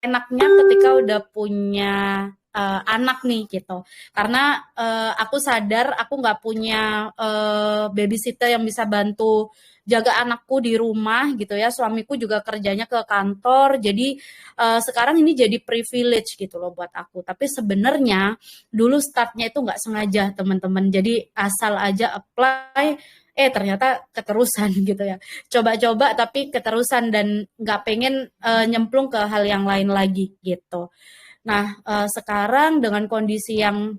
enaknya ketika udah punya anak nih gitu. Karena aku sadar aku nggak punya babysitter yang bisa bantu jaga anakku di rumah gitu ya. Suamiku juga kerjanya ke kantor. Jadi sekarang ini jadi privilege gitu loh buat aku. Tapi sebenarnya dulu startnya itu nggak sengaja teman-teman. Jadi asal aja apply, ternyata keterusan gitu ya. Coba-coba tapi keterusan dan nggak pengen nyemplung ke hal yang lain lagi gitu. Nah, sekarang dengan kondisi yang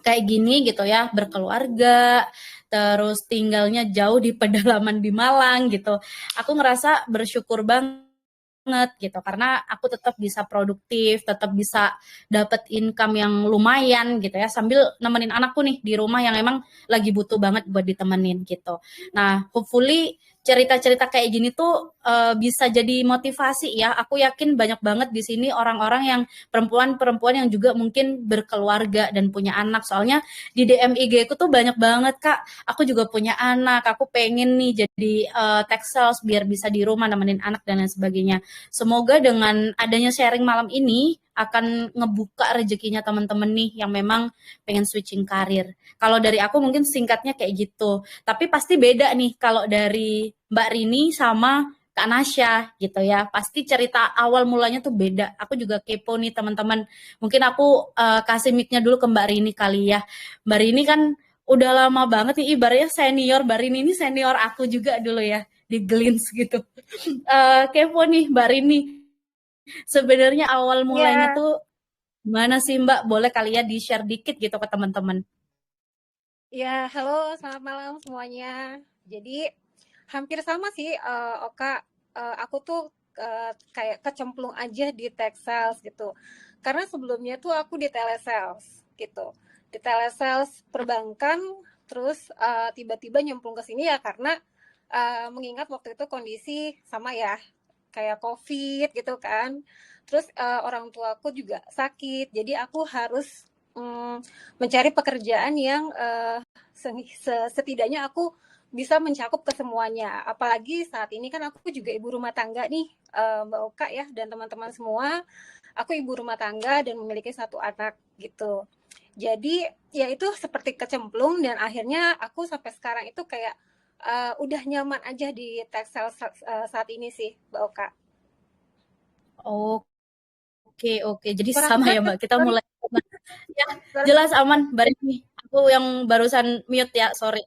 kayak gini gitu ya, berkeluarga, terus tinggalnya jauh di pedalaman di Malang gitu. Aku ngerasa bersyukur banget gitu karena aku tetap bisa produktif, tetap bisa dapat income yang lumayan gitu ya sambil nemenin anakku nih di rumah yang emang lagi butuh banget buat ditemenin gitu. Nah, hopefully cerita-cerita kayak gini tuh bisa jadi motivasi ya. Aku yakin banyak banget di sini orang-orang yang perempuan-perempuan yang juga mungkin berkeluarga dan punya anak. Soalnya di DM IG aku tuh banyak banget, Kak. Aku juga punya anak, aku pengen nih jadi tech sales biar bisa di rumah nemenin anak dan lain sebagainya. Semoga dengan adanya sharing malam ini akan ngebuka rezekinya teman-teman nih yang memang pengen switching karir. Kalau dari aku mungkin singkatnya kayak gitu. Tapi pasti beda nih kalau dari Mbak Rini sama Kak Nasya gitu ya. Pasti cerita awal mulanya tuh beda. Aku juga kepo nih teman-teman. Mungkin aku kasih mic-nya dulu ke Mbak Rini kali ya. Mbak Rini kan udah lama banget nih ibaratnya senior. Mbak Rini ini senior aku juga dulu ya di Glins gitu. Kepo nih Mbak Rini. Sebenarnya awal mulainya Ya, tuh gimana sih Mbak? Boleh kali ya di-share dikit gitu ke teman-teman. ya, halo, selamat malam semuanya. Jadi hampir sama sih, Oka. Aku tuh kayak kecemplung aja di tech sales gitu. Karena sebelumnya tuh aku di telesales gitu. Di telesales perbankan, terus tiba-tiba nyemplung ke sini ya karena mengingat waktu itu kondisi sama ya, kayak COVID gitu kan. Terus orang tua aku juga sakit, jadi aku harus mencari pekerjaan yang setidaknya aku bisa mencakup ke semuanya. Apalagi saat ini kan aku juga ibu rumah tangga nih, Mbak Oka ya dan teman-teman semua. Aku ibu rumah tangga dan memiliki satu anak gitu. Jadi ya itu seperti kecemplung dan akhirnya aku sampai sekarang itu kayak udah nyaman aja di textile saat ini sih, Mbak Oka. Oke, oke. Jadi Suara aku sama ya jelas kan? Mbak. Kita Sorry, mulai. Ya, suara jelas aman Mbak Rini. Aku yang barusan mute ya, sorry.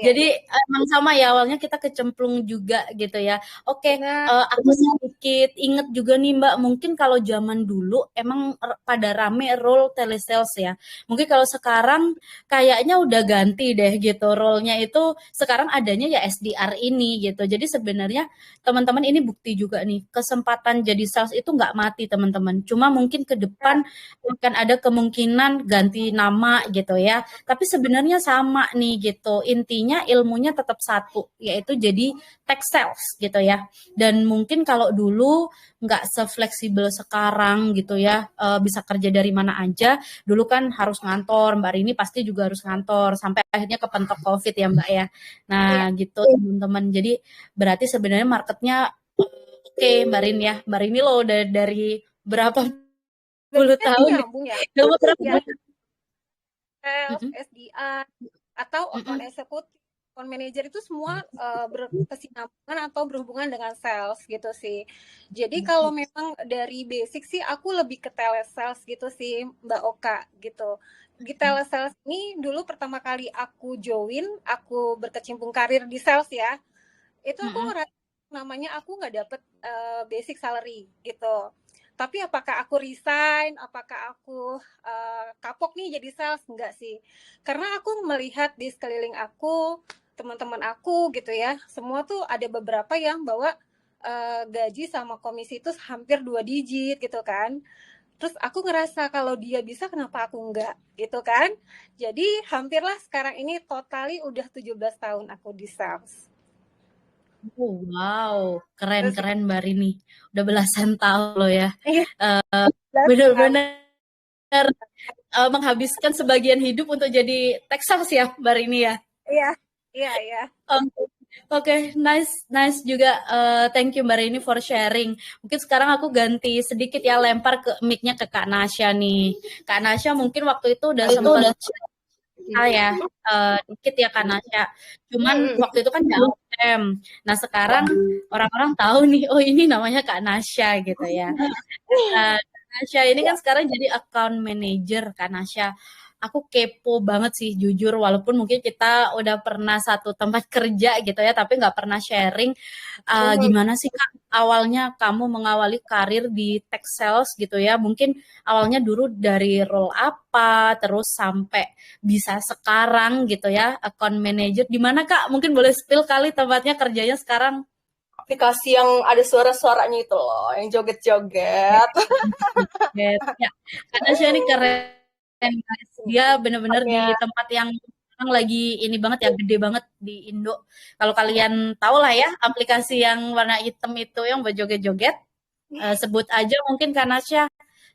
iya Jadi iya. emang sama ya awalnya kita kecemplung juga gitu ya. Oke, Benar. aku sedikit inget juga nih Mbak, mungkin kalau zaman dulu emang pada rame role telesales ya. Mungkin kalau sekarang kayaknya udah ganti deh gitu role-nya itu sekarang adanya ya SDR ini gitu. Jadi sebenarnya teman-teman ini bukti juga nih kesempatan jadi sales itu nggak mati teman-teman. Cuma mungkin ke Ya, depan akan ada kemungkinan ganti nama gitu ya. Tapi sebenarnya sama nih gitu. Intinya ilmunya tetap satu, yaitu jadi tech sales gitu ya. Dan mungkin kalau dulu nggak sefleksibel sekarang gitu ya, bisa kerja dari mana aja. Dulu kan harus ngantor, Mbak Rini pasti juga harus ngantor. Sampai akhirnya kepentok COVID ya Mbak ya. iya. Nah gitu teman-teman. Jadi berarti sebenarnya marketnya oke Mbak Rini ya. Mbak Rini loh dari berapa puluh Sebenarnya sih tahun ya. nyambung ya. Udah berapa Ya, tahun? sales, Mm-mm, SDR, atau account mm-mm, executive, account manager itu semua berkesinambungan atau berhubungan dengan sales gitu sih. Jadi kalau memang dari basic sih aku lebih ke telesales gitu sih Mbak Oka gitu. Di telesales ini dulu pertama kali aku join, aku berkecimpung karir di sales ya, itu aku mm-mm. ngerasa namanya aku nggak dapet basic salary gitu. Tapi apakah aku resign, apakah aku kapok nih jadi sales? Enggak sih. Karena aku melihat di sekeliling aku, teman-teman aku gitu ya, semua tuh ada beberapa yang bawa gaji sama komisi itu hampir 2 digit gitu kan. Terus aku ngerasa kalau dia bisa kenapa aku enggak gitu kan. Jadi hampirlah sekarang ini totali udah 17 tahun aku di sales. Oh, wow, keren Terus keren Mbak Rini. Udah belasan tahun loh ya. iya, Benar-benar menghabiskan sebagian hidup untuk jadi Texas ya Mbak Rini ya. iya, iya, iya. Oke, nice, nice juga. Thank you Mbak Rini for sharing. Mungkin sekarang aku ganti sedikit ya, lempar ke mic-nya ke Kak Nasya nih. Kak Nasya mungkin waktu itu udah Itu sempet udah ya, dikit ya Kak Nasya. Cuman waktu itu kan nggak AUM. Nah sekarang orang-orang tahu nih, oh ini namanya Kak Nasya gitu ya. Kak Nasya ini kan sekarang jadi account manager Kak Nasya. Aku kepo banget sih jujur, walaupun mungkin kita udah pernah satu tempat kerja gitu ya, tapi nggak pernah sharing gimana sih Kak awalnya kamu mengawali karir di tech sales gitu ya. Mungkin awalnya dulu dari role apa, terus sampai bisa sekarang gitu ya, account manager. Di mana Kak? Mungkin boleh spill kali tempatnya kerjanya sekarang. aplikasi yang ada suara-suaranya itu loh, yang joget-joget. Ya, karena Nasya ini keren, guys. Dia bener-bener di Ya. tempat yang sekarang lagi ini banget ya, gede banget di Indo. Kalau kalian tahu lah ya, aplikasi yang warna hitam itu yang buat joget-joget, sebut aja mungkin Kak Nasya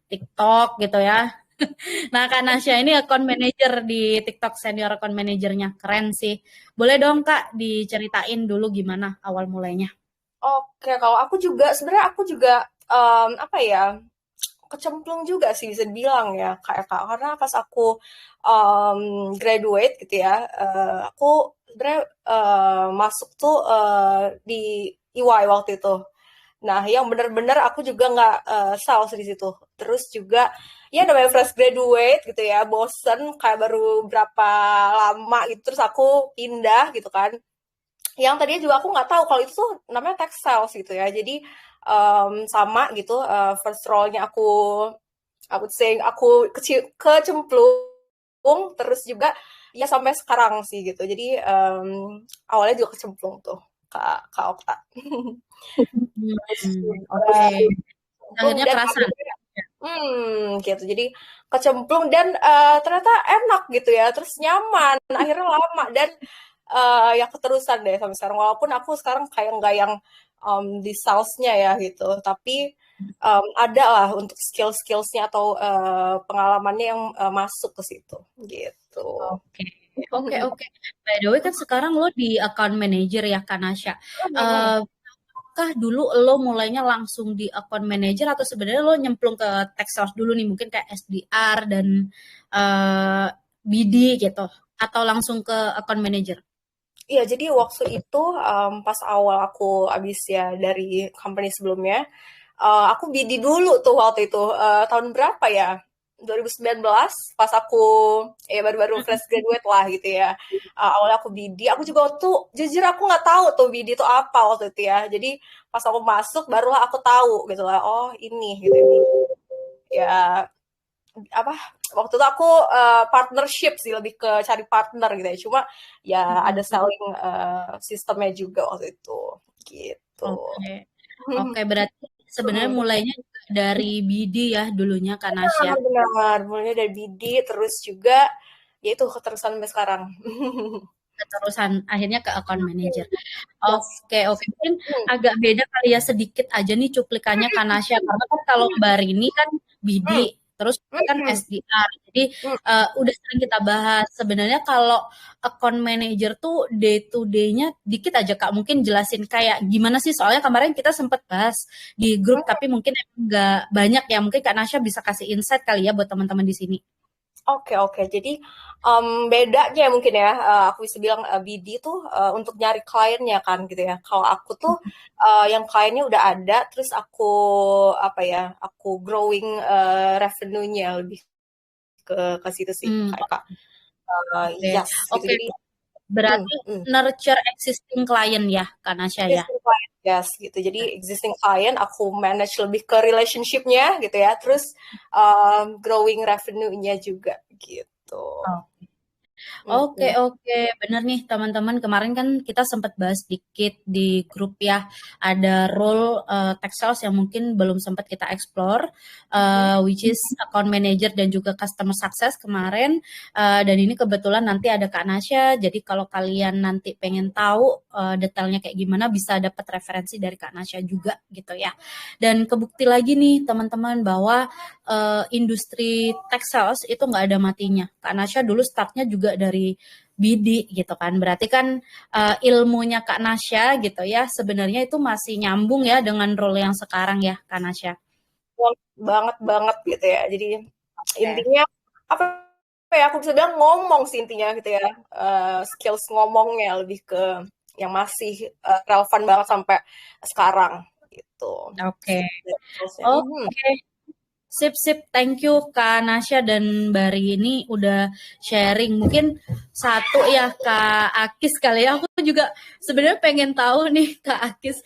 TikTok gitu ya. Nah, Kak Nasya ini account manager di TikTok, senior account manajernya. Keren sih. Boleh dong Kak diceritain dulu gimana awal mulainya? Oke, kalau aku juga sebenarnya aku juga apa ya, kecemplung juga sih bisa dibilang ya kayak Kak, karena pas aku graduate gitu ya, aku sebenarnya masuk tuh di EY waktu itu. Nah, yang benar-benar aku juga nggak sales di situ. Terus juga ya namanya fresh graduate gitu ya, bosen kayak baru berapa lama gitu, terus aku pindah gitu kan. Yang tadinya juga aku nggak tahu kalau itu tuh namanya tech sales gitu ya. Jadi sama gitu, first role-nya aku saying aku kecemplung, terus juga ya sampai sekarang sih gitu. Jadi awalnya juga kecemplung tuh Kak Okta. Terus Oke. kecemplung Akhirnya dan kerasan. akhirnya gitu. Jadi kecemplung dan ternyata enak gitu ya. Terus nyaman. Akhirnya lama dan ya keterusan deh sampai sekarang. Walaupun aku sekarang kayak nggak yang di salesnya ya gitu. Tapi ada lah untuk skill-skillsnya atau pengalamannya yang masuk ke situ gitu. Oke, oke, oke. By the way kan sekarang lo di account manager ya, Kanasha. Apakah dulu lo mulainya langsung di account manager atau sebenarnya lo nyemplung ke tech sales dulu nih, mungkin kayak SDR dan eh, BD gitu, atau langsung ke account manager? Iya, jadi waktu itu pas awal aku abis ya dari company sebelumnya, aku BD dulu tuh waktu itu, tahun berapa ya? 2019 pas aku ya baru-baru fresh graduate lah gitu ya. Awalnya aku BD, aku juga waktu jujur aku nggak tahu tuh BD itu apa waktu itu ya. Jadi pas aku masuk barulah aku tahu gitu lah. Oh ini gitu ini. Ya apa waktu itu aku partnership sih lebih ke cari partner gitu ya. Cuma ya ada selling sistemnya juga waktu itu gitu. Oke, oke, berarti sebenarnya mulainya juga dari BD ya dulunya, Kanasha. Benar, mulai dari BD terus juga ya itu keterusan sampai sekarang. Keterusan akhirnya ke account manager. Yes. Oke, oke. Mungkin agak beda kali ya sedikit aja nih cuplikannya Kanasha. Karena kan kalau Mbak Rini kan BD, terus kan SDR. Jadi udah sering kita bahas. Sebenarnya kalau account manager tuh day to day-nya dikit aja Kak. Mungkin jelasin kayak gimana sih. Soalnya kemarin kita sempat bahas di grup, tapi mungkin nggak banyak ya. Mungkin Kak Nasya bisa kasih insight kali ya buat teman-teman di sini. Oke. Jadi bedanya mungkin ya, aku bisa bilang BD tuh untuk nyari kliennya kan gitu ya. Kalau aku tuh yang kliennya udah ada, terus aku apa ya, aku growing revenue-nya lebih ke situ sih, kayak Kak. Oke, Yes gitu. oke. Jadi Berarti nurture existing client ya, Kak Nasya ya. existing client, yes gitu. Jadi existing client aku manage lebih ke relationship-nya gitu ya. Terus growing revenue-nya juga gitu. Oke, oke, bener nih teman-teman. Kemarin kan kita sempat bahas dikit di grup ya. Ada role tech sales yang mungkin belum sempat kita explore, which is account manager dan juga customer success kemarin. Dan ini kebetulan nanti ada Kak Nasya. Jadi kalau kalian nanti pengen tahu detailnya kayak gimana, bisa dapat referensi dari Kak Nasya juga gitu ya. Dan kebukti lagi nih teman-teman bahwa industri tech sales itu nggak ada matinya. Kak Nasya dulu startnya juga dari BD gitu kan. Berarti kan ilmunya Kak Nasya gitu ya, sebenarnya itu masih nyambung ya dengan role yang sekarang ya Kak Nasya. Banget banget gitu ya. Jadi Oke. intinya apa ya, aku bisa bilang ngomong sih intinya gitu ya. Skills ngomongnya lebih ke yang masih relevan banget sampai sekarang gitu. Oke. Skillsnya. Oke. Sip, sip. Thank you Kak Nasya dan Bari ini udah sharing. Mungkin satu ya Kak Akis kali ya. Aku juga sebenarnya pengen tahu nih Kak Akis.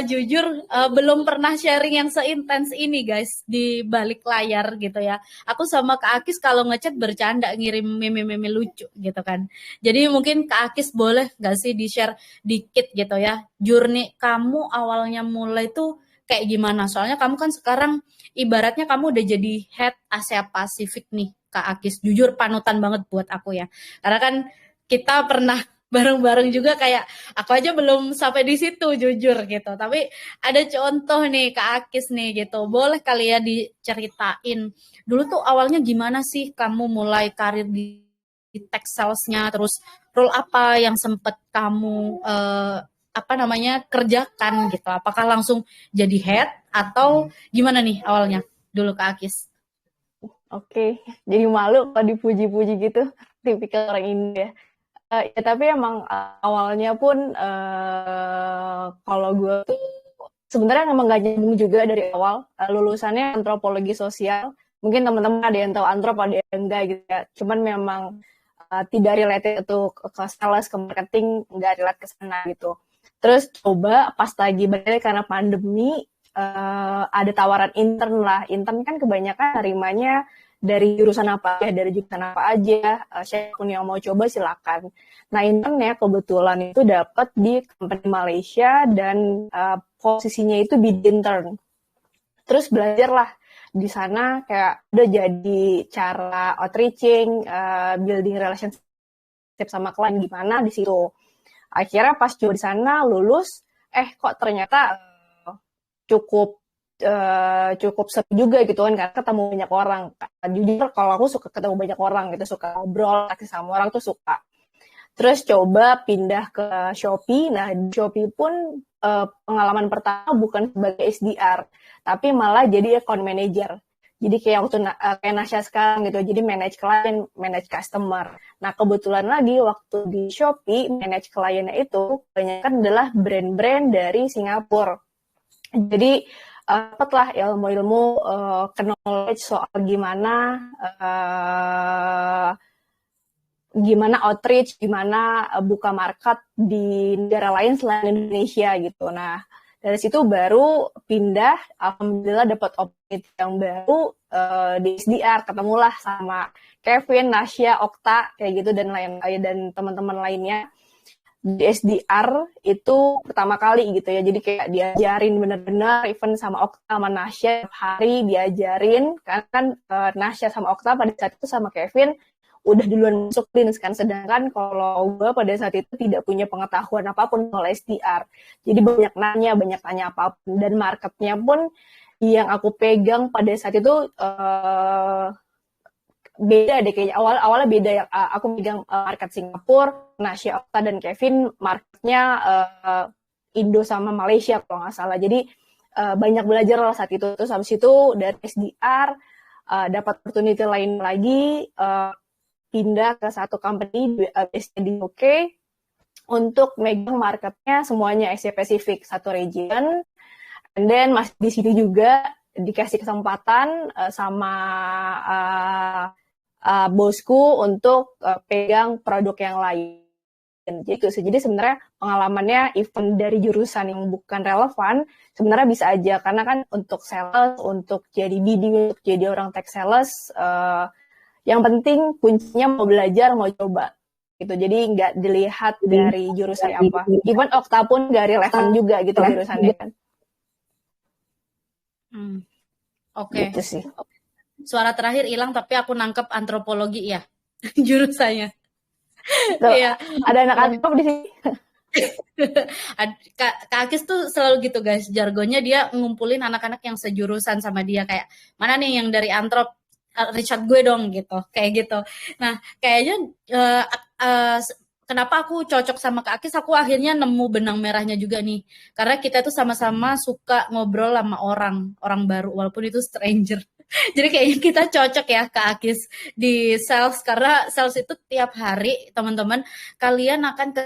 Jujur belum pernah sharing yang seintens ini guys di balik layar gitu ya. Aku sama Kak Akis kalau ngechat bercanda ngirim meme-meme lucu gitu kan. Jadi mungkin Kak Akis boleh nggak sih di-share dikit gitu ya. Journey kamu awalnya mulai tuh kayak gimana? Soalnya kamu kan sekarang ibaratnya kamu udah jadi head Asia Pasifik nih Kak Akis. Jujur panutan banget buat aku ya. Karena kan kita pernah bareng-bareng juga kayak aku aja belum sampai di situ jujur gitu. Tapi ada contoh nih Kak Akis nih gitu. Boleh kali ya diceritain. Dulu tuh awalnya gimana sih kamu mulai karir di tech sales-nya, terus role apa yang sempet kamu apa namanya kerjakan gitu? Apakah langsung jadi head atau gimana nih awalnya dulu Kak Akis? Oke, jadi malu kalau dipuji-puji gitu, tipikal orang Indo ya. Ya tapi emang awalnya pun kalau gue tuh sebenarnya emang gak nyambung juga dari awal. Lulusannya antropologi sosial. Mungkin teman-teman ada yang tahu antrop, ada yang enggak gitu ya. Cuman memang tidak related itu ke sales, ke marketing, nggak relate ke sana gitu. Terus coba pas lagi balik karena pandemi, ada tawaran intern lah. Intern kan kebanyakan nerimanya dari jurusan apa aja, siapapun yang mau coba silakan. Nah internnya kebetulan itu dapat di company Malaysia dan posisinya itu bid intern. Terus belajar lah di sana kayak udah jadi cara outreaching, building relationship sama klien gimana di situ. Akhirnya pas coba di sana lulus, kok ternyata cukup seru juga gitu kan, karena ketemu banyak orang. Jujur kalau aku suka ketemu banyak orang gitu, suka ngobrol sama orang tuh suka. Terus coba pindah ke Shopee. Nah di Shopee pun pengalaman pertama bukan sebagai SDR, tapi malah jadi account manager. Jadi kayak waktu kayak Nasya sekarang gitu, jadi manage client, manage customer. Nah kebetulan lagi waktu di Shopee, manage kliennya itu kebanyakan adalah brand-brand dari Singapura. Jadi dapatlah ilmu-ilmu knowledge soal gimana outreach, gimana buka market di negara lain selain Indonesia gitu. Nah dari situ baru pindah, alhamdulillah dapat opportunity yang baru di SDR, ketemulah sama Kevin, Nasya, Okta kayak gitu dan teman-teman lainnya. Di SDR itu pertama kali gitu ya, jadi kayak diajarin bener-bener, even sama Okta sama Nasya tiap hari diajarin, kan Nasya sama Okta pada saat itu sama Kevin udah duluan masuk Lins kan, sedangkan kalau gue pada saat itu tidak punya pengetahuan apapun soal SDR, jadi banyak tanya apapun, dan marketnya pun yang aku pegang pada saat itu beda deh kayaknya, awalnya beda ya. Aku pegang market Singapura, Nasya, Okta, dan Kevin marketnya Indo sama Malaysia kalau nggak salah, jadi banyak belajar lah saat itu. Terus habis itu dari SDR dapat opportunity lain lagi, pindah ke satu company based di UK untuk megang marketnya semuanya Asia Pasifik, satu region. And then masih di sini juga dikasih kesempatan sama bosku untuk pegang produk yang lain. Jadi sebenarnya pengalamannya even dari jurusan yang bukan relevan sebenarnya bisa aja, karena kan untuk sales, untuk jadi BD, untuk jadi orang tech sales, yang penting kuncinya mau belajar, mau coba gitu. Jadi nggak dilihat dari jurusan apa. Even Okta pun nggak relevan juga gitu jurusannya kan. Oke. Gitu sih. Suara terakhir hilang tapi aku nangkep antropologi ya jurusannya. Iya. Ada anak antrop di sini. Kak Akis tuh selalu gitu guys, jargonnya dia ngumpulin anak-anak yang sejurusan sama dia, kayak mana nih yang dari antrop, Richard gue dong gitu, kayak gitu. Nah, kayaknya kenapa aku cocok sama Kak Akis, aku akhirnya nemu benang merahnya juga nih. Karena kita tuh sama-sama suka ngobrol sama orang baru, walaupun itu stranger. Jadi kayaknya kita cocok ya Kak Akis di sales, karena sales itu tiap hari teman-teman kalian akan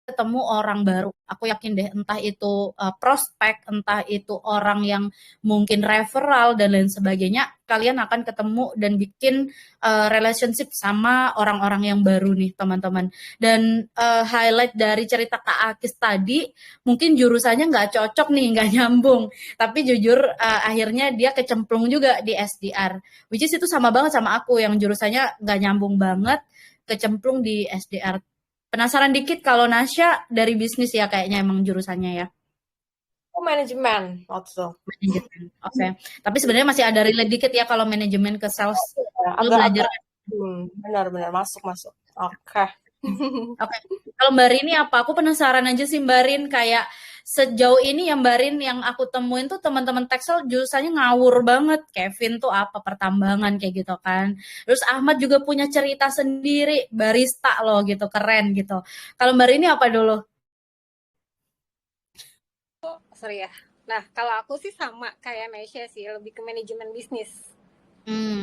ketemu orang baru. Aku yakin deh, entah itu prospek, entah itu orang yang mungkin referral dan lain sebagainya, kalian akan ketemu dan bikin relationship sama orang-orang yang baru nih teman-teman. Dan highlight dari cerita Kak Akis tadi, mungkin jurusannya nggak cocok nih, nggak nyambung. Tapi jujur akhirnya dia kecemplung juga di SDR. Which is itu sama banget sama aku yang jurusannya nggak nyambung banget, kecemplung di SDR. Penasaran dikit kalau Nasya dari bisnis ya kayaknya emang jurusannya ya. Oh, manajemen waktu itu. Manajemen. Oke. Tapi sebenarnya masih ada relate dikit ya kalau manajemen ke sales. Lu Agak-agak. belajar. Benar-benar masuk. Oke. Oke. Kalau Mbak Rini apa? Aku penasaran aja sih Mbak Rin, kayak sejauh ini yang Mbak Rin yang aku temuin tuh teman-teman Texel jurusannya ngawur banget. Kevin tuh apa pertambangan kayak gitu kan. Terus Ahmad juga punya cerita sendiri, barista loh gitu, keren gitu. Kalau Mbak Rini apa dulu? Sorry ya. Nah, kalau aku sih sama kayak Nesha sih, lebih ke manajemen bisnis.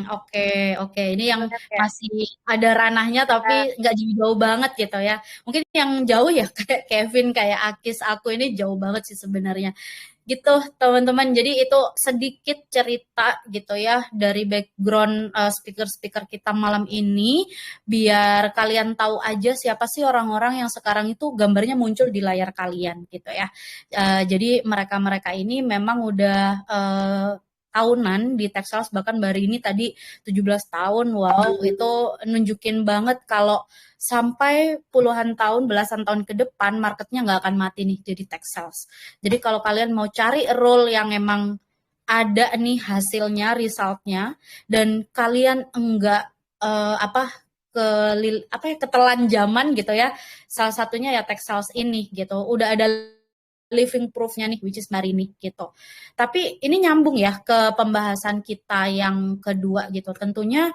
Oke. Ini yang Benar ya? masih ada ranahnya tapi nggak jauh-jauh banget gitu ya. Mungkin yang jauh ya kayak Kevin, kayak Akis, aku ini jauh banget sih sebenarnya. Gitu teman-teman. Jadi itu sedikit cerita gitu ya dari background speaker-speaker kita malam ini, biar kalian tahu aja siapa sih orang-orang yang sekarang itu gambarnya muncul di layar kalian gitu ya. Jadi mereka-mereka ini memang udah tahunan di Texas, bahkan Mbak Rini tadi 17 tahun. Wow, itu nunjukin banget kalau sampai puluhan tahun, belasan tahun ke depan marketnya nggak akan mati nih jadi Texas. Jadi kalau kalian mau cari role yang emang ada nih hasilnya, resultnya, dan kalian enggak ketelan zaman gitu ya. Salah satunya ya Texas ini gitu. Udah ada living proof-nya nih, which is Marini gitu. Tapi ini nyambung ya ke pembahasan kita yang kedua gitu. Tentunya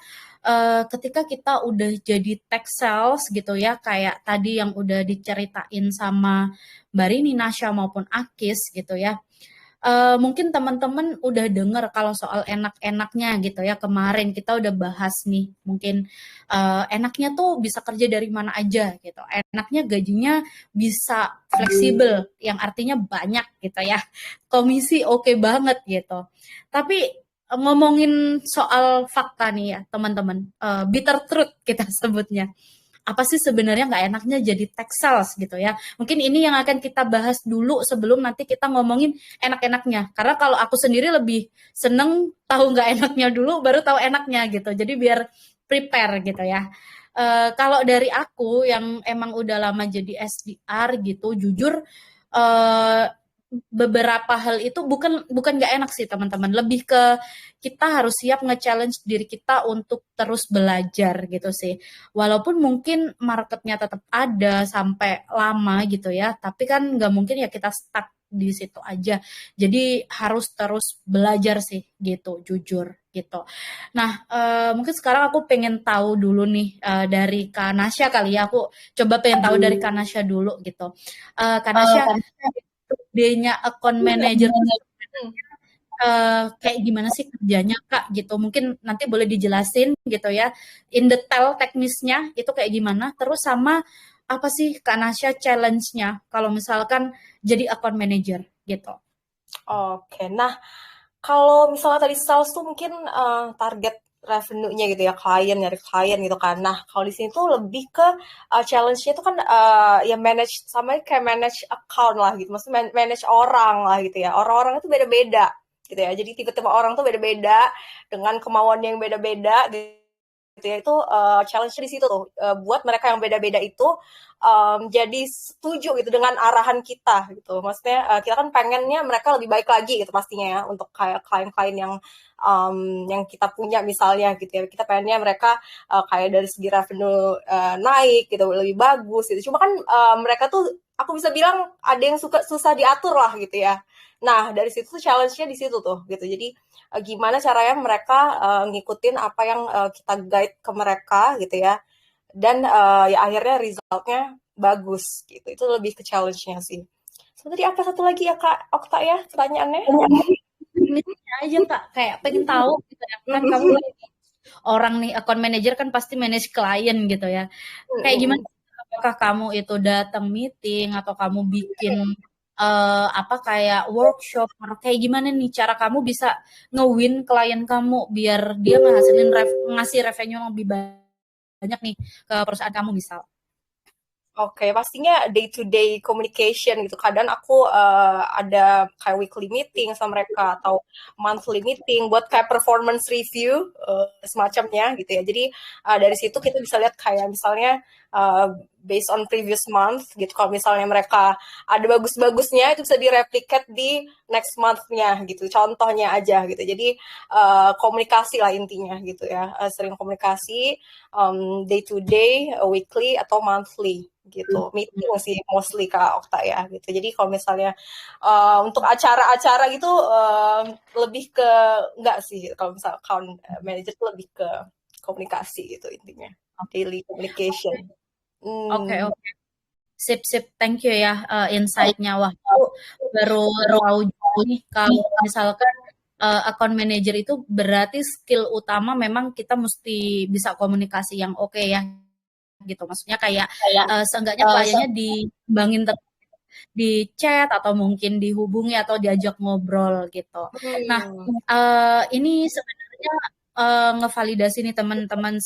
ketika kita udah jadi tech sales gitu ya, kayak tadi yang udah diceritain sama Mbak Rini, Nasya maupun Akis gitu ya. Mungkin teman-teman udah dengar kalau soal enak-enaknya gitu ya. Kemarin kita udah bahas nih, mungkin enaknya tuh bisa kerja dari mana aja gitu. Enaknya gajinya bisa fleksibel, yang artinya banyak gitu ya. Komisi oke banget gitu. Tapi ngomongin soal fakta nih ya teman-teman, bitter truth kita sebutnya. Apa sih sebenarnya nggak enaknya jadi tech sales gitu ya. Mungkin ini yang akan kita bahas dulu sebelum nanti kita ngomongin enak-enaknya. Karena kalau aku sendiri lebih seneng tahu nggak enaknya dulu, baru tahu enaknya gitu. Jadi biar prepare gitu ya. Kalau dari aku yang emang udah lama jadi SDR gitu, jujur beberapa hal itu bukan nggak enak sih teman-teman, lebih ke kita harus siap nge-challenge diri kita untuk terus belajar gitu sih, walaupun mungkin marketnya tetap ada sampai lama gitu ya, tapi kan nggak mungkin ya kita stuck di situ aja, jadi harus terus belajar sih gitu, jujur gitu. Nah, mungkin sekarang aku pengen tahu dulu nih dari Kak Nasya kali ya, aku coba pengen tahu dari Kak Nasya dulu gitu. Kak Nasya, D-nya account manager kayak gimana sih kerjanya Kak gitu. Mungkin nanti boleh dijelasin gitu ya. In detail teknisnya itu kayak gimana. Terus sama apa sih Kak Nasya challenge-nya kalau misalkan jadi account manager gitu. Oke, nah kalau misalnya tadi sales tuh mungkin target revenue-nya gitu ya, nyari klien gitu kan. Nah, kalau di sini tuh lebih ke challenge-nya tuh kan ya manage, sama kayak manage account lah gitu. Maksudnya manage orang lah gitu ya. Orang-orang itu beda-beda gitu ya. Jadi tipe-tipe orang tuh beda-beda dengan kemauan yang beda-beda gitu ya. Itu challenge di situ tuh. Buat mereka yang beda-beda itu jadi setuju gitu dengan arahan kita gitu. Maksudnya kita kan pengennya mereka lebih baik lagi gitu pastinya ya, untuk kayak klien-klien yang kita punya misalnya gitu ya. Kita pengennya mereka kayak dari segi revenue naik gitu, lebih bagus gitu. Cuma kan mereka tuh aku bisa bilang ada yang susah diatur lah gitu ya. Nah, dari situ challenge-nya di situ tuh gitu. Jadi gimana caranya mereka ngikutin apa yang kita guide ke mereka gitu ya. Dan ya akhirnya result-nya bagus gitu. Itu lebih ke challenge-nya sih. So, tadi apa satu lagi ya Kak Okta ya pertanyaannya? Ini aja Kak, kayak pengen tahu gitu ya. Kan kamu orang nih account manager kan pasti manage klien gitu ya. Kayak gimana? Apakah kamu itu datang meeting atau kamu bikin apa kayak workshop atau kayak gimana nih cara kamu bisa nge-win klien kamu biar dia ngasih revenue yang lebih banyak nih ke perusahaan kamu misal. Oke, pastinya day to day communication gitu. Kadang aku ada kayak weekly meeting sama mereka atau monthly meeting buat kayak performance review semacamnya gitu ya. Jadi dari situ kita bisa lihat kayak misalnya based on previous month gitu. Kalau misalnya mereka ada bagus-bagusnya itu bisa direplicate di next month-nya gitu. Contohnya aja gitu. Jadi komunikasi lah intinya gitu ya. Sering komunikasi day to day, weekly atau monthly gitu. Meeting sih mostly Kak Okta ya gitu. Jadi kalau misalnya untuk acara-acara gitu lebih ke enggak sih kalau misal account manager itu lebih ke komunikasi gitu intinya. Daily communication. Oke, oke. Sip, thank you ya insight-nya. Wah, aku baru tahu juga nih kalau misalkan account manager itu berarti skill utama memang kita mesti bisa komunikasi yang oke ya gitu. Maksudnya kayak seenggaknya kliennya dikembangin di chat atau mungkin dihubungi atau diajak ngobrol gitu. Nah, ini sebenarnya ngevalidasi nih teman-teman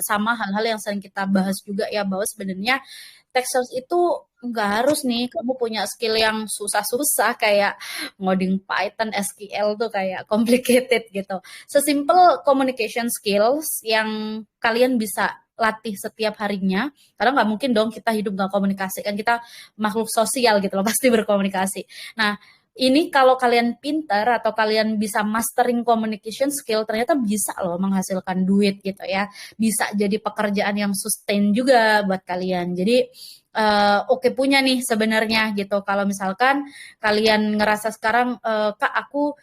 sama hal-hal yang sering kita bahas juga ya bahwa sebenarnya tech sales itu nggak harus nih kamu punya skill yang susah-susah kayak ngoding Python, SQL tuh kayak complicated gitu. Sesimpel communication skills yang kalian bisa latih setiap harinya, karena nggak mungkin dong kita hidup nggak komunikasi, kan kita makhluk sosial gitu loh, pasti berkomunikasi. Nah, ini kalau kalian pintar atau kalian bisa mastering communication skill, ternyata bisa loh menghasilkan duit gitu ya. Bisa jadi pekerjaan yang sustain juga buat kalian. Jadi oke punya nih sebenarnya gitu. Kalau misalkan kalian ngerasa sekarang, Kak aku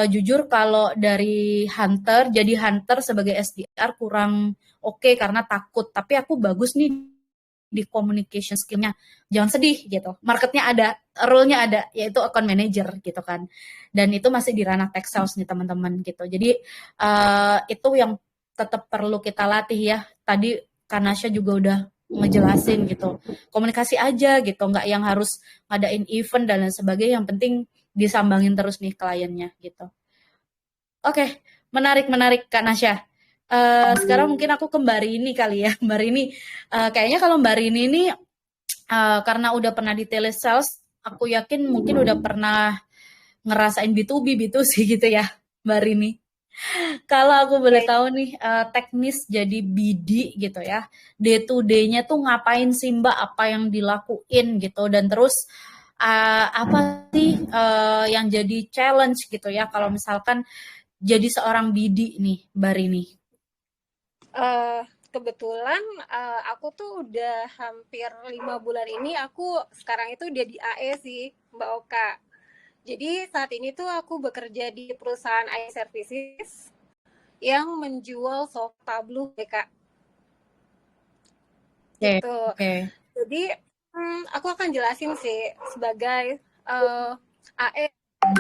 jujur kalau dari hunter, jadi hunter sebagai SDR kurang oke karena takut. Tapi aku bagus nih di communication skill-nya. Jangan sedih gitu. Marketnya ada, role-nya ada, yaitu account manager gitu kan. Dan itu masih di ranah tech sales nih teman-teman gitu. Jadi itu yang tetap perlu kita latih ya. Tadi Kanasha juga udah ngejelasin gitu. Komunikasi aja gitu, nggak yang harus ngadain event dan lain sebagainya. Yang penting disambangin terus nih kliennya gitu. Oke, menarik Kak Nasya. Sekarang mungkin aku ke Mbak Rini kali ya. Mbak Rini, kayaknya kalau Mbak Rini ini karena udah pernah di telesales, aku yakin mungkin udah pernah ngerasain B2B, B2C gitu ya, Mbak Rini. Kalau aku boleh tahu nih, teknis jadi BD gitu ya, day to day-nya tuh ngapain sih Mbak, apa yang dilakuin gitu, dan terus apa sih yang jadi challenge gitu ya, kalau misalkan jadi seorang BD nih, Mbak Rini? Kebetulan aku tuh udah hampir 5 bulan ini aku sekarang itu udah di AE sih Mbak Oka. Jadi saat ini tuh aku bekerja di perusahaan IT services yang menjual soft tableau Kak. Gitu. Okay. Jadi aku akan jelasin sih sebagai AE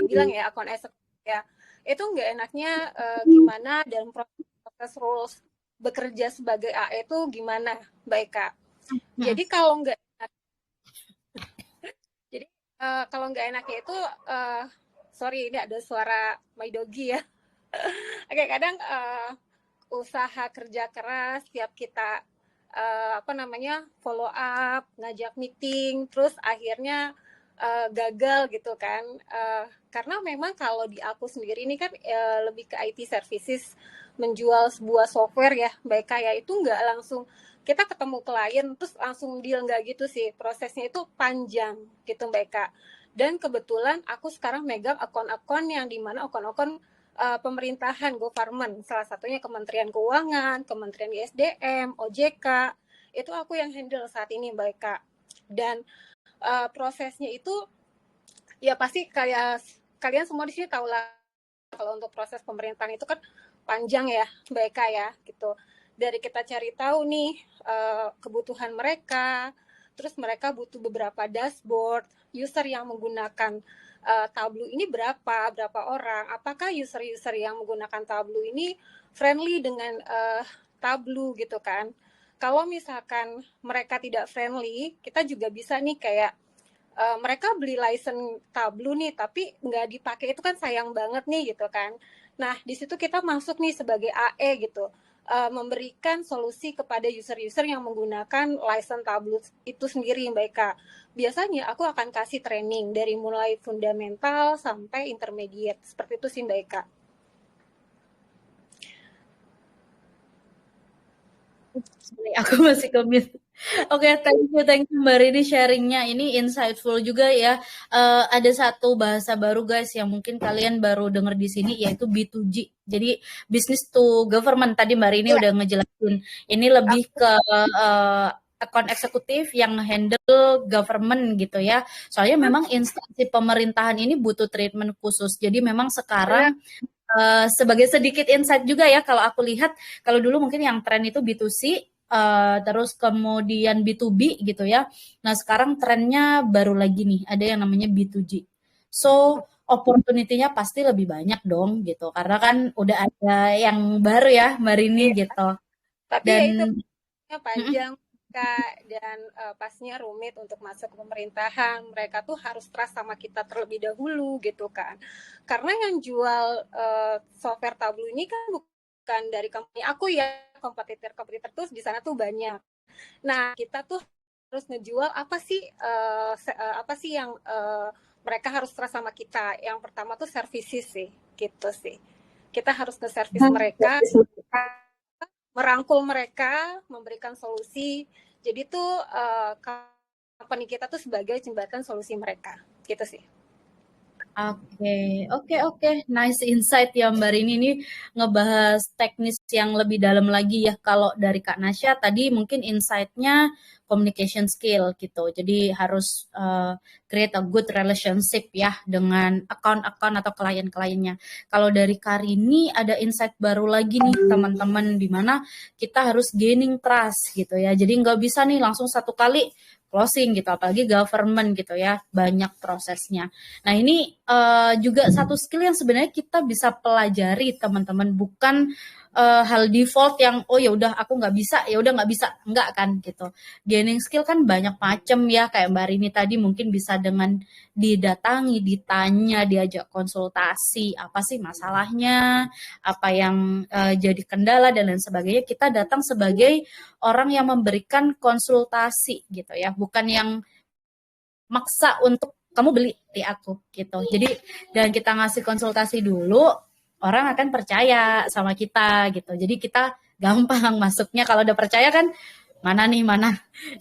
bilang ya account executive ya. Itu nggak enaknya gimana dan proses rules bekerja sebagai AE itu gimana, baik Kak. Jadi kalau nggak enaknya itu sorry ini ada suara my doggy ya. Oke, kadang usaha kerja keras tiap kita follow up, ngajak meeting, terus akhirnya gagal gitu kan. Karena memang kalau di aku sendiri ini kan lebih ke IT services, menjual sebuah software ya, baik kayak itu nggak langsung kita ketemu klien terus langsung deal, nggak gitu sih. Prosesnya itu panjang gitu Mbak Eka. Dan kebetulan aku sekarang megang akun-akun yang dimana akun-akun pemerintahan government, salah satunya Kementerian Keuangan, Kementerian ISDM, OJK, itu aku yang handle saat ini Mbak Eka. Dan prosesnya itu ya pasti kayak kalian semua di sini tahu lah kalau untuk proses pemerintahan itu kan panjang ya, Mbak Eka ya, gitu. Dari kita cari tahu nih kebutuhan mereka, terus mereka butuh beberapa dashboard, user yang menggunakan Tableau ini berapa orang, apakah user-user yang menggunakan Tableau ini friendly dengan Tableau gitu kan. Kalau misalkan mereka tidak friendly, kita juga bisa nih kayak mereka beli license Tableau nih, tapi nggak dipakai itu kan sayang banget nih gitu kan. Nah, di situ kita masuk nih sebagai AE gitu, memberikan solusi kepada user-user yang menggunakan license Tableau itu sendiri, Mbak Eka. Biasanya aku akan kasih training dari mulai fundamental sampai intermediate, seperti itu sih Mbak Eka. Sorry, aku masih commit. Oke, thank you Mbak Rini sharingnya. Ini insightful juga ya. Ada satu bahasa baru guys yang mungkin kalian baru dengar di sini yaitu B2G. Jadi business to government. Tadi Mbak Rini udah ngejelasin. Ini lebih ke account eksekutif yang handle government gitu ya. Soalnya memang instansi pemerintahan ini butuh treatment khusus. Jadi memang sekarang sebagai sedikit insight juga ya, kalau aku lihat, kalau dulu mungkin yang tren itu B2C, terus kemudian B2B gitu ya. Nah sekarang trennya baru lagi nih, ada yang namanya B2G. So opportunity-nya pasti lebih banyak dong gitu, karena kan udah ada yang baru ya Mbak Rini gitu. Tapi Dan ya itu panjang Kak, dan pastinya rumit untuk masuk ke pemerintahan. Mereka tuh harus trust sama kita terlebih dahulu gitu kan. Karena yang jual software Tableau ini kan bukan dari company aku ya, kompetitor tuh di sana tuh banyak. Nah, kita tuh harus ngejual apa sih yang mereka harus trust sama kita. Yang pertama tuh services sih, gitu sih. Kita harus nge-service mereka, merangkul mereka, memberikan solusi. Jadi tuh company kita tuh sebagai jembatan solusi mereka, gitu sih. Oke. Nice insight ya Mbak Rini. Ini ngebahas teknis yang lebih dalam lagi ya. Kalau dari Kak Nasya tadi mungkin insight-nya communication skill gitu. Jadi harus create a good relationship ya dengan account-account atau klien-kliennya. Kalau dari Kak Rini ada insight baru lagi nih teman-teman, di mana kita harus gaining trust gitu ya. Jadi nggak bisa nih langsung satu kali closing gitu, apalagi government gitu ya, banyak prosesnya. Nah ini juga satu skill yang sebenarnya kita bisa pelajari teman-teman, bukan hal default yang oh ya udah aku nggak bisa, ya udah nggak bisa, nggak kan gitu. Gaining skill kan banyak macam ya, kayak Mbak Rini tadi mungkin bisa dengan didatangi, ditanya, diajak konsultasi, apa sih masalahnya, apa yang jadi kendala dan lain sebagainya. Kita datang sebagai orang yang memberikan konsultasi gitu ya, bukan yang maksa untuk kamu beli di aku gitu. Jadi dan kita ngasih konsultasi dulu, orang akan percaya sama kita gitu. Jadi kita gampang masuknya, kalau udah percaya kan mana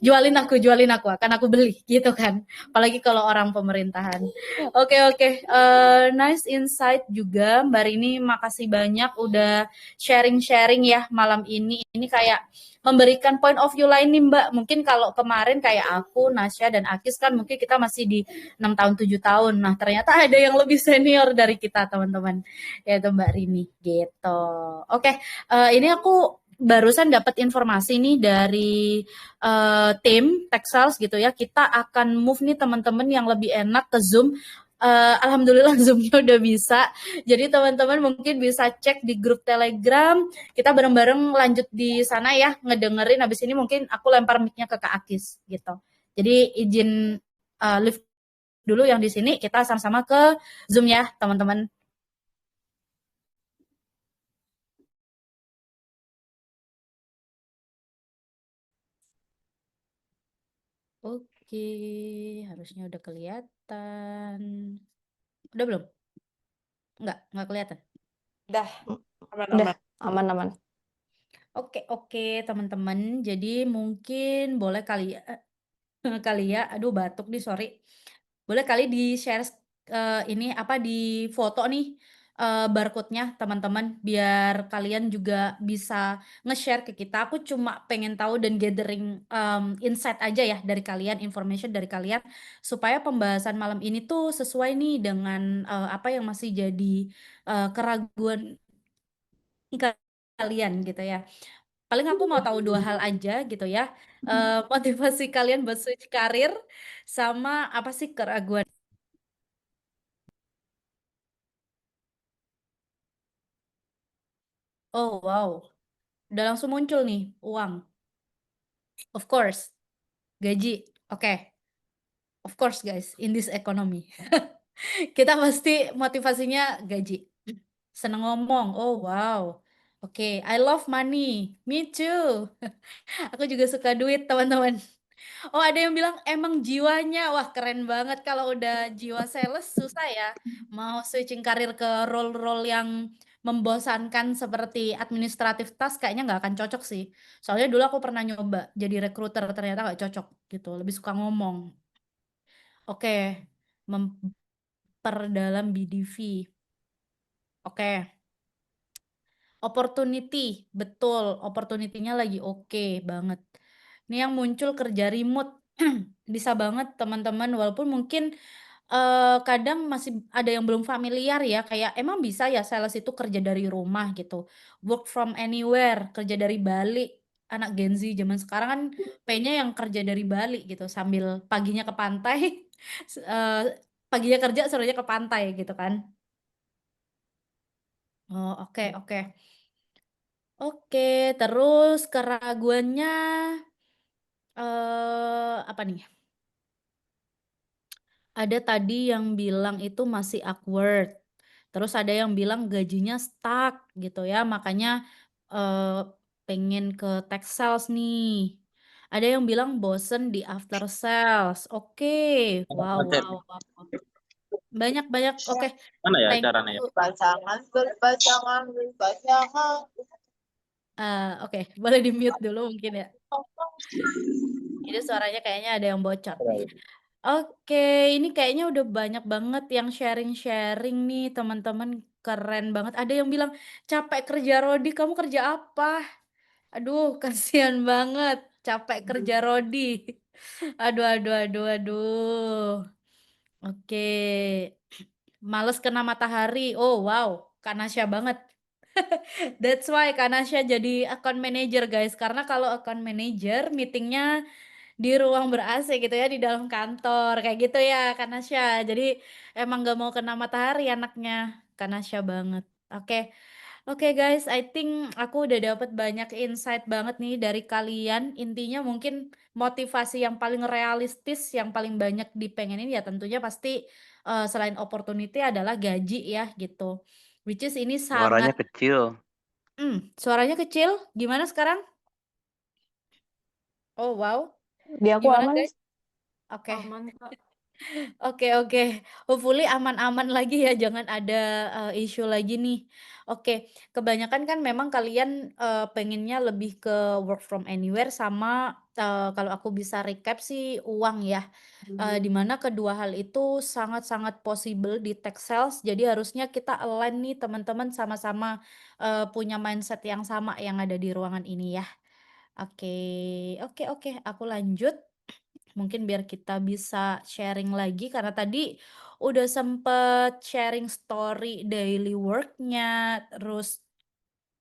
jualin aku akan aku beli gitu kan, apalagi kalau orang pemerintahan. Oke. Nice insight juga Mbak Rini, makasih banyak udah sharing ya malam ini kayak memberikan point of view lain nih Mbak. Mungkin kalau kemarin kayak aku, Nasya dan Akis kan mungkin kita masih di 6 tahun 7 tahun. Nah, ternyata ada yang lebih senior dari kita teman-teman, yaitu Mbak Rini gitu. Oke, ini aku barusan dapat informasi nih dari tim Texels gitu ya. Kita akan move nih teman-teman yang lebih enak ke Zoom. Alhamdulillah Zoom-nya udah bisa. Jadi teman-teman mungkin bisa cek di grup Telegram. Kita bareng-bareng lanjut di sana ya, ngedengerin. Habis ini mungkin aku lempar mic-nya ke Kak Akis gitu. Jadi izin live dulu yang di sini, kita sama-sama ke Zoom ya teman-teman. Oke, harusnya udah kelihatan. Udah belum? Nggak kelihatan. Udah, Udah, aman. Oke, teman-teman. Jadi mungkin boleh kali ya, aduh batuk nih, sorry. Boleh kali di-share ini apa di foto nih barcode-nya teman-teman, biar kalian juga bisa nge-share ke kita. Aku cuma pengen tahu dan gathering insight aja ya dari kalian, information dari kalian, supaya pembahasan malam ini tuh sesuai nih dengan apa yang masih jadi keraguan kalian gitu ya. Paling aku mau tahu dua hal aja gitu ya. Motivasi kalian buat switch karir sama apa sih keraguan. Oh wow, udah langsung muncul nih uang. Of course, gaji. Oke. Of course guys, in this economy. Kita pasti motivasinya gaji. Seneng ngomong. Oh wow. Oke, I love money. Me too. Aku juga suka duit, teman-teman. Oh, ada yang bilang emang jiwanya. Wah, keren banget kalau udah jiwa sales susah ya. Mau switching karir ke role-role yang membosankan seperti administratif task kayaknya nggak akan cocok sih. Soalnya dulu aku pernah nyoba jadi recruiter, ternyata nggak cocok gitu. Lebih suka ngomong. Oke, memperdalam BDV. Oke, opportunity. Betul, opportunity-nya lagi oke banget. Ini yang muncul kerja remote. Bisa banget teman-teman, walaupun mungkin kadang masih ada yang belum familiar ya, kayak emang bisa ya sales itu kerja dari rumah gitu. Work from anywhere, kerja dari Bali. Anak Gen Z zaman sekarang kan pengennya yang kerja dari Bali gitu, sambil paginya ke pantai, eh, paginya kerja, sorenya ke pantai gitu kan. Oh, oke, oke. Oke, terus keraguannya apa nih? Ada tadi yang bilang itu masih awkward. Terus ada yang bilang gajinya stuck gitu ya, makanya eh, pengen ke tech sales nih. Ada yang bilang bosen di after sales. Oke, wow, Oke, wow, wow. Banyak-banyak. Oke, mana ya thank caranya ya? you. Berpasangan, berpasangan, berpasangan. Oke, boleh di mute dulu mungkin ya. Ini suaranya kayaknya ada yang bocor. Oke, ini kayaknya udah banyak banget yang sharing-sharing nih teman-teman, keren banget. Ada yang bilang capek kerja Rodi, kamu kerja apa? Aduh, kasihan banget, capek kerja Rodi. Aduh, aduh, aduh, aduh. Oke, males kena matahari. Oh wow, Kanasya banget. That's why Kanasya jadi account manager guys. Karena kalau account manager meetingnya di ruang ber-AC gitu ya, di dalam kantor kayak gitu ya Kanasya. Jadi emang gak mau kena matahari anaknya, Kanasya banget. Oke. Oke guys, I think aku udah dapat banyak insight banget nih dari kalian. Intinya mungkin motivasi yang paling realistis, yang paling banyak dipengenin ya tentunya pasti selain opportunity adalah gaji ya gitu. Which is ini Suaranya sangat, kecil. suaranya kecil. Gimana sekarang? Oh wow, Di aku gimana aman. guys? Oke. Aman, Kak. Oke, oke. Hopefully aman-aman lagi ya, jangan ada isu lagi nih. Oke, kebanyakan kan memang kalian pengennya lebih ke work from anywhere sama kalau aku bisa recap sih uang ya. Di mana kedua hal itu sangat-sangat possible di tech sales. Jadi harusnya kita align nih teman-teman sama-sama punya mindset yang sama yang ada di ruangan ini ya. Oke, oke, oke. Aku lanjut. Mungkin biar kita bisa sharing lagi karena tadi udah sempet sharing story daily work-nya, terus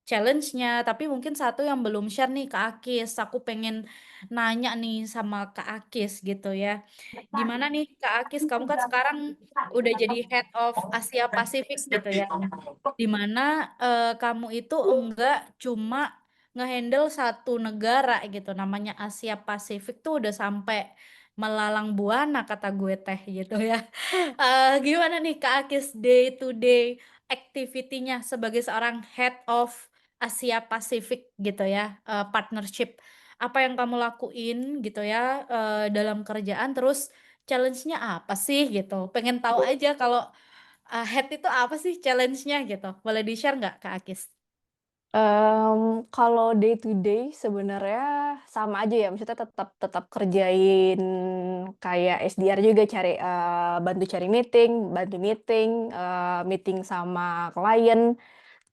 challenge-nya, tapi mungkin satu yang belum share nih Kak Akis. Aku pengen nanya nih sama Kak Akis gitu ya. Gimana nih Kak Akis, kamu kan sekarang udah jadi head of Asia Pasifik gitu ya. Dimana kamu itu enggak cuma ngehandle satu negara gitu, namanya Asia Pasifik tuh udah sampai melalang buana kata gue teh gitu ya. Gimana nih Kak Akis day to day activity-nya sebagai seorang head of Asia Pasifik gitu ya, partnership. Apa yang kamu lakuin gitu ya dalam kerjaan, terus challenge-nya apa sih gitu. Pengen tahu aja kalau head itu apa sih challenge-nya gitu. Boleh di-share nggak Kak Akis? Kalau day to day sebenarnya sama aja ya, maksudnya tetap tetap kerjain kayak SDR juga bantu cari meeting, bantu meeting, meeting sama klien,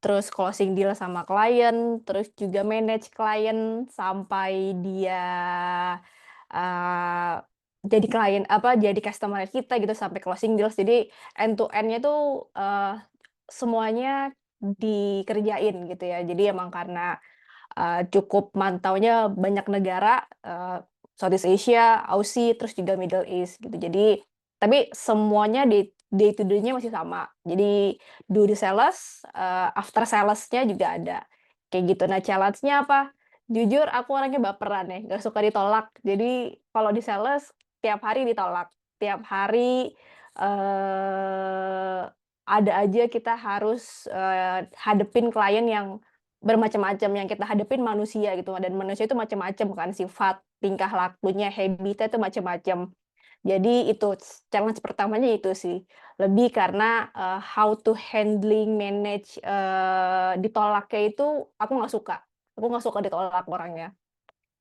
terus closing deal sama klien, terus juga manage klien sampai dia, eee, jadi jadi customer kita gitu sampai closing deals. Jadi end to end-nya tuh, semuanya dikerjain gitu ya. Jadi emang karena, cukup mantaunya banyak negara, Southeast Asia, Aussie, terus juga Middle East gitu. Jadi tapi semuanya day to day-nya masih sama. Jadi do the sales, after sales-nya juga ada, kayak gitu. Nah challenge-nya apa? Jujur aku orangnya baperan ya, nggak suka ditolak. Jadi kalau di sales tiap hari ditolak, tiap hari, eee, ada aja kita harus, hadepin klien yang bermacam-macam, yang kita hadepin manusia gitu, dan manusia itu macam-macam kan sifat, tingkah lakunya, habit-nya itu macam-macam. Jadi itu challenge pertamanya itu sih, lebih karena, how to handling, manage, ditolaknya itu aku nggak suka ditolak orangnya.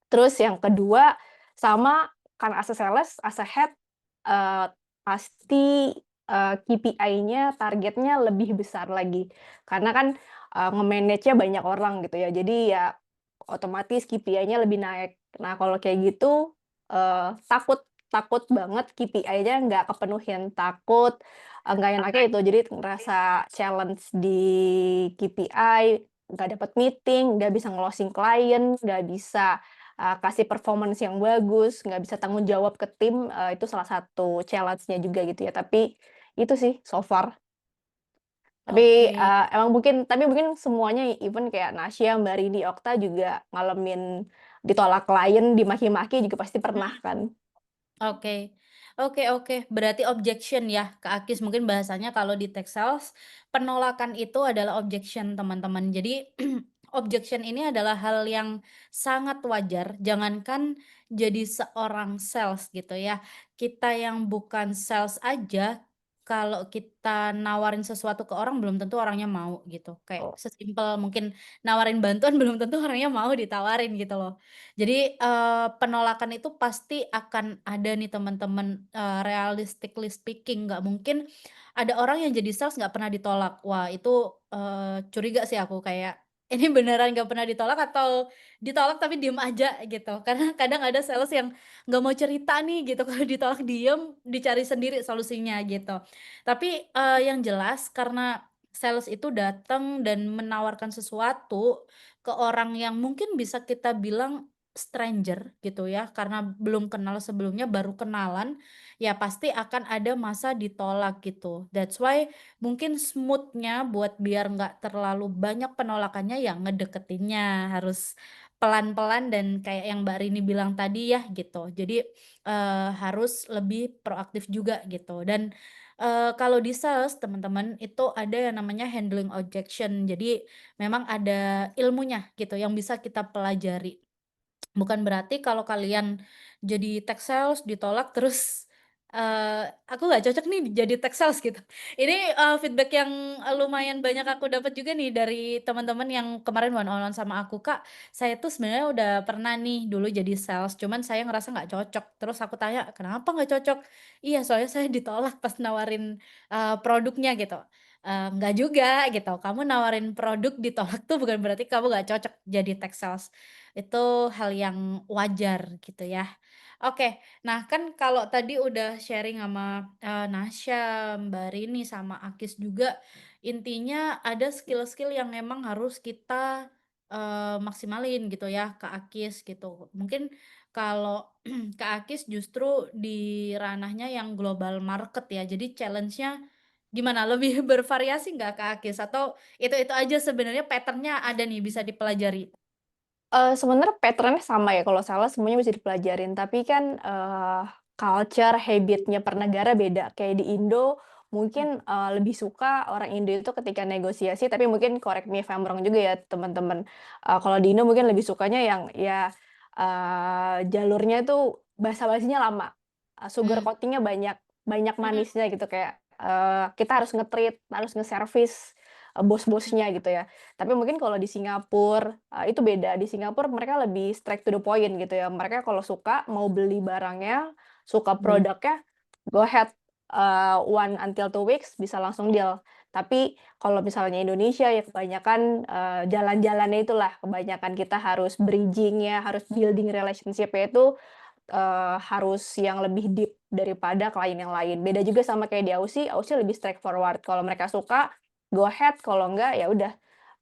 Terus yang kedua, sama karena as a sales, as a head, eee, pasti, KPI-nya, targetnya lebih besar lagi. Karena kan, nge-manage-nya banyak orang gitu ya, jadi ya otomatis KPI-nya lebih naik. Nah kalau kayak gitu, takut takut banget KPI-nya nggak kepenuhin, takut, nggak enaknya itu, jadi ngerasa challenge di KPI, nggak dapat meeting, nggak bisa closing klien, nggak bisa kasih performance yang bagus, nggak bisa tanggung jawab ke tim, itu salah satu challenge-nya juga gitu ya. Tapi itu sih so far. Tapi, Oke. tapi mungkin semuanya even kayak Nasya, Mbak Rini, Okta juga ngalamin ditolak klien, dimaki-maki juga pasti pernah kan? Oke. Oke oke, berarti objection ya, Kak Akis, mungkin bahasanya kalau di tech sales, penolakan itu adalah objection, teman-teman. Jadi, objection ini adalah hal yang sangat wajar, jangankan jadi seorang sales gitu ya, kita yang bukan sales aja, kalau kita nawarin sesuatu ke orang belum tentu orangnya mau gitu. Kayak Oh, sesimpel mungkin nawarin bantuan belum tentu orangnya mau ditawarin gitu loh. Jadi, penolakan itu pasti akan ada nih teman-teman, realistically speaking, nggak mungkin ada orang yang jadi sales nggak pernah ditolak. Wah itu, curiga sih aku kayak, ini beneran nggak pernah ditolak atau ditolak tapi diem aja gitu. Karena kadang ada sales yang nggak mau cerita nih gitu, kalau ditolak diem, dicari sendiri solusinya gitu. Tapi, yang jelas karena sales itu datang dan menawarkan sesuatu ke orang yang mungkin bisa kita bilang stranger gitu ya, karena belum kenal sebelumnya, baru kenalan, ya pasti akan ada masa ditolak gitu. That's why mungkin smooth-nya buat biar nggak terlalu banyak penolakannya, ya ngedeketinnya harus pelan-pelan dan kayak yang Mbak Rini bilang tadi ya gitu. Jadi, harus lebih proaktif juga gitu. Dan, kalau di sales teman-teman itu ada yang namanya handling objection. Jadi memang ada ilmunya gitu yang bisa kita pelajari. Bukan berarti kalau kalian jadi tech sales ditolak terus, aku nggak cocok nih jadi tech sales gitu. Ini, feedback yang, lumayan banyak aku dapat juga nih dari teman-teman yang kemarin one on one sama aku, "Kak, saya tuh sebenarnya udah pernah nih dulu jadi sales, cuman saya ngerasa nggak cocok." Terus aku tanya, "Kenapa nggak cocok?" "Iya, soalnya saya ditolak pas nawarin, produknya," gitu. "Nggak juga," gitu, "kamu nawarin produk ditolak tuh bukan berarti kamu nggak cocok jadi tech sales." Itu hal yang wajar gitu ya. Oke, nah kan kalau tadi udah sharing sama, Nasya, Mbak Rini, sama Akis juga, intinya ada skill-skill yang memang harus kita, maksimalin gitu ya, Kak Akis gitu. Mungkin kalau Kak Akis justru di ranahnya yang global market ya, jadi challenge-nya gimana? Lebih bervariasi nggak Kak Akis? Atau itu-itu aja sebenarnya pattern-nya ada nih bisa dipelajari? Sebenarnya pattern-nya sama ya, kalau salah semuanya bisa dipelajarin, tapi kan, culture, habit-nya per negara beda. Kayak di Indo mungkin, lebih suka orang Indo itu ketika negosiasi, tapi mungkin correct me if I'm wrong juga ya teman-teman, kalau di Indo mungkin lebih sukanya yang ya, jalurnya itu basa-basinya lama, sugar Mmm, coating-nya banyak banyak mhm, manisnya gitu kayak, kita harus nge-treat, harus nge-service, bos-bosnya gitu ya. Tapi mungkin kalau di Singapura, itu beda. Di Singapura mereka lebih straight to the point gitu ya. Mereka kalau suka mau beli barangnya, suka Beli. produknya, go ahead, 1 until 2 weeks bisa langsung deal. Tapi kalau misalnya Indonesia ya kebanyakan, jalan-jalannya itulah, kebanyakan kita harus bridging-nya, harus building relationship-nya itu, harus yang lebih deep daripada klien yang lain. Beda juga sama kayak di Aussie lebih straightforward. Kalau mereka suka, go ahead, kalau enggak ya udah,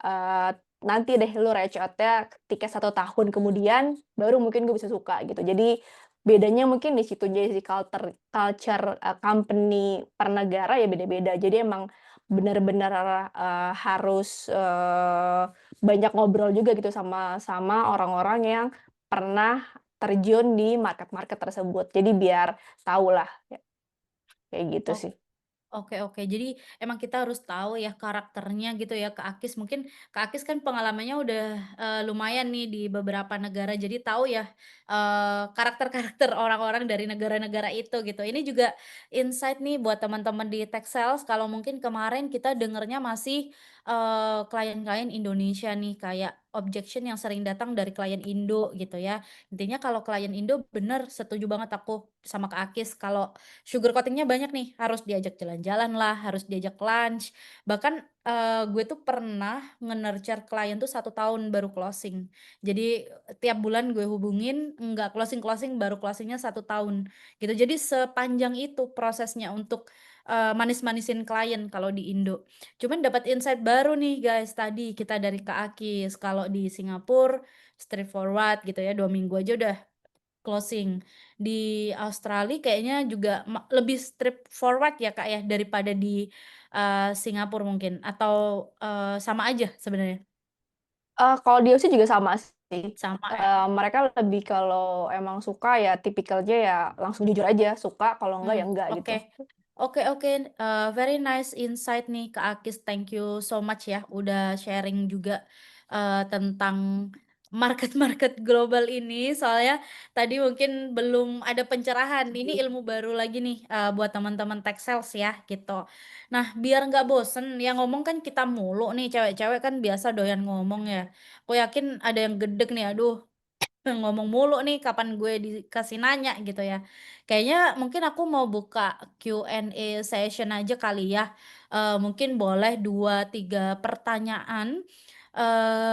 eee, nanti deh lu reach out-nya ketika 1 tahun kemudian, baru mungkin gue bisa suka gitu. Jadi bedanya mungkin di situ aja sih, culture, company per negara ya beda-beda. Jadi emang benar-benar, harus, banyak ngobrol juga gitu sama orang-orang yang pernah terjun di market-market tersebut. Jadi biar tahulah, kayak gitu Oh. sih. Oke oke. Jadi emang kita harus tahu ya karakternya gitu ya Kak Akis. Mungkin Kak Akis kan pengalamannya udah, lumayan nih di beberapa negara, jadi tahu ya, karakter-karakter orang-orang dari negara-negara itu gitu. Ini juga insight nih buat teman-teman di tech sales kalau mungkin kemarin kita dengernya masih, klien-klien Indonesia nih, kayak objection yang sering datang dari klien Indo gitu ya. Intinya kalau klien Indo bener, setuju banget aku sama Kak Akis kalau sugar coating-nya banyak nih, harus diajak jalan-jalan lah, harus diajak lunch, bahkan, gue tuh pernah nge-nurture klien tuh 1 tahun baru closing. Jadi, tiap bulan gue hubungin, nggak closing-closing, baru closing-nya 1 tahun, gitu. Jadi sepanjang itu prosesnya untuk, manis-manisin klien kalau di Indo. Cuman dapat insight baru nih guys, tadi kita dari Kak Akis, kalau di Singapura straightforward gitu ya, 2 minggu aja udah closing. Di Australia kayaknya juga lebih straightforward ya, Kak, ya, daripada di, Singapura mungkin atau, sama aja sebenarnya? Kalau di Aussie juga sama sih, Sama ya? mereka lebih kalau emang suka ya tipikalnya ya langsung jujur aja, suka, kalau enggak ya enggak Oke. gitu. Oke oke, very nice insight nih Kak Akis, thank you so much ya udah sharing juga, tentang market-market global ini. Soalnya tadi mungkin belum ada pencerahan, ini ilmu baru lagi nih, buat teman-teman tech sales ya, gitu. Nah, biar nggak bosen, yang ngomong kan kita mulu nih, cewek-cewek kan biasa doyan ngomong ya. Aku yakin ada yang gedeg nih, "Aduh, ngomong mulu nih, kapan gue dikasih nanya gitu ya." Kayaknya mungkin aku mau buka Q&A session aja kali ya. Mungkin boleh 2 3 pertanyaan.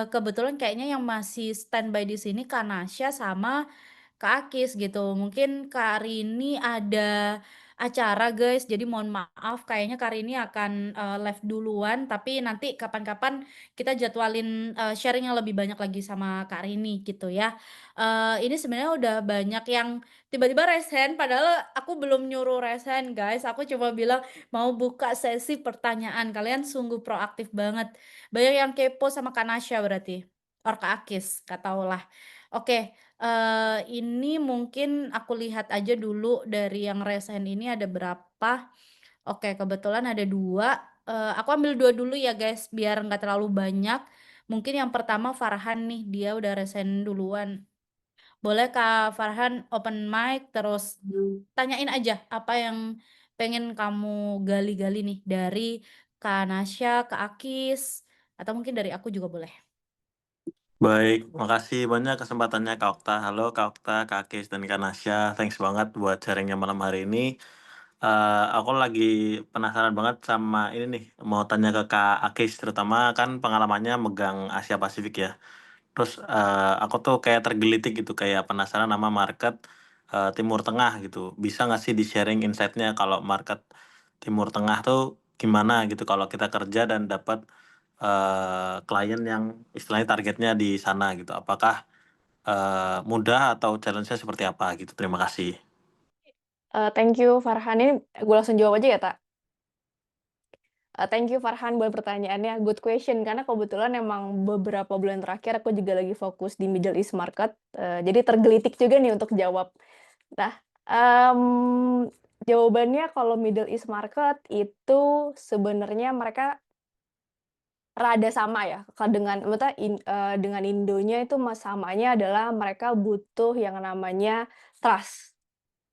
Kebetulan kayaknya yang masih standby di sini Kak Nasya sama Kak Akis gitu. Mungkin Kak Rini ada acara guys, jadi mohon maaf kayaknya Kak Rini akan, live duluan, tapi nanti kapan-kapan kita jadwalin, sharing yang lebih banyak lagi sama Kak Rini gitu ya. Ini sebenarnya udah banyak yang tiba-tiba raise hand, padahal aku belum nyuruh raise hand guys, aku cuma bilang mau buka sesi pertanyaan, kalian sungguh proaktif banget. Banyak yang kepo sama Kak Nasya berarti? Or Kak Akis, nggak tahulah. Oke, ini mungkin aku lihat aja dulu dari yang raise hand ini ada berapa. Oke, kebetulan ada 2. Aku ambil 2 dulu ya guys, biar nggak terlalu banyak. Mungkin yang pertama Farhan nih, dia udah raise hand duluan. Boleh Kak Farhan open mic, terus tanyain aja apa yang pengen kamu gali-gali nih dari Kak Nasya, Kak Akis, atau mungkin dari aku juga boleh. Baik, makasih banyak kesempatannya Kak Okta. Halo Kak Okta, Kak Akis, dan Kak Nasya. Thanks banget buat sharingnya malam hari ini. Aku lagi penasaran banget sama ini nih, mau tanya ke Kak Akis, terutama kan pengalamannya megang Asia Pasifik ya. Terus aku tuh kayak tergelitik gitu, kayak penasaran sama market Timur Tengah gitu. Bisa nggak sih di-sharing insight-nya kalau market Timur Tengah tuh gimana gitu kalau kita kerja dan dapat klien yang istilahnya targetnya di sana gitu. Apakah mudah atau challenge-nya seperti apa gitu? Terima kasih. Thank you Farhan, ini gue langsung jawab aja ya, Tak? Thank you Farhan buat pertanyaannya, good question, karena kebetulan emang beberapa bulan terakhir aku juga lagi fokus di Middle East market, jadi tergelitik juga nih untuk jawab. Nah, jawabannya kalau Middle East market itu sebenarnya mereka rada sama ya, dengan dengan Indonya itu samanya adalah mereka butuh yang namanya trust,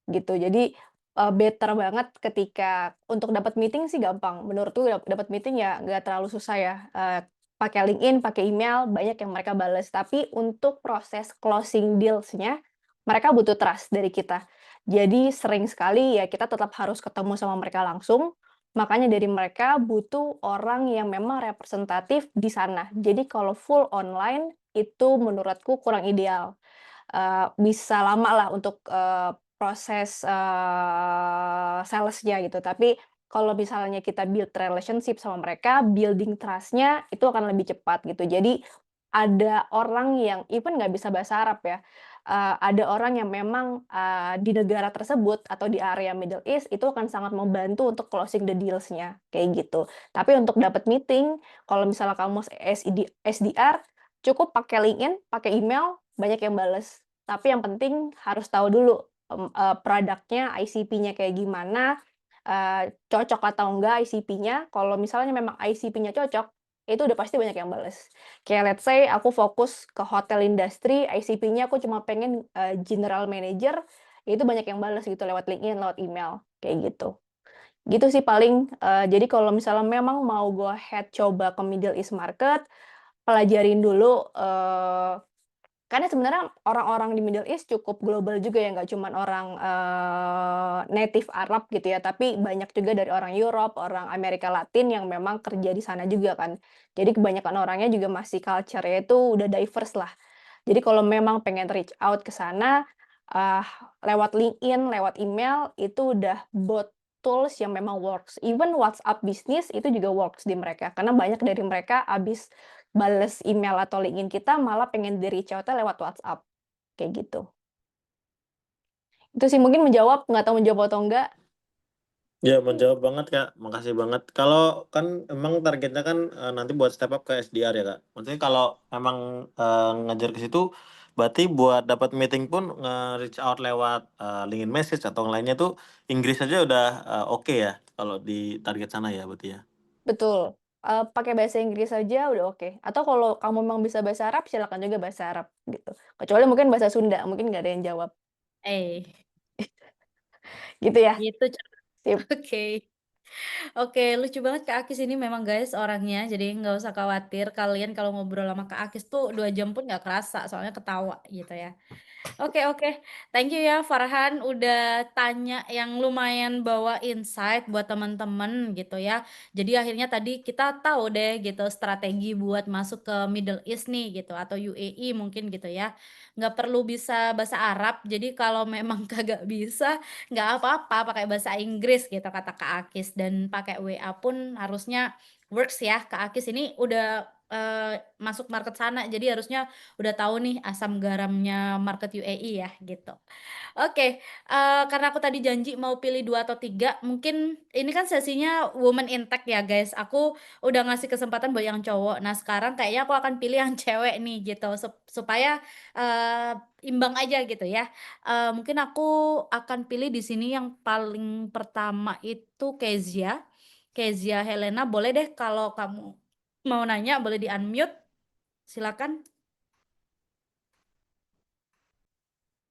gitu. Jadi better banget ketika untuk dapat meeting sih gampang. Menurutku dapat meeting ya nggak terlalu susah ya, pakai LinkedIn, pakai email, banyak yang mereka bales. Tapi untuk proses closing deals-nya, mereka butuh trust dari kita. Jadi sering sekali ya kita tetap harus ketemu sama mereka langsung, makanya dari mereka butuh orang yang memang representatif di sana. Jadi kalau full online, itu menurutku kurang ideal. Bisa lama lah untuk, proses, sales-nya gitu. Tapi kalau misalnya kita build relationship sama mereka, building trust-nya itu akan lebih cepat gitu. Jadi ada orang yang even nggak bisa bahasa Arab ya, ada orang yang memang, di negara tersebut atau di area Middle East itu akan sangat membantu untuk closing the deals-nya, kayak gitu. Tapi untuk dapat meeting, kalau misalnya kamu SDR, cukup pakai LinkedIn, pakai email, banyak yang bales. Tapi yang penting harus tahu dulu, produknya, ICP-nya kayak gimana, cocok atau enggak ICP-nya. Kalau misalnya memang ICP-nya cocok, itu udah pasti banyak yang bales. Kayak let's say aku fokus ke hotel industry, ICP-nya aku cuma pengen, general manager, itu banyak yang bales gitu lewat LinkedIn, lewat email, kayak gitu. Gitu sih paling, jadi kalau misalnya memang mau go ahead coba ke Middle East market, pelajarin dulu, karena sebenarnya orang-orang di Middle East cukup global juga ya, nggak cuman orang, native Arab gitu ya, tapi banyak juga dari orang Europe, orang Amerika Latin yang memang kerja di sana juga kan. Jadi kebanyakan orangnya juga masih culture-nya itu udah diverse lah. Jadi kalau memang pengen reach out ke sana, ah, lewat LinkedIn, lewat email, itu udah both tools yang memang works. Even WhatsApp Business itu juga works di mereka, karena banyak dari mereka abis bales email atau LinkedIn kita malah pengen di-reach out-nya lewat WhatsApp, kayak gitu. Itu sih mungkin menjawab, nggak tahu menjawab atau enggak. Ya, menjawab banget, Kak. Makasih banget. Kalau kan emang targetnya kan nanti buat step up ke SDR ya, Kak. Maksudnya kalau emang ngejar ke situ, berarti buat dapat meeting pun nge-reach out lewat LinkedIn message atau yang lainnya tuh Inggris aja udah oke ya kalau di target sana ya berarti ya. Betul, pakai bahasa Inggris saja udah oke. Atau kalau kamu memang bisa bahasa Arab, silakan juga bahasa Arab, gitu. Kecuali mungkin bahasa Sunda, mungkin nggak ada yang jawab. Eh, Gitu ya? gitu. Sip. Oke. Oke, lucu banget Kak Akis ini memang guys orangnya, jadi nggak usah khawatir kalian kalau ngobrol sama Kak Akis tuh 2 jam pun nggak kerasa, soalnya ketawa gitu ya. Oke, thank you ya Farhan udah tanya yang lumayan bawa insight buat teman-teman gitu ya. Jadi akhirnya tadi kita tahu deh gitu strategi buat masuk ke Middle East nih gitu atau UAE mungkin gitu ya. Nggak perlu bisa bahasa Arab, jadi kalau memang kagak bisa nggak apa-apa pakai bahasa Inggris gitu kata Kak Akis dan pakai WA pun harusnya works ya. Kak Akis ini udah masuk market sana jadi harusnya udah tahu nih asam garamnya market UAE ya gitu. Oke, karena aku tadi janji mau pilih 2 atau 3, mungkin ini kan sesinya woman in tech ya guys. Aku udah ngasih kesempatan buat yang cowok. Nah, sekarang kayaknya aku akan pilih yang cewek nih gitu supaya eee, imbang aja gitu ya. Mungkin aku akan pilih di sini yang paling pertama itu Kezia. Kezia Helena, boleh deh kalau kamu mau nanya boleh di-unmute, silakan.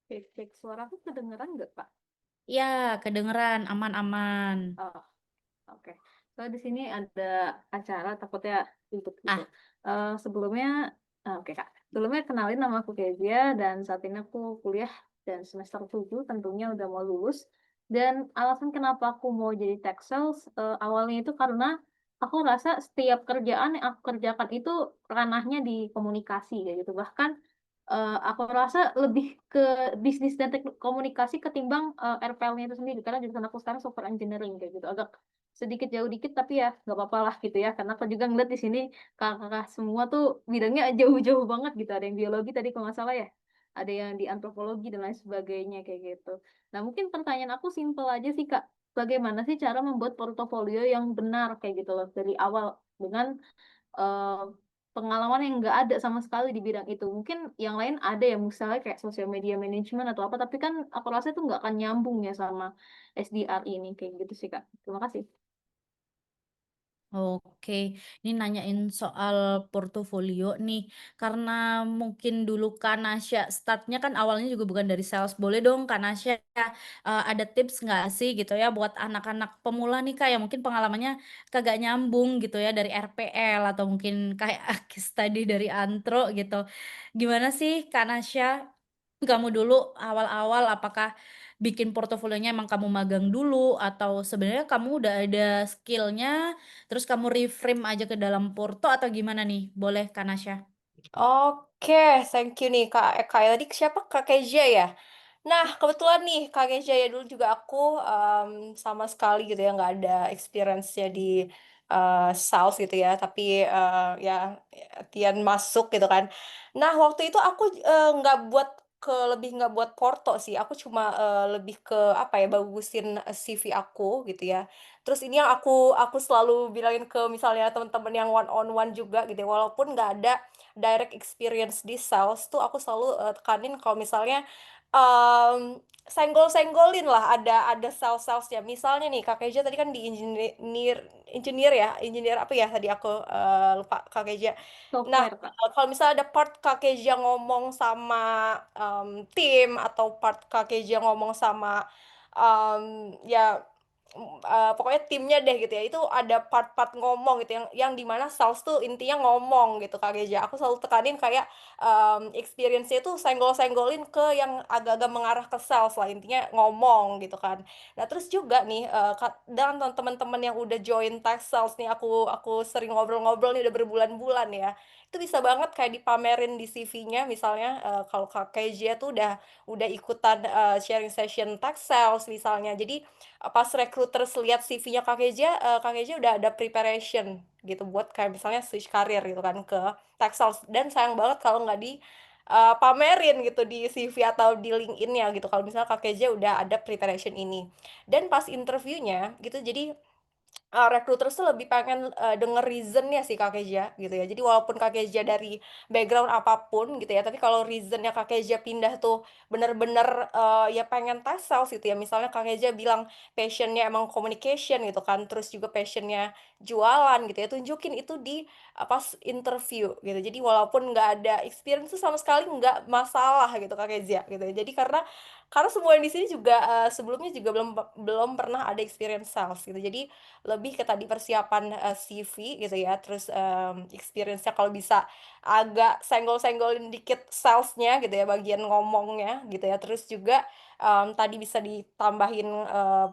Cek suaraku kedengeran nggak, Pak? Iya, kedengeran, aman-aman. Oh, oke. So di sini ada acara takutnya ribet gitu. Ah, Sebelumnya oke, Kak. Sebelumnya kenalin nama aku Kezia dan saat ini aku kuliah dan semester 7 tentunya udah mau lulus. Dan alasan kenapa aku mau jadi tech sales awalnya itu karena aku rasa setiap kerjaan yang aku kerjakan itu ranahnya di komunikasi kayak gitu. Bahkan aku rasa lebih ke bisnis dan komunikasi ketimbang RPL-nya itu sendiri karena jurusan aku sekarang software engineering kayak gitu. Agak sedikit jauh dikit tapi ya nggak apa-apa lah gitu ya karena aku juga ngeliat di sini kakak-kakak semua tuh bidangnya jauh-jauh banget gitu, ada yang biologi tadi kalau nggak salah ya, ada yang di antropologi dan lain sebagainya kayak gitu. Nah mungkin pertanyaan aku simpel aja sih Kak, bagaimana sih cara membuat portofolio yang benar kayak gitu loh dari awal dengan eh, pengalaman yang nggak ada sama sekali di bidang itu. Mungkin yang lain ada ya, misalnya kayak social media management atau apa, tapi kan aku rasa itu nggak akan nyambung ya sama SDR ini, kayak gitu sih Kak. Terima kasih. Oke, ini nanyain soal portofolio nih, karena mungkin dulu Kak Nasya start-nya kan awalnya juga bukan dari sales. Boleh dong Kak Nasya, ada tips nggak sih gitu ya buat anak-anak pemula nih Kak, yang mungkin pengalamannya kagak nyambung gitu ya dari RPL atau mungkin kayak Akis tadi dari Antro gitu. Gimana sih Kak Nasya, kamu dulu awal-awal apakah bikin portofolionya emang kamu magang dulu atau sebenarnya kamu udah ada skill-nya, terus kamu reframe aja ke dalam Porto atau gimana nih? Boleh Kak Nasya? Oke, thank you nih Kak Eka. Tadi siapa? Kak Keja ya? Nah, kebetulan nih Kak Keja ya dulu juga aku sama sekali gitu ya nggak ada experience-nya di sales gitu ya, tapi ya Tian masuk gitu kan. Nah, waktu itu aku nggak buat lebih nggak buat porto sih. Aku cuma lebih ke apa ya, bagusin CV aku gitu ya. Terus ini yang aku selalu bilangin ke misalnya teman-teman yang one on one juga gitu ya, walaupun nggak ada direct experience di sales tuh aku selalu tekanin kalau misalnya senggol-senggolin lah ada sales-salesnya. Misalnya nih Kak Keja tadi kan di engineer apa ya tadi aku lupa Kak Keja. Nah, Software, Kak. kalau misalnya ada part Kak Keja ngomong sama tim atau part Kak Keja ngomong sama ya pokoknya timnya deh gitu ya, itu ada part-part ngomong gitu yang dimana sales tuh intinya ngomong gitu Kak Geja. Aku selalu tekanin kayak experience-nya itu senggol-senggolin ke yang agak-agak mengarah ke sales lah, intinya ngomong gitu kan. Nah terus juga nih dengan teman-teman yang udah join tech sales nih, aku sering ngobrol-ngobrol nih udah berbulan-bulan ya, itu bisa banget kayak dipamerin di CV-nya misalnya kalau Kak Keja tuh udah ikutan sharing session tech sales misalnya. Jadi pas recruiters lihat CV-nya Kak Keja udah ada preparation gitu buat kayak misalnya switch karir gitu kan ke tech sales, dan sayang banget kalau nggak di pamerin gitu di CV atau di LinkedIn-nya gitu kalau misalnya Kak Keja udah ada preparation ini. Dan pas interviewnya gitu, jadi recruiters tuh lebih pengen denger reason-nya sih Kak Keja gitu ya. Jadi walaupun Kak Keja dari background apapun gitu ya, tapi kalau reason-nya Kak Keja pindah tuh bener-bener ya pengen tes sales gitu ya. Misalnya Kak Keja bilang passion-nya emang communication gitu kan, terus juga passion-nya jualan gitu ya, tunjukin itu di pas interview gitu. Jadi walaupun nggak ada experience tuh sama sekali nggak masalah gitu Kak Keja gitu ya. Jadi karena semua yang di sini juga sebelumnya juga belum pernah ada experience sales gitu. Jadi lebih ke tadi persiapan CV gitu ya, terus experience-nya kalau bisa agak senggol-senggolin dikit sales-nya gitu ya, bagian ngomongnya gitu ya, terus juga tadi bisa ditambahin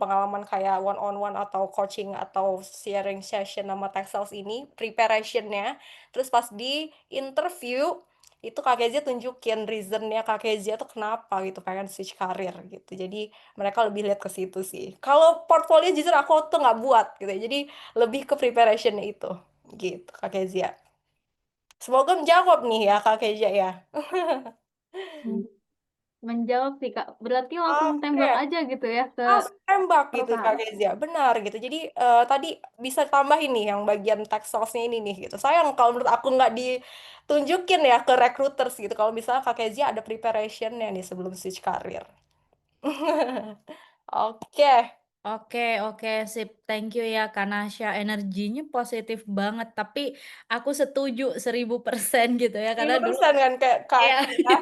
pengalaman kayak one on one atau coaching atau sharing session sama tech sales ini, preparation-nya. Terus pas di interview itu Kak Kezia tunjukin reason-nya Kak Kezia tuh kenapa gitu pengen switch karir gitu. Jadi mereka lebih lihat ke situ sih. Kalau portfolio jujur aku tuh nggak buat gitu ya. Jadi lebih ke preparation itu gitu Kak Kezia. Semoga menjawab nih ya Kak Kezia ya. Hmm, Menjawab sih, Kak. Berarti langsung tembak Oke. aja gitu ya ke Langsung tembak gitu Kak perusahaan. Kezia. Benar gitu. Jadi tadi bisa tambahin nih yang bagian tax loss-nya ini nih gitu. Sayang kalau menurut aku nggak ditunjukin ya ke recruiters gitu. Kalau misalnya Kak Kezia ada preparation-nya nih sebelum switch karir. Oke. Oke, sip. Thank you ya Kak Nasya, energinya positif banget, tapi aku setuju 1000% gitu ya, karena dulu 1000% kan kayak Kak iya. Eka ya.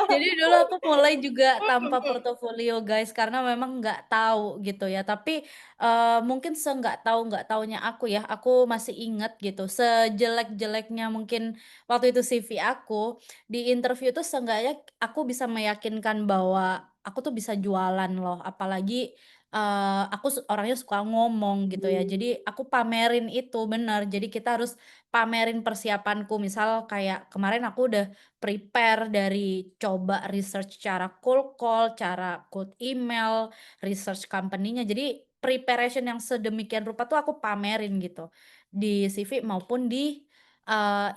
Jadi dulu aku mulai juga tanpa Mm-mm. portofolio guys, karena memang nggak tahu gitu ya. Tapi mungkin nggak taunya aku ya, aku masih ingat gitu. Sejelek-jeleknya mungkin waktu itu CV aku di interview tuh seenggaknya aku bisa meyakinkan bahwa aku tuh bisa jualan loh. Apalagi aku orangnya suka ngomong gitu ya. Jadi aku pamerin itu bener. Jadi kita harus pamerin persiapanku. Misal kayak kemarin aku udah prepare dari coba research cara cold call, cara cold email, research company-nya. Jadi preparation yang sedemikian rupa tuh aku pamerin gitu di CV maupun di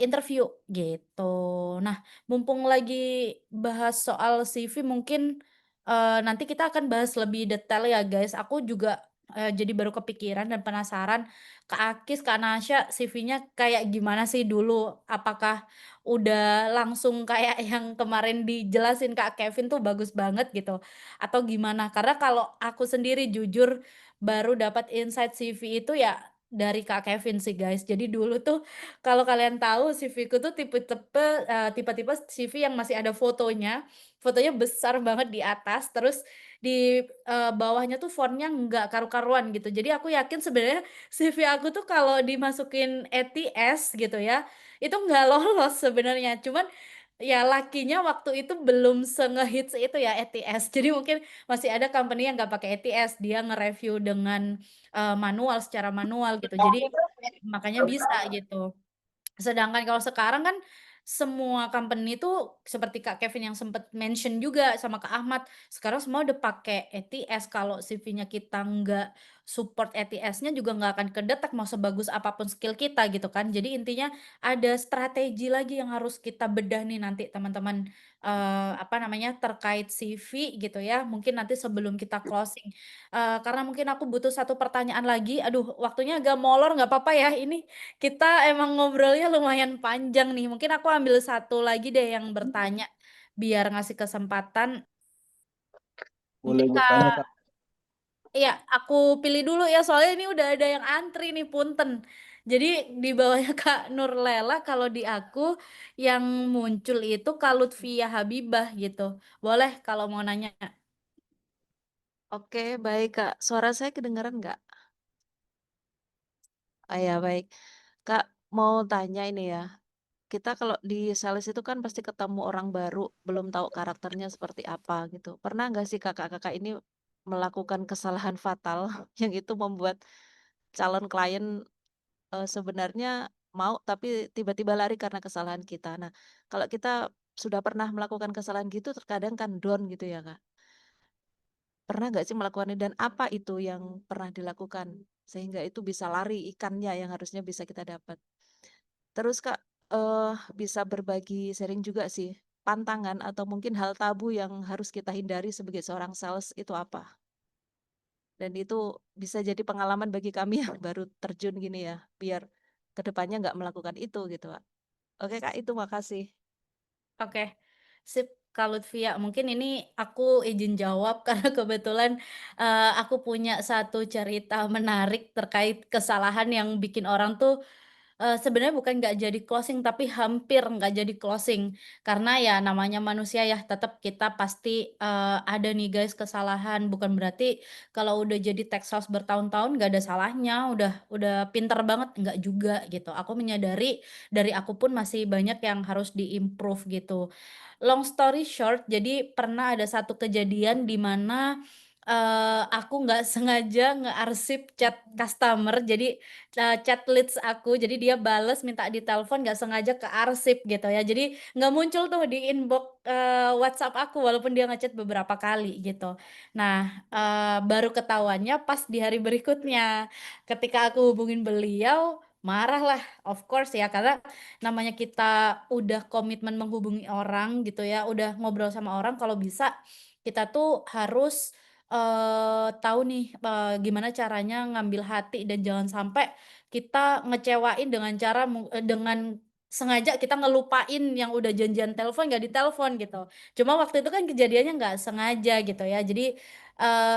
interview gitu. Nah, mumpung lagi bahas soal CV mungkin nanti kita akan bahas lebih detail ya guys. Aku juga jadi baru kepikiran dan penasaran Kak Akis, Kak Nasya CV-nya kayak gimana sih dulu? Apakah udah langsung kayak yang kemarin dijelasin Kak Kevin tuh bagus banget gitu atau gimana? Karena kalau aku sendiri jujur baru dapat insight CV itu ya dari Kak Kevin sih guys. Jadi dulu tuh kalau kalian tahu CV-ku tuh tipe-tipe CV yang masih ada fotonya, fotonya besar banget di atas, terus di bawahnya tuh fontnya nggak karu-karuan gitu. Jadi aku yakin sebenarnya CV aku tuh kalau dimasukin ATS gitu ya, itu nggak lolos sebenarnya. Cuman ya lakinya waktu itu belum se-ngehits itu ya ATS. Jadi mungkin masih ada company yang nggak pakai ATS, dia nge-review dengan manual, secara manual gitu. Jadi makanya bisa gitu. Sedangkan kalau sekarang kan semua company tuh seperti Kak Kevin yang sempet mention juga sama Kak Ahmad, sekarang semua udah pakai ATS. Kalau CV-nya kita nggak support ATS-nya juga nggak akan kedetek mau sebagus apapun skill kita gitu kan. Jadi intinya ada strategi lagi yang harus kita bedah nih nanti teman-teman, apa namanya, terkait CV gitu ya, mungkin nanti sebelum kita closing. Karena mungkin aku butuh satu pertanyaan lagi, aduh waktunya agak molor nggak apa-apa ya, ini kita emang ngobrolnya lumayan panjang nih. Mungkin aku ambil satu lagi deh yang bertanya biar ngasih kesempatan. Boleh Mungkin bertanya, Kak, Kak. iya aku pilih dulu ya soalnya ini udah ada yang antri nih punten. Jadi di bawahnya Kak Nurlela kalau di aku yang muncul itu Kak Lutfia Habibah gitu. Boleh kalau mau nanya. Oke, baik Kak. Suara saya kedengaran nggak? Ah ya, baik. Kak, mau tanya ini ya. Kita kalau di sales itu kan pasti ketemu orang baru, belum tahu karakternya seperti apa gitu. Pernah nggak sih kakak-kakak ini melakukan kesalahan fatal yang itu membuat calon klien sebenarnya mau tapi tiba-tiba lari karena kesalahan kita. Nah, kalau kita sudah pernah melakukan kesalahan gitu, terkadang kan down gitu ya Kak. Pernah nggak sih melakukannya dan apa itu yang pernah dilakukan sehingga itu bisa lari ikannya yang harusnya bisa kita dapat? Terus Kak, bisa berbagi sharing juga sih, pantangan atau mungkin hal tabu yang harus kita hindari sebagai seorang sales itu apa? Dan itu bisa jadi pengalaman bagi kami yang baru terjun gini ya, biar kedepannya nggak melakukan itu gitu, Kak. Oke Kak, itu makasih. Oke, sip Kak Lutfia. Mungkin ini aku izin jawab karena kebetulan aku punya satu cerita menarik terkait kesalahan yang bikin orang tuh sebenarnya bukan nggak jadi closing, tapi hampir nggak jadi closing. Karena ya namanya manusia ya, tetap kita pasti ada nih guys kesalahan. Bukan berarti kalau udah jadi tech sales bertahun-tahun nggak ada salahnya, udah pinter banget, nggak juga gitu. Aku menyadari dari aku pun masih banyak yang harus diimprove gitu. Long story short, jadi pernah ada satu kejadian di mana aku nggak sengaja ngearsip chat customer. Jadi chat leads aku, jadi dia bales minta ditelepon nggak sengaja kearsip gitu ya. Jadi nggak muncul tuh di inbox WhatsApp aku walaupun dia ngechat beberapa kali gitu. Nah, baru ketahuannya pas di hari berikutnya. Ketika aku hubungin beliau, marah lah, of course ya, karena namanya kita udah komitmen menghubungi orang gitu ya, udah ngobrol sama orang, kalau bisa kita tuh harus tahu nih gimana caranya ngambil hati dan jangan sampai kita ngecewain dengan cara dengan sengaja kita ngelupain yang udah janjian telepon nggak ditelepon gitu. Cuma waktu itu kan kejadiannya nggak sengaja gitu ya. Jadi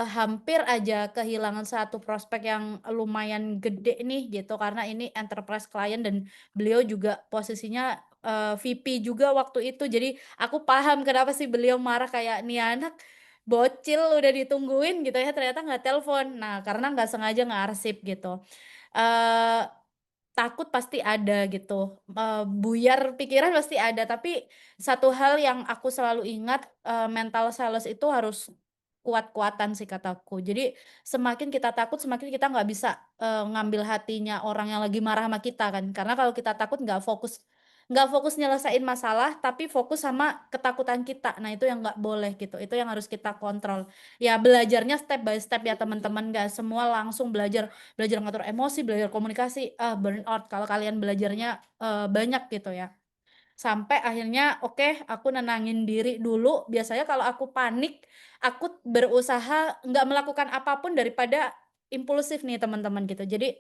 hampir aja kehilangan satu prospek yang lumayan gede nih gitu karena ini enterprise client dan beliau juga posisinya VP juga waktu itu. Jadi aku paham kenapa sih beliau marah kayak nih anak bocil udah ditungguin gitu ya ternyata nggak telepon. Nah, karena nggak sengaja ngearsip gitu. Eee, takut pasti ada gitu, buyar pikiran pasti ada, tapi satu hal yang aku selalu ingat, mental sales itu harus kuat-kuatan sih kataku. Jadi semakin kita takut, semakin kita nggak bisa, ngambil hatinya orang yang lagi marah sama kita kan. Karena kalau kita takut nggak fokus nyelesain masalah, tapi fokus sama ketakutan kita. Nah, itu yang nggak boleh gitu, itu yang harus kita kontrol. Ya belajarnya step by step ya teman-teman, nggak semua langsung belajar belajar ngatur emosi, belajar komunikasi, burnout kalau kalian belajarnya, banyak gitu ya. Sampai akhirnya oke, aku nenangin diri dulu, biasanya kalau aku panik, aku berusaha nggak melakukan apapun daripada impulsif nih teman-teman gitu. Jadi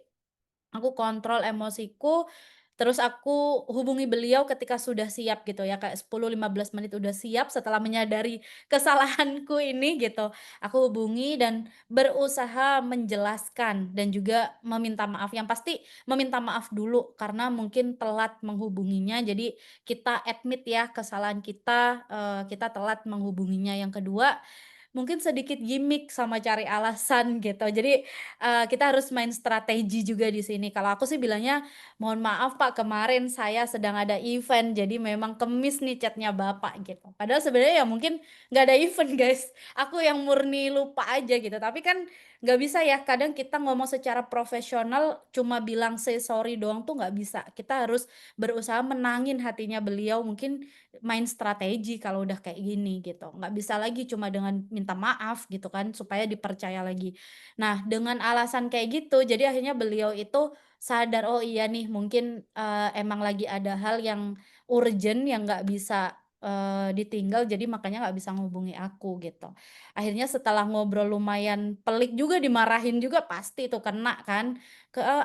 aku kontrol emosiku, Terus aku hubungi beliau ketika sudah siap gitu ya, kayak 10, 15 menit udah siap setelah menyadari kesalahanku ini gitu. Aku hubungi dan berusaha menjelaskan dan juga meminta maaf. Yang pasti meminta maaf dulu karena mungkin telat menghubunginya. Jadi kita admit ya kesalahan kita, kita telat menghubunginya. Yang kedua, mungkin sedikit gimmick sama cari alasan gitu. Jadi, kita harus main strategi juga di sini. Kalau aku sih bilangnya, "Mohon maaf Pak, kemarin saya sedang ada event, jadi memang kemis nih chatnya Bapak," gitu. Padahal sebenarnya ya mungkin nggak ada event guys, aku yang murni lupa aja gitu. Tapi kan nggak bisa ya, kadang kita ngomong secara profesional cuma bilang say sorry doang tuh nggak bisa. Kita harus berusaha menangin hatinya beliau, mungkin main strategi kalau udah kayak gini gitu. Nggak bisa lagi cuma dengan minta maaf gitu kan supaya dipercaya lagi. Nah, dengan alasan kayak gitu jadi akhirnya beliau itu sadar, "Oh iya nih mungkin, emang lagi ada hal yang urgent yang nggak bisa, ditinggal jadi makanya nggak bisa ngehubungi aku," gitu. Akhirnya setelah ngobrol lumayan pelik juga, dimarahin juga pasti tuh kena kan,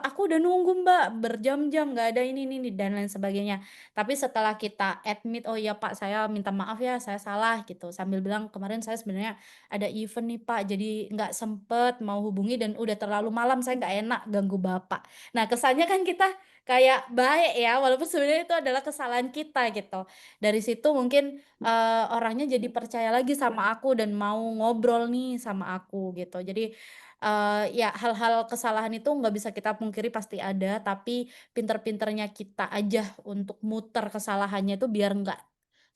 "Aku udah nunggu Mbak berjam-jam nggak ada ini," dan lain sebagainya. Tapi setelah kita admit, "Oh iya Pak, saya minta maaf ya, saya salah," gitu. Sambil bilang, "Kemarin saya sebenarnya ada event nih Pak, jadi nggak sempet mau hubungi dan udah terlalu malam, saya nggak enak ganggu Bapak." Nah, kesannya kan kita kayak baik ya, walaupun sebenarnya itu adalah kesalahan kita gitu. Dari situ mungkin, orangnya jadi percaya lagi sama aku dan mau ngobrol nih sama aku gitu. Jadi, ya hal-hal kesalahan itu nggak bisa kita pungkiri pasti ada, tapi pinter-pinternya kita aja untuk muter kesalahannya itu biar nggak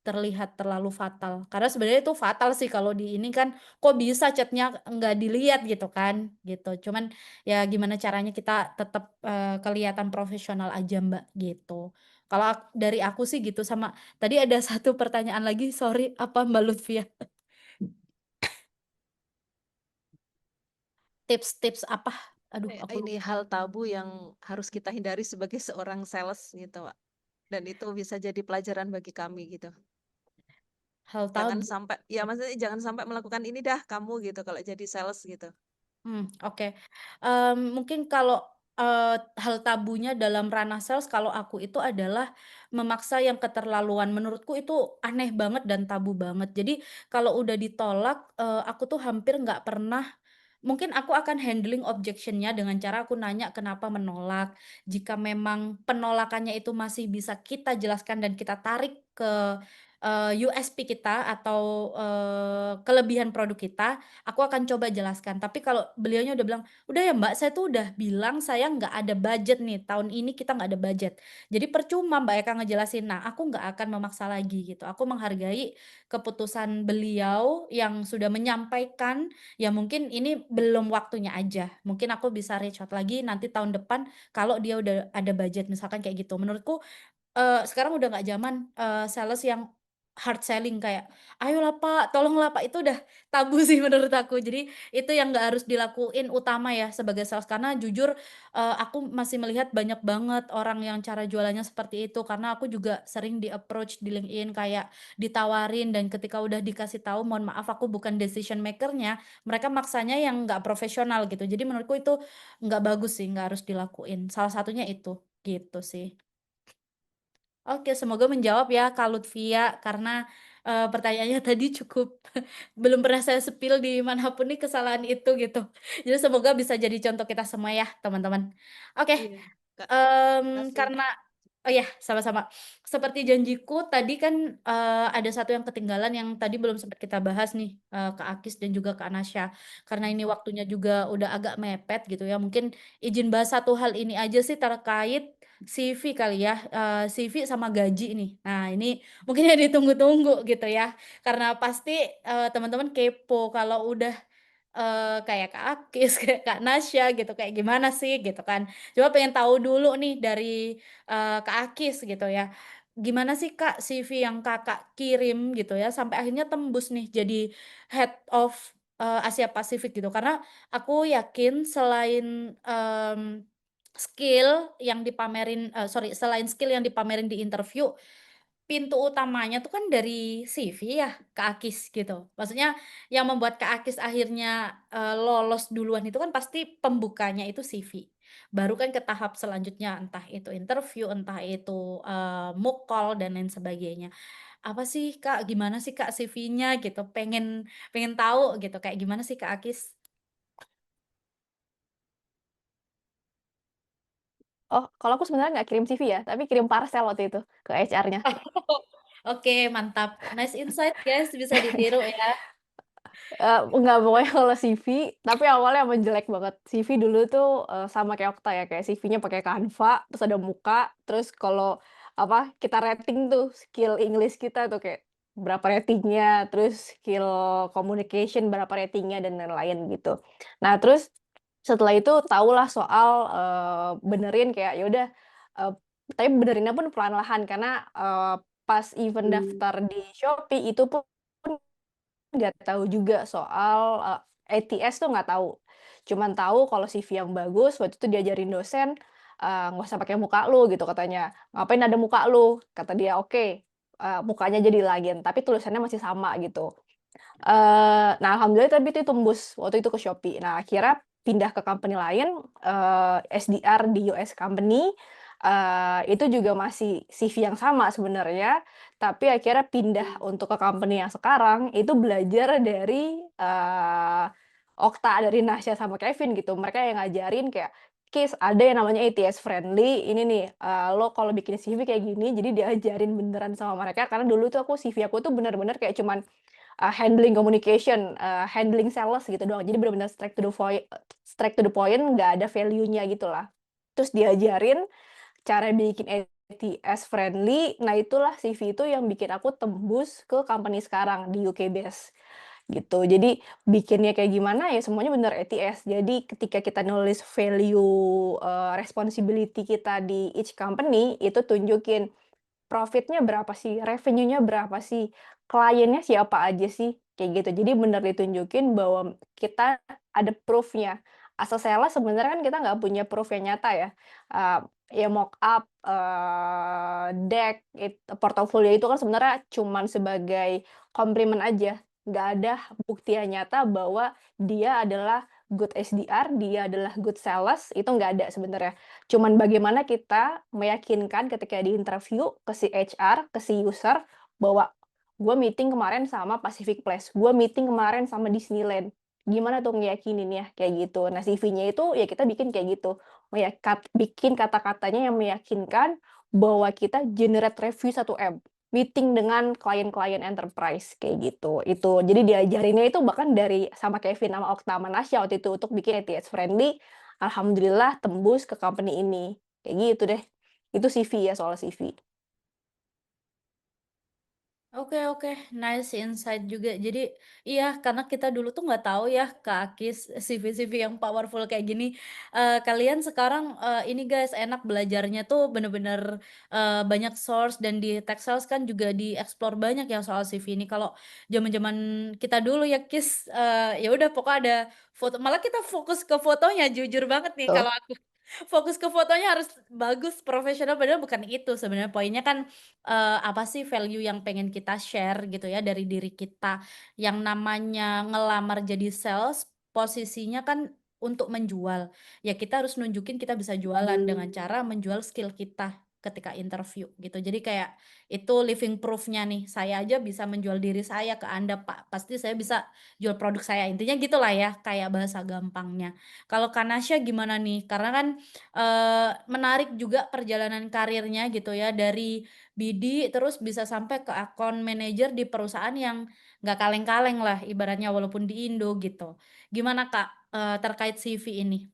terlihat terlalu fatal. Karena sebenarnya itu fatal sih kalau di ini kan, kok bisa chat-nya nggak dilihat gitu kan, gitu. Cuman ya gimana caranya kita tetap, kelihatan profesional aja Mbak, gitu. Kalau dari aku sih gitu, sama tadi ada satu pertanyaan lagi, sorry, apa Mbak Lutfia? Tips-tips apa? Aduh aku Ini lupa. hal tabu yang harus kita hindari sebagai seorang sales gitu, Pak. Dan itu bisa jadi pelajaran bagi kami gitu. Hal Jangan tabu. sampai, ya maksudnya jangan sampai melakukan ini dah kamu gitu kalau jadi sales gitu. Oke. Mungkin kalau, hal tabunya dalam ranah sales kalau aku itu adalah memaksa yang keterlaluan. Menurutku itu aneh banget dan tabu banget. Jadi kalau udah ditolak, aku tuh hampir nggak pernah. Mungkin aku akan handling objection-nya dengan cara aku nanya kenapa menolak. Jika memang penolakannya itu masih bisa kita jelaskan dan kita tarik ke, USP kita atau, kelebihan produk kita, aku akan coba jelaskan. Tapi kalau beliaunya udah bilang, "Udah ya Mbak, saya tuh udah bilang saya nggak ada budget nih, tahun ini kita nggak ada budget. Jadi percuma Mbak Eka ngejelasin." Nah, aku nggak akan memaksa lagi gitu. Aku menghargai keputusan beliau yang sudah menyampaikan. Ya mungkin ini belum waktunya aja, mungkin aku bisa reach out lagi nanti tahun depan kalau dia udah ada budget, misalkan kayak gitu. Menurutku, sekarang udah nggak zaman, sales yang hard selling kayak, "Ayolah Pak, tolonglah Pak," itu udah tabu sih menurut aku. Jadi itu yang nggak harus dilakuin utama ya sebagai sales, karena jujur, aku masih melihat banyak banget orang yang cara jualannya seperti itu, karena aku juga sering di-approach di LinkedIn kayak ditawarin dan ketika udah dikasih tahu, "Mohon maaf aku bukan decision maker-nya," mereka maksanya yang nggak profesional gitu. Jadi menurutku itu nggak bagus sih, nggak harus dilakuin. Salah satunya itu, gitu sih. Oke, semoga menjawab ya Kak Lutfia, karena, pertanyaannya tadi cukup belum pernah saya spill di manapun nih kesalahan itu gitu. Jadi semoga bisa jadi contoh kita semua ya teman-teman. Oke, Iya, Kak. Kasih. karena oh ya, sama-sama. Seperti janjiku tadi kan, ada satu yang ketinggalan yang tadi belum sempat kita bahas nih, Kak Akis dan juga Kak Nasya. Karena ini waktunya juga udah agak mepet gitu ya, mungkin izin bahas satu hal ini aja sih terkait CV kali ya, CV sama gaji nih. Nah ini mungkin yang ditunggu-tunggu gitu ya, karena pasti, teman-teman kepo kalau udah, kayak Kak Akis, kayak Kak Nasya gitu, kayak gimana sih gitu kan. Coba pengen tahu dulu nih dari, Kak Akis gitu ya. Gimana sih Kak CV yang Kakak kirim gitu ya, sampai akhirnya tembus nih jadi Head of, Asia Pasifik gitu. Karena aku yakin selain, skill yang dipamerin sorry, selain skill yang dipamerin di interview, pintu utamanya tuh kan dari CV ya, Kak Akis gitu. Maksudnya yang membuat Kak Akis akhirnya, lolos duluan itu kan pasti pembukanya itu CV. Baru kan ke tahap selanjutnya, entah itu interview, entah itu mock call dan lain sebagainya. Apa sih Kak, gimana sih Kak CV-nya gitu? Pengen pengen tahu gitu, kayak gimana sih Kak Akis? Oh, kalau aku sebenarnya nggak kirim CV ya, tapi kirim parcel waktu itu ke HR-nya. Oke, mantap. Nice insight guys, bisa ditiru ya. Enggak, pokoknya kalau CV, tapi awalnya emang jelek banget. CV dulu tuh sama kayak Okta ya, kayak CV-nya pakai Canva, terus ada muka, terus kalau apa kita rating tuh skill English kita tuh kayak berapa ratingnya, terus skill communication berapa ratingnya dan lain-lain gitu. Nah terus setelah itu tahulah soal benerin kayak ya udah, eh, tapi benerinnya pun pelan-lahan karena pas event daftar di Shopee itu pun nggak tahu juga soal ATS tuh nggak tahu. Cuman tahu kalau CV yang bagus, waktu itu diajarin dosen, "Nggak usah pakai muka lu," gitu katanya. "Ngapain ada muka lu?" Kata dia, "Oke, mukanya jadi lain, tapi tulisannya masih sama," gitu. Nah alhamdulillah tapi itu tembus waktu itu ke Shopee. Nah akhirnya pindah ke company lain, SDR di US company, itu juga masih CV yang sama sebenarnya, tapi akhirnya pindah untuk ke company yang sekarang, itu belajar dari, Okta, dari Nasya sama Kevin gitu. Mereka yang ngajarin kayak, "Kis, ada yang namanya ATS friendly, ini nih, lo kalau bikin CV kayak gini." Jadi diajarin beneran sama mereka, karena dulu tuh CV aku tuh bener-bener kayak cuman handling communication, handling sales gitu doang. Jadi benar-benar straight to the point, nggak ada value-nya gitulah. Terus diajarin cara bikin ATS friendly, nah itulah CV itu yang bikin aku tembus ke company sekarang di UK base, gitu. Jadi bikinnya kayak gimana, ya semuanya bener ATS. Jadi ketika kita nulis value, responsibility kita di each company, itu tunjukin profitnya berapa sih? Revenue-nya berapa sih? Kliennya siapa aja sih? Kayak gitu. Jadi bener ditunjukin bahwa kita ada proof-nya. As a sales sebenarnya kan kita nggak punya proof yang nyata ya. Eee, ya mock up, deck, portofolio itu kan sebenarnya cuman sebagai komplimen aja. Nggak ada bukti yang nyata bahwa dia adalah good SDR, dia adalah good sales, itu nggak ada sebenarnya. Cuman bagaimana kita meyakinkan ketika di interview ke si HR, ke si user, bahwa gue meeting kemarin sama Pacific Place, gue meeting kemarin sama Disneyland. Gimana tuh ngeyakininnya? Kayak gitu. Nah, CV-nya itu ya kita bikin kayak gitu. Bikin kata-katanya yang meyakinkan bahwa kita generate review 1M. Meeting dengan klien-klien enterprise kayak gitu. Itu. Jadi diajarinnya itu bahkan dari sama Kevin sama Okta sama Nasya waktu itu untuk bikin ATS friendly. Alhamdulillah tembus ke company ini. Kayak gitu deh. Itu CV ya, soal CV. Oke oke, nice insight juga. Jadi iya, karena kita dulu tuh nggak tahu ya Kak Akis, CV-CV yang powerful kayak gini. Kalian sekarang, ini guys enak belajarnya tuh bener-bener, banyak source dan di Texels kan juga di-explore banyak ya soal CV ini. Kalau zaman-zaman kita dulu ya Kis, ya udah pokoknya ada foto malah kita fokus ke fotonya jujur banget nih Tuh. kalau aku. Fokus ke fotonya harus bagus, profesional, padahal bukan itu sebenarnya poinnya kan apa sih value yang pengen kita share gitu ya dari diri kita. Yang namanya ngelamar jadi sales, posisinya kan untuk menjual. Ya kita harus nunjukin kita bisa jualan dengan cara menjual skill kita ketika interview gitu. Jadi kayak itu living proof-nya nih. Saya aja bisa menjual diri saya ke Anda, Pak. Pasti saya bisa jual produk saya. Intinya gitulah ya, kayak bahasa gampangnya. Kalau Kanasya gimana nih? Karena kan menarik juga perjalanan karirnya gitu ya dari BD terus bisa sampai ke account manager di perusahaan yang nggak kaleng-kaleng lah ibaratnya walaupun di Indo gitu. Gimana Kak, terkait CV ini?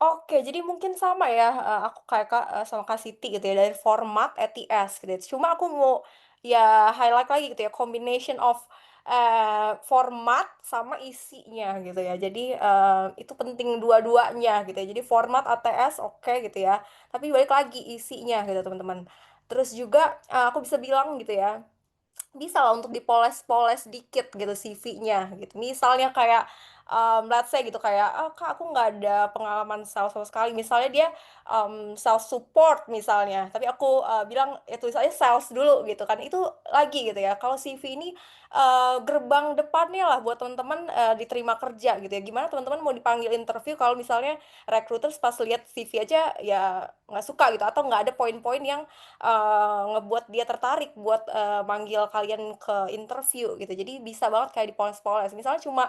Oke, jadi mungkin sama ya, aku kayak sama Kak Siti gitu ya, dari format ATS gitu. Cuma aku mau ya highlight lagi gitu ya, combination of, format sama isinya gitu ya. Jadi, itu penting dua-duanya gitu ya. Jadi format ATS oke gitu ya, tapi balik lagi isinya gitu teman-teman. Terus juga, aku bisa bilang gitu ya, bisa lah untuk dipoles-poles dikit gitu CV-nya gitu. Misalnya kayak let's say gitu kayak, "Ah, Kak, aku nggak ada pengalaman sales sama sekali." Misalnya dia sales support misalnya, tapi aku bilang ya tulis aja sales dulu gitu kan. Itu lagi gitu ya. Kalau CV ini gerbang depannya lah buat teman-teman diterima kerja gitu ya. Gimana teman-teman mau dipanggil interview kalau misalnya recruiters pas lihat CV aja ya nggak suka gitu, atau nggak ada poin-poin yang ngebuat dia tertarik buat manggil kalian ke interview gitu. Jadi bisa banget kayak dipoles-poles. Misalnya cuma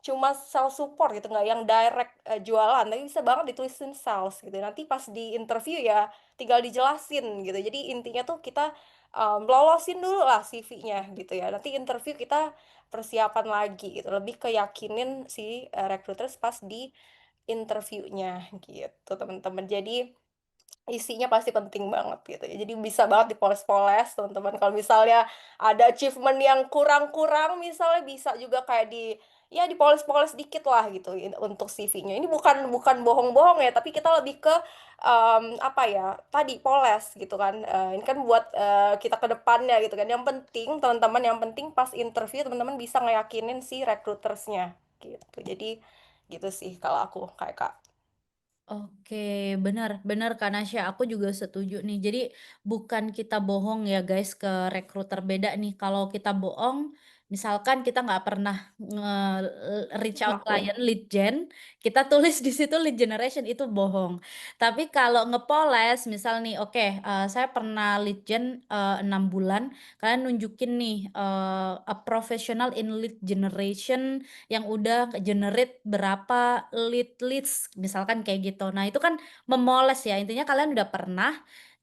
cuma sales support gitu, nggak yang direct jualan, tapi bisa banget ditulisin sales gitu. Nanti pas di interview ya tinggal dijelasin gitu. Jadi intinya tuh kita lolosin dulu lah CV-nya gitu ya. Nanti interview kita persiapan lagi gitu. Lebih ke yakinin si recruiters pas di interviewnya gitu teman-teman. Jadi isinya pasti penting banget gitu ya. Jadi bisa banget dipoles-poles teman-teman. Kalau misalnya ada achievement yang kurang-kurang misalnya bisa juga kayak ya dipoles-poles dikit lah gitu untuk CV-nya. Ini bukan bukan bohong-bohong ya, tapi kita lebih ke apa ya? Tadi poles gitu kan. Ini kan buat kita ke depannya gitu kan. Yang penting teman-teman, yang penting pas interview teman-teman bisa ngeyakinin si recruitersnya gitu. Jadi gitu sih kalau aku kayak Kak. Oke, benar benar Kak Nasya, aku juga setuju nih. Jadi bukan kita bohong ya guys ke recruiter, beda nih kalau kita bohong, misalkan kita nggak pernah reach out Ngakuin. client lead gen, kita tulis di situ lead generation, itu bohong. Tapi kalau ngepoles, misal nih, oke, saya pernah lead gen 6 bulan, kalian nunjukin nih a professional in lead generation yang udah generate berapa leads misalkan kayak gitu. Nah, itu kan memoles ya. Intinya kalian udah pernah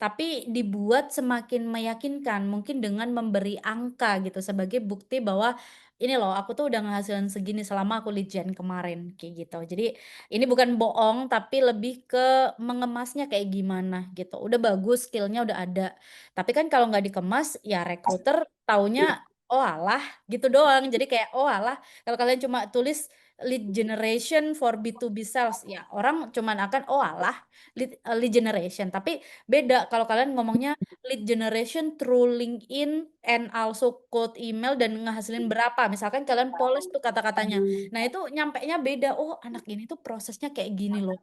tapi dibuat semakin meyakinkan mungkin dengan memberi angka gitu sebagai bukti bahwa ini loh aku tuh udah ngehasilin segini selama aku lead gen kemarin kayak gitu. Jadi ini bukan bohong tapi lebih ke mengemasnya kayak gimana gitu. Udah bagus, skillnya udah ada. Tapi kan kalau nggak dikemas ya recruiter taunya oh alah gitu doang. Jadi kayak oh alah kalau kalian cuma tulis lead generation for B2B sales, ya orang cuman akan oh alah lead generation. Tapi beda kalau kalian ngomongnya lead generation through LinkedIn and also cold email dan ngehasilin berapa. Misalkan kalian polis tuh kata-katanya. Nah, itu nyampainya beda. Oh, anak ini tuh prosesnya kayak gini loh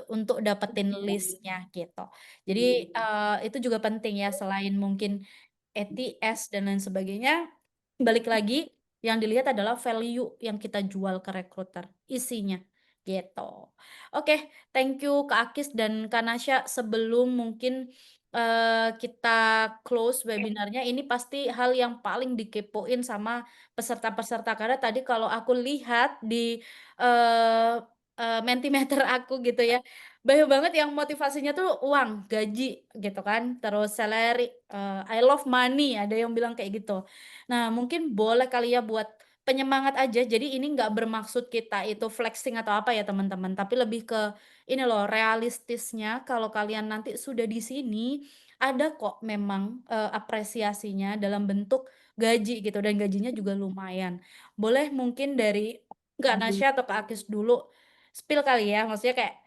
untuk dapetin listnya gitu. Jadi itu juga penting ya selain mungkin ETS dan lain sebagainya. Balik lagi yang dilihat adalah value yang kita jual ke recruiter, isinya gitu. Oke, thank you Kak Akis dan Kak Nasya. Sebelum mungkin kita close webinarnya, ini pasti hal yang paling dikepoin sama peserta-peserta karena tadi kalau aku lihat di eh, Mentimeter aku gitu ya, banyak banget yang motivasinya tuh uang, gaji gitu kan, terus salary, I love money, ada yang bilang kayak gitu. Nah, mungkin boleh kali ya buat penyemangat aja. Jadi ini nggak bermaksud kita itu flexing atau apa ya teman-teman, tapi lebih ke ini loh realistisnya kalau kalian nanti sudah di sini ada kok memang apresiasinya dalam bentuk gaji gitu dan gajinya juga lumayan. Boleh mungkin dari Kak Nasya atau Kak Akis dulu spill kali ya, maksudnya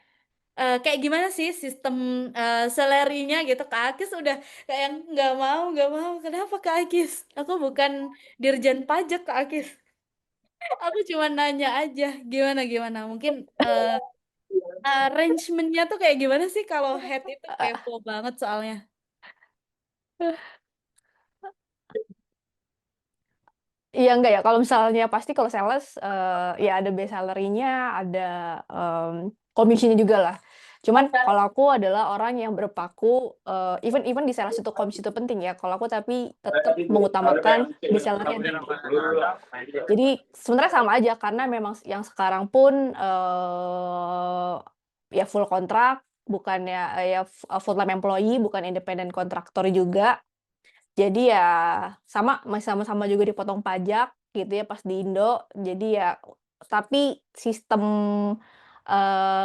kayak gimana sih sistem salary-nya gitu. Kak Akis udah kayak yang nggak mau. Kenapa Kak Akis? Aku bukan dirjen pajak Kak Akis. Aku cuma nanya aja gimana gimana. Mungkin arrangement-nya tuh kayak gimana sih kalau head itu kepo banget soalnya. Iya enggak ya, kalau misalnya pasti kalau sales ya ada base salary-nya, ada komisinya juga lah. Cuman kalau aku adalah orang yang berpaku, even di sales itu komisi itu penting ya. Kalau aku tapi tetap mengutamakan base salary yang tinggi. Jadi sebenarnya sama aja karena memang yang sekarang pun ya full kontrak, bukan ya full time employee, bukan independent kontraktor juga. Jadi ya masih sama-sama juga dipotong pajak gitu ya pas di Indo. Jadi ya tapi sistem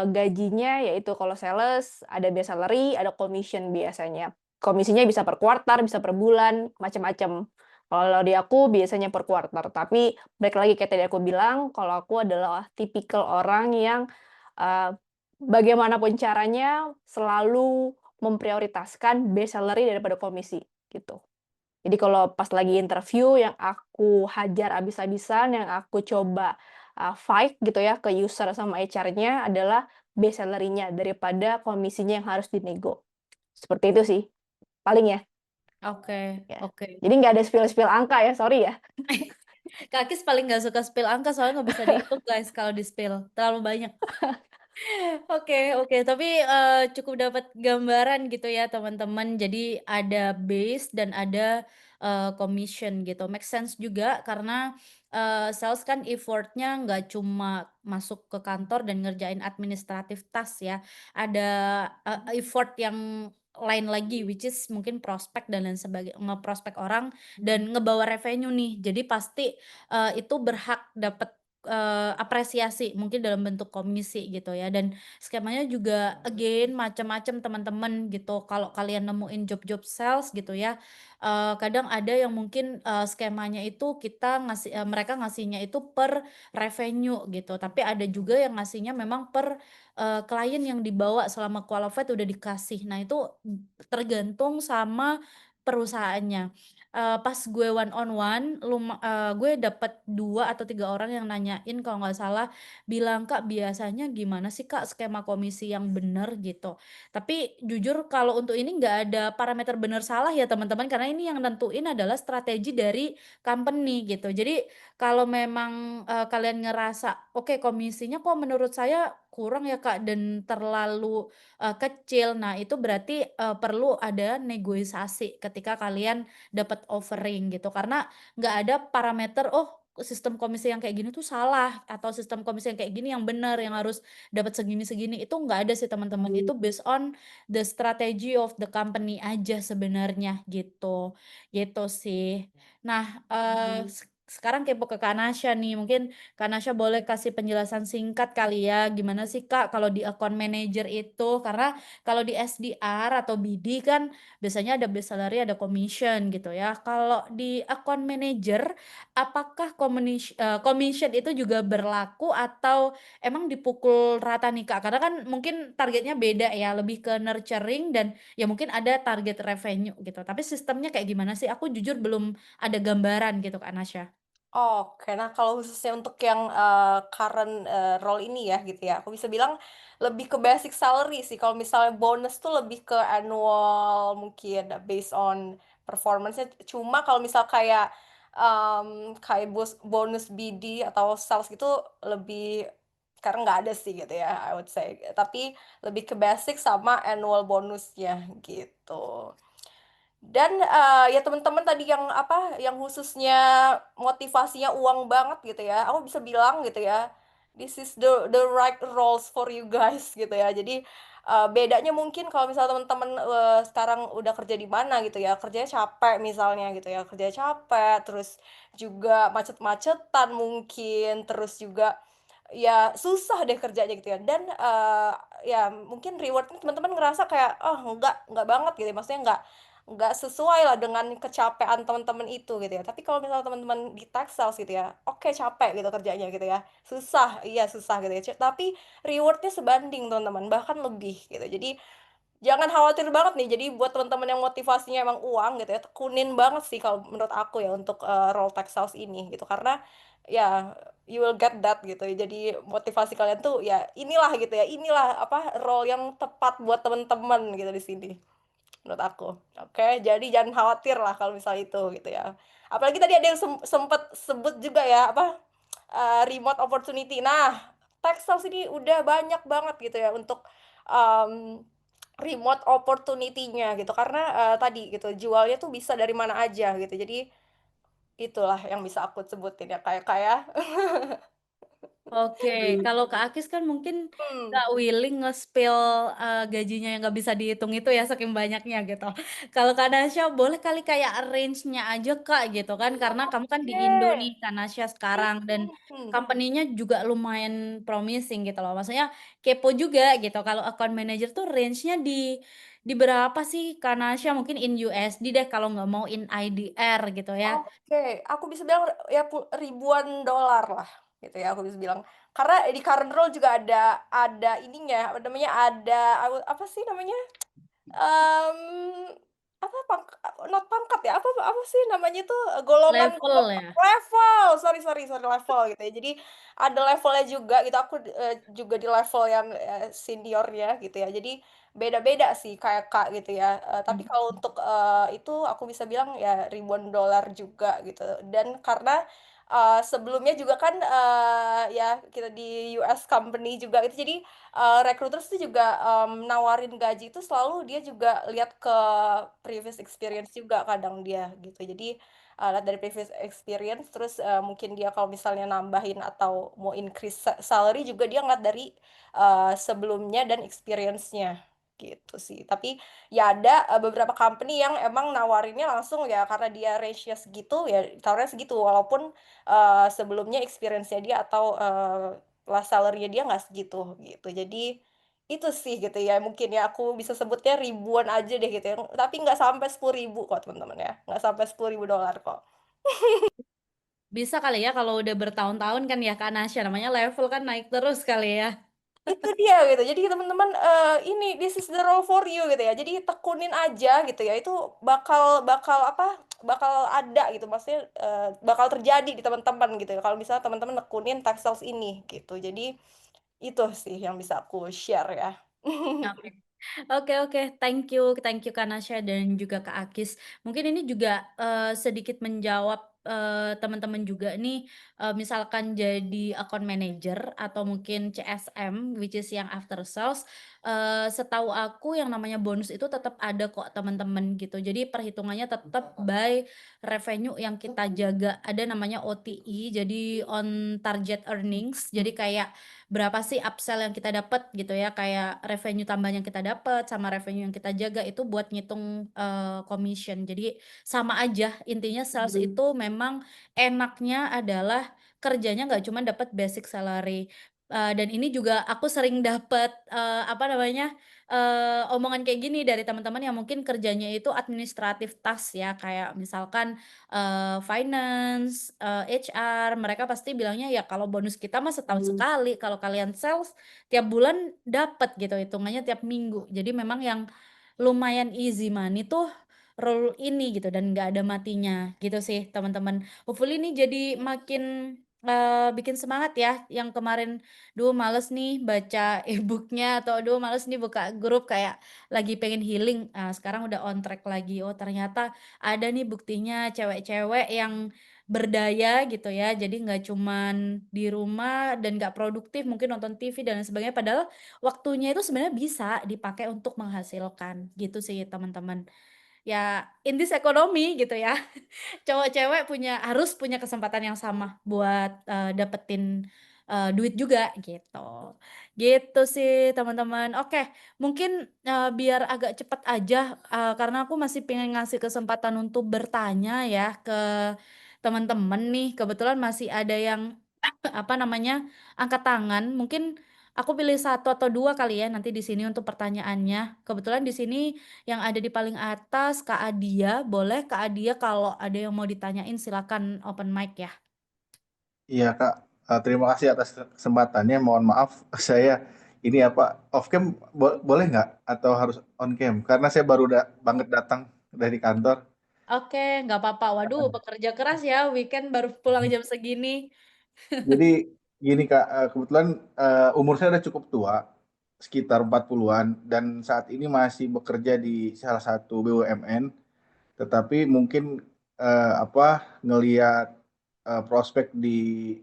gajinya yaitu kalau sales ada base salary, ada commission biasanya. Komisinya bisa per kuartal, bisa per bulan, macam-macam. Kalau di aku biasanya per kuartal. Tapi balik lagi kayak tadi aku bilang, kalau aku adalah tipikal orang yang bagaimanapun caranya selalu memprioritaskan base salary daripada komisi gitu. Jadi kalau pas lagi interview yang aku hajar abis-abisan, yang aku coba fight gitu ya ke user sama HR-nya adalah base salary-nya daripada komisinya yang harus dinego. Seperti itu sih, paling ya. Oke, Ya. oke. Jadi nggak ada spill-spill angka ya, sorry ya. Kak Akis paling nggak suka spill angka soalnya nggak bisa dihitung guys kalau di spill terlalu banyak. Oke, tapi cukup dapat gambaran gitu ya teman-teman. Jadi ada base dan ada commission gitu. Make sense juga karena sales kan effortnya nggak cuma masuk ke kantor dan ngerjain administratif task ya. Ada effort yang lain lagi which is mungkin prospek dan lain sebagainya, ngeprospek orang dan ngebawa revenue nih. Jadi pasti itu berhak dapat apresiasi mungkin dalam bentuk komisi gitu ya, dan skemanya juga again macam-macam teman-teman gitu. Kalau kalian nemuin job-job sales gitu ya, kadang ada yang mungkin skemanya itu mereka ngasihnya itu per revenue gitu, tapi ada juga yang ngasihnya memang per klien yang dibawa selama qualified udah dikasih. Nah itu tergantung sama perusahaannya. Pas gue one on one, gue dapet 2 atau 3 orang yang nanyain kalau nggak salah, bilang, "Kak, biasanya gimana sih, Kak, skema komisi yang bener?" Gitu. Tapi jujur kalau untuk ini nggak ada parameter bener salah ya teman-teman, karena ini yang nentuin adalah strategi dari company gitu. Jadi kalau memang kalian ngerasa, "Oke, komisinya kok menurut saya kurang ya, Kak, dan terlalu kecil." Nah, itu berarti perlu ada negosiasi ketika kalian dapat offering gitu. Karena nggak ada parameter, "Oh, sistem komisi yang kayak gini tuh salah," atau "sistem komisi yang kayak gini yang benar, yang harus dapat segini-segini." Itu nggak ada sih teman-teman. Itu based on the strategy of the company aja sebenarnya gitu. Gitu sih. Nah, sekarang kepo ke Kak Nasya nih. Mungkin Kak Nasya boleh kasih penjelasan singkat kali ya, gimana sih Kak kalau di account manager itu? Karena kalau di SDR atau BD kan biasanya ada base salary, ada commission gitu ya. Kalau di account manager, apakah commission itu juga berlaku atau emang dipukul rata nih Kak? Karena kan mungkin targetnya beda ya, lebih ke nurturing dan ya mungkin ada target revenue gitu. Tapi sistemnya kayak gimana sih? Aku jujur belum ada gambaran gitu Kak Nasya. Oke, nah kalau khususnya untuk yang, current, role ini ya gitu ya, aku bisa bilang lebih ke basic salary sih. Kalau misalnya bonus tuh lebih ke annual mungkin based on performance-nya. Cuma kalau misal kayak, kayak bonus BD atau sales gitu lebih sekarang nggak ada sih gitu ya, I would say. Tapi lebih ke basic sama annual bonusnya gitu. Dan, ya teman-teman tadi yang apa, yang khususnya motivasinya uang banget gitu ya, aku bisa bilang gitu ya, this is the right roles for you guys gitu ya. Jadi, bedanya mungkin kalau misalnya teman-teman, sekarang udah kerja di mana gitu ya, kerjanya capek misalnya gitu ya, kerjanya capek, terus juga macet-macetan mungkin, terus juga ya susah deh kerjanya gitu ya. Dan, ya mungkin reward-nya teman-teman ngerasa kayak, "Oh enggak banget," gitu ya, maksudnya nggak sesuai lah dengan kecapean teman-teman itu gitu ya. Tapi kalau misalnya teman-teman di tech sales gitu ya, oke capek gitu kerjanya gitu ya. Susah, iya susah gitu ya. Tapi rewardnya sebanding teman-teman, bahkan lebih gitu. Jadi jangan khawatir banget nih. Jadi buat teman-teman yang motivasinya emang uang gitu ya, tekunin banget sih kalau menurut aku ya untuk role tech sales ini gitu. Karena ya you will get that gitu. Jadi motivasi kalian tuh ya inilah gitu ya. Inilah apa role yang tepat buat teman-teman gitu di sini menurut aku. Oke, jadi jangan khawatir lah kalau misal itu gitu ya. Apalagi tadi ada yang sempet sebut juga ya apa remote opportunity. Nah, Texas ini udah banyak banget gitu ya untuk um, remote opportunity-nya gitu karena tadi gitu jualnya tuh bisa dari mana aja gitu. Jadi itulah yang bisa aku sebutin ya kayak Oke, kalau Kak Akis kan mungkin hmm, nggak willing nge-spill gajinya yang nggak bisa dihitung itu ya saking banyaknya gitu. Kalau Kak Nasya boleh kali kayak range-nya aja Kak gitu kan, karena kamu kan di Indo nih oke. Kak Nasya sekarang dan Hmm. company-nya juga lumayan promising gitu loh. Maksudnya kepo juga gitu. Kalau account manager tuh range-nya di berapa sih Kak Nasya? Mungkin in USD deh kalau nggak mau in IDR gitu ya. Oke, aku bisa bilang ya ribuan dolar lah, gitu ya, aku bisa bilang. Karena di current role juga ada ininya, apa namanya, ada apa sih namanya, mmm, not pangkat ya, apa sih namanya tuh, golongan Level ya. level, sorry level gitu ya. Jadi ada levelnya juga gitu, aku juga di level yang seniornya gitu ya. Jadi beda-beda sih kayak Kak gitu ya. Tapi kalau untuk itu aku bisa bilang ya ribuan dolar juga gitu. Dan karena sebelumnya juga kan ya kita di US company juga itu, jadi recruiters tuh juga nawarin gaji itu selalu dia juga lihat ke previous experience juga kadang dia gitu. Jadi lihat dari previous experience, terus mungkin dia kalau misalnya nambahin atau mau increase salary juga dia ngeliat dari sebelumnya dan experience-nya gitu sih. Tapi ya ada beberapa company yang emang nawarinnya langsung ya karena dia range-nya segitu ya taruhnya segitu, walaupun sebelumnya experience-nya dia atau last salary-nya dia nggak segitu gitu. Jadi itu sih gitu ya, mungkin ya aku bisa sebutnya ribuan aja deh gitu ya, tapi nggak sampai 10.000 kok teman-teman ya, nggak sampai 10.000 dolar kok. Bisa kali ya kalau udah bertahun-tahun kan ya Kak Nasya, namanya level kan naik terus kali ya. Itu dia gitu, jadi teman-teman ini this is the role for you gitu ya, jadi tekunin aja gitu ya, itu bakal bakal apa bakal ada gitu, maksudnya bakal terjadi di teman-teman gitu ya kalau misalnya teman-teman nekunin tax sales ini gitu. Jadi itu sih yang bisa aku share ya. Oke. Oke, thank you Kak Nasya dan juga Kak Akis. Mungkin ini juga sedikit menjawab teman-teman juga nih, misalkan jadi account manager atau mungkin CSM, which is yang after sales, setahu aku yang namanya bonus itu tetap ada kok teman-teman gitu. Jadi perhitungannya tetap by revenue yang kita jaga. Ada namanya OTE, jadi on target earnings. Jadi kayak berapa sih upsell yang kita dapat gitu ya, kayak revenue tambahan yang kita dapat sama revenue yang kita jaga itu buat ngitung commission. Jadi sama aja, intinya sales itu memang enaknya adalah kerjanya nggak cuma dapat basic salary. Dan ini juga aku sering dapat apa namanya omongan kayak gini dari teman-teman yang mungkin kerjanya itu administratif task ya, kayak misalkan finance, HR, mereka pasti bilangnya ya kalau bonus kita mah setahun sekali, kalau kalian sales tiap bulan dapat gitu, hitungannya tiap minggu. Jadi memang yang lumayan easy money tuh role ini gitu dan nggak ada matinya gitu sih teman-teman. Hopefully ini jadi makin bikin semangat ya. Yang kemarin, duh males nih baca e-booknya atau duh males nih buka grup kayak lagi pengen healing. Sekarang udah on track lagi. Oh ternyata ada nih buktinya cewek-cewek yang berdaya gitu ya, jadi nggak cuman di rumah dan nggak produktif mungkin nonton TV dan lain sebagainya, padahal waktunya itu sebenarnya bisa dipakai untuk menghasilkan gitu sih teman-teman. Ya in this economy gitu ya, cowok cewek harus punya kesempatan yang sama buat dapetin duit juga gitu. Gitu sih teman-teman. Oke, mungkin biar agak cepat aja karena aku masih pengen ngasih kesempatan untuk bertanya ya ke teman-teman nih. Kebetulan masih ada yang apa namanya angkat tangan. Mungkin aku pilih satu atau dua kali ya nanti di sini untuk pertanyaannya. Kebetulan di sini yang ada di paling atas Kak Adia. Boleh Kak Adia kalau ada yang mau ditanyain silakan open mic ya. Iya Kak, terima kasih atas kesempatannya. Mohon maaf saya ini apa off cam boleh nggak atau harus on cam? Karena saya baru banget datang dari kantor. Oke, nggak apa-apa. Waduh, pekerja keras ya. Weekend baru pulang jam segini. Jadi gini Kak, kebetulan umur saya udah cukup tua, sekitar 40-an dan saat ini masih bekerja di salah satu BUMN, tetapi mungkin ngelihat prospek di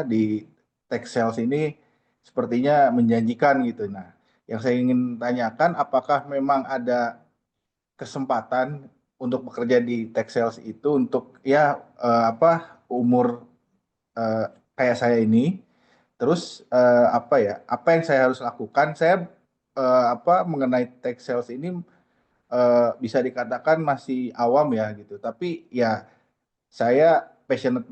di tech sales ini sepertinya menjanjikan gitu. Nah, yang saya ingin tanyakan apakah memang ada kesempatan untuk bekerja di tech sales itu untuk ya umur eh, kayak saya ini. Terus apa yang saya harus lakukan? Saya mengenai tech sales ini bisa dikatakan masih awam ya gitu. Tapi ya saya passionate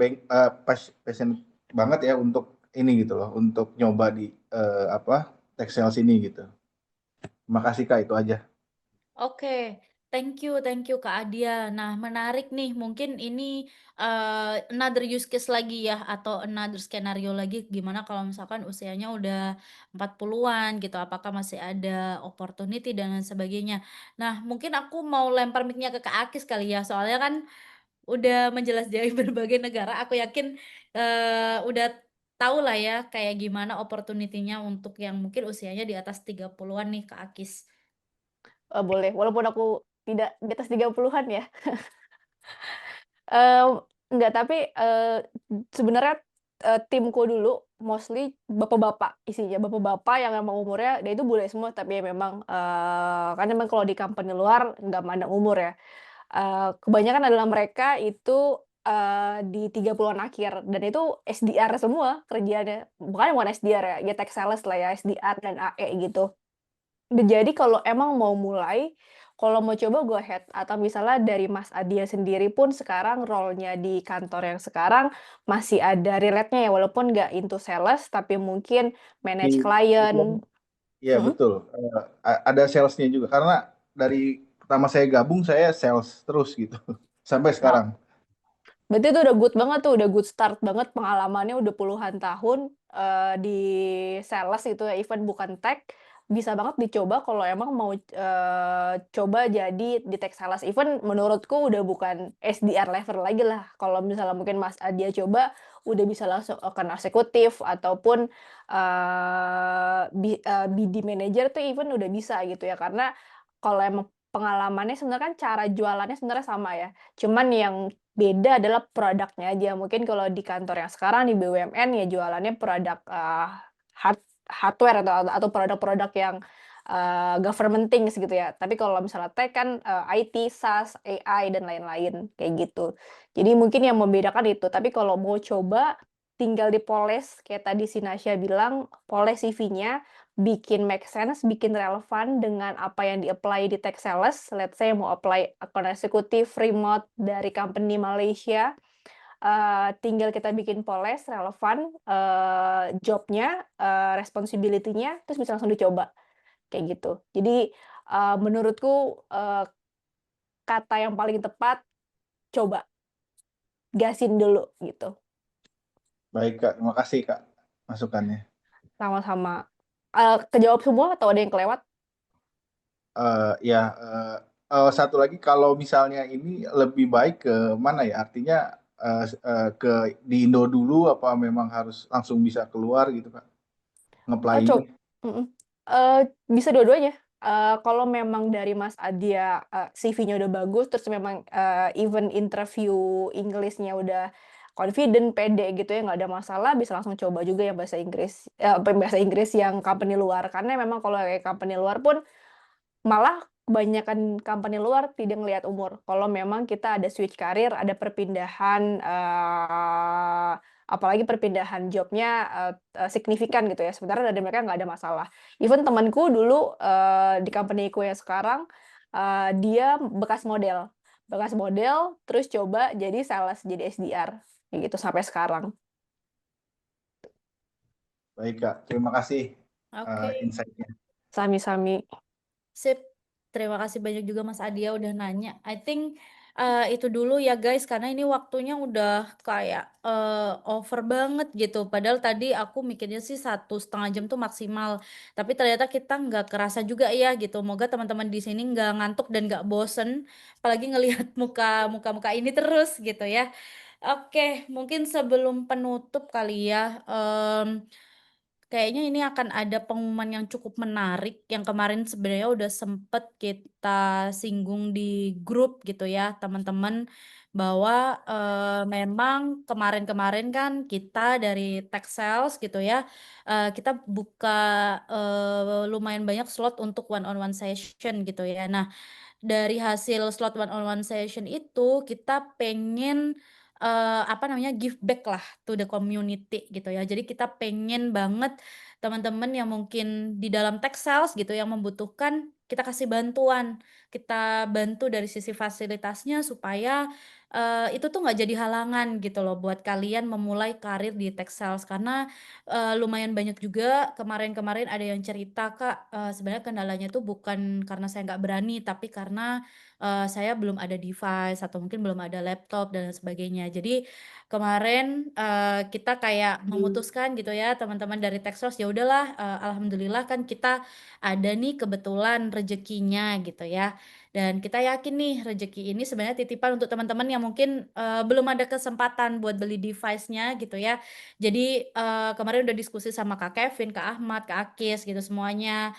banget ya untuk ini gitu loh, untuk nyoba di tech sales ini gitu. Terima kasih Kak, itu aja. Oke, Thank you Kak Adia. Nah, menarik nih. Mungkin ini another use case lagi ya, atau another skenario lagi gimana kalau misalkan usianya udah 40-an gitu, apakah masih ada opportunity dan lain sebagainya. Nah, mungkin aku mau lempar mic-nya ke Kak Akis kali ya, soalnya kan udah menjelajahi berbagai negara. Aku yakin udah tahu lah ya kayak gimana opportunity-nya untuk yang mungkin usianya di atas 30-an nih Kak Akis. Boleh, walaupun aku tidak di atas 30-an ya. Eee, enggak, tapi, sebenarnya, timku dulu mostly bapak-bapak isinya, bapak-bapak yang emang umurnya dia itu bule semua, tapi ya memang, kan memang kalau di company luar nggak mandang umur ya. Kebanyakan adalah mereka itu, di 30-an akhir dan itu SDR semua kerjaannya, bukan SDR ya, ya tech sales lah ya, SDR dan AE gitu. Jadi kalau emang mau mulai, kalau mau coba go ahead, atau misalnya dari Mas Adia sendiri pun sekarang role-nya di kantor yang sekarang masih ada relate-nya ya, walaupun nggak into sales, tapi mungkin manage Di klien. Iya Mhm. betul. Ada salesnya juga karena dari pertama saya gabung saya sales terus gitu sampai Nah, sekarang. berarti itu udah good banget tuh, udah good start banget pengalamannya udah puluhan tahun, di sales itu ya, even bukan tech, bisa banget dicoba kalau emang mau, coba jadi di tech sales. Even menurutku udah bukan SDR level lagi lah, kalau misalnya mungkin Mas Adia coba, udah bisa langsung account eksekutif ataupun, BD manager tuh even udah bisa gitu ya. Karena kalau emang pengalamannya sebenarnya kan cara jualannya sebenarnya sama ya, cuman yang beda adalah produknya aja. Mungkin kalau di kantor yang sekarang di BUMN ya jualannya produk, hardware atau produk-produk yang, government things gitu ya. Tapi kalau misalnya tech kan, IT, SaaS, AI, dan lain-lain, kayak gitu. Jadi mungkin yang membedakan itu, tapi kalau mau coba tinggal dipoles kayak tadi si Nasya bilang, poles CV-nya, bikin make sense, bikin relevan dengan apa yang di-apply di tech sales. Let's say mau apply account executive remote dari company Malaysia, tinggal kita bikin poles relevan, job-nya, responsibility-nya, terus bisa langsung dicoba, kayak gitu. Jadi, menurutku, kata yang paling tepat, coba, gasin dulu, gitu. Baik Kak, terima kasih Kak masukannya. Sama-sama. Kejawab semua atau ada yang kelewat? Ya, satu lagi kalau misalnya ini lebih baik ke mana ya? Artinya ke di Indo dulu apa memang harus langsung bisa keluar gitu Kak? Oh, Nge-apply-nya. mhm, bisa dua-duanya. Kalau memang dari Mas Adia, CV-nya udah bagus, terus memang, even interview English-nya udah confident, pede gitu ya, nggak ada masalah, bisa langsung coba juga yang bahasa Inggris, bahasa Inggris yang company luar. Karena memang kalau kayak company luar pun malah kebanyakan company luar tidak ngelihat umur. Kalau memang kita ada switch karir, ada perpindahan, apalagi perpindahan job-nya, signifikan gitu ya, sementara dari mereka nggak ada masalah. Even temanku dulu, di company-ku yang sekarang, dia bekas model, terus coba jadi sales, jadi SDR, kayak gitu sampai sekarang. Baik Kak, terima kasih Oke. insight-nya. Sami-sami. Sip, terima kasih banyak juga Mas Adia udah nanya. I think itu dulu ya guys, karena ini waktunya udah kayak over banget gitu. Padahal tadi aku mikirnya sih 1,5 jam tuh maksimal. Tapi ternyata kita nggak kerasa juga ya gitu. Moga teman-teman di sini nggak ngantuk dan nggak bosen. Apalagi ngelihat muka-muka ini terus gitu ya. Oke, mungkin sebelum penutup kali ya. Kayaknya ini akan ada pengumuman yang cukup menarik, yang kemarin sebenarnya udah sempet kita singgung di grup gitu ya, teman-teman, bahwa memang kemarin-kemarin kan kita dari Tech Sales gitu ya, kita buka lumayan banyak slot untuk one on one session gitu ya. Nah, dari hasil slot one on one session itu kita pengen apa namanya, give back lah to the community gitu ya. Jadi kita pengen banget teman-teman yang mungkin di dalam tech sales gitu yang membutuhkan, kita kasih bantuan. Kita bantu dari sisi fasilitasnya supaya itu tuh nggak jadi halangan gitu loh buat kalian memulai karir di tech sales. Karena, lumayan banyak juga kemarin-kemarin ada yang cerita, "Kak, sebenarnya kendalanya tuh bukan karena saya nggak berani, tapi karena, saya belum ada device atau mungkin belum ada laptop dan lain sebagainya." Jadi kemarin, kita kayak memutuskan gitu ya teman-teman dari tech sales, ya udahlah, alhamdulillah kan kita ada nih kebetulan rezekinya gitu ya. Dan kita yakin nih rezeki ini sebenarnya titipan untuk teman-teman yang mungkin, belum ada kesempatan buat beli device-nya gitu ya. Jadi, kemarin udah diskusi sama Kak Kevin, Kak Ahmad, Kak Akis gitu semuanya,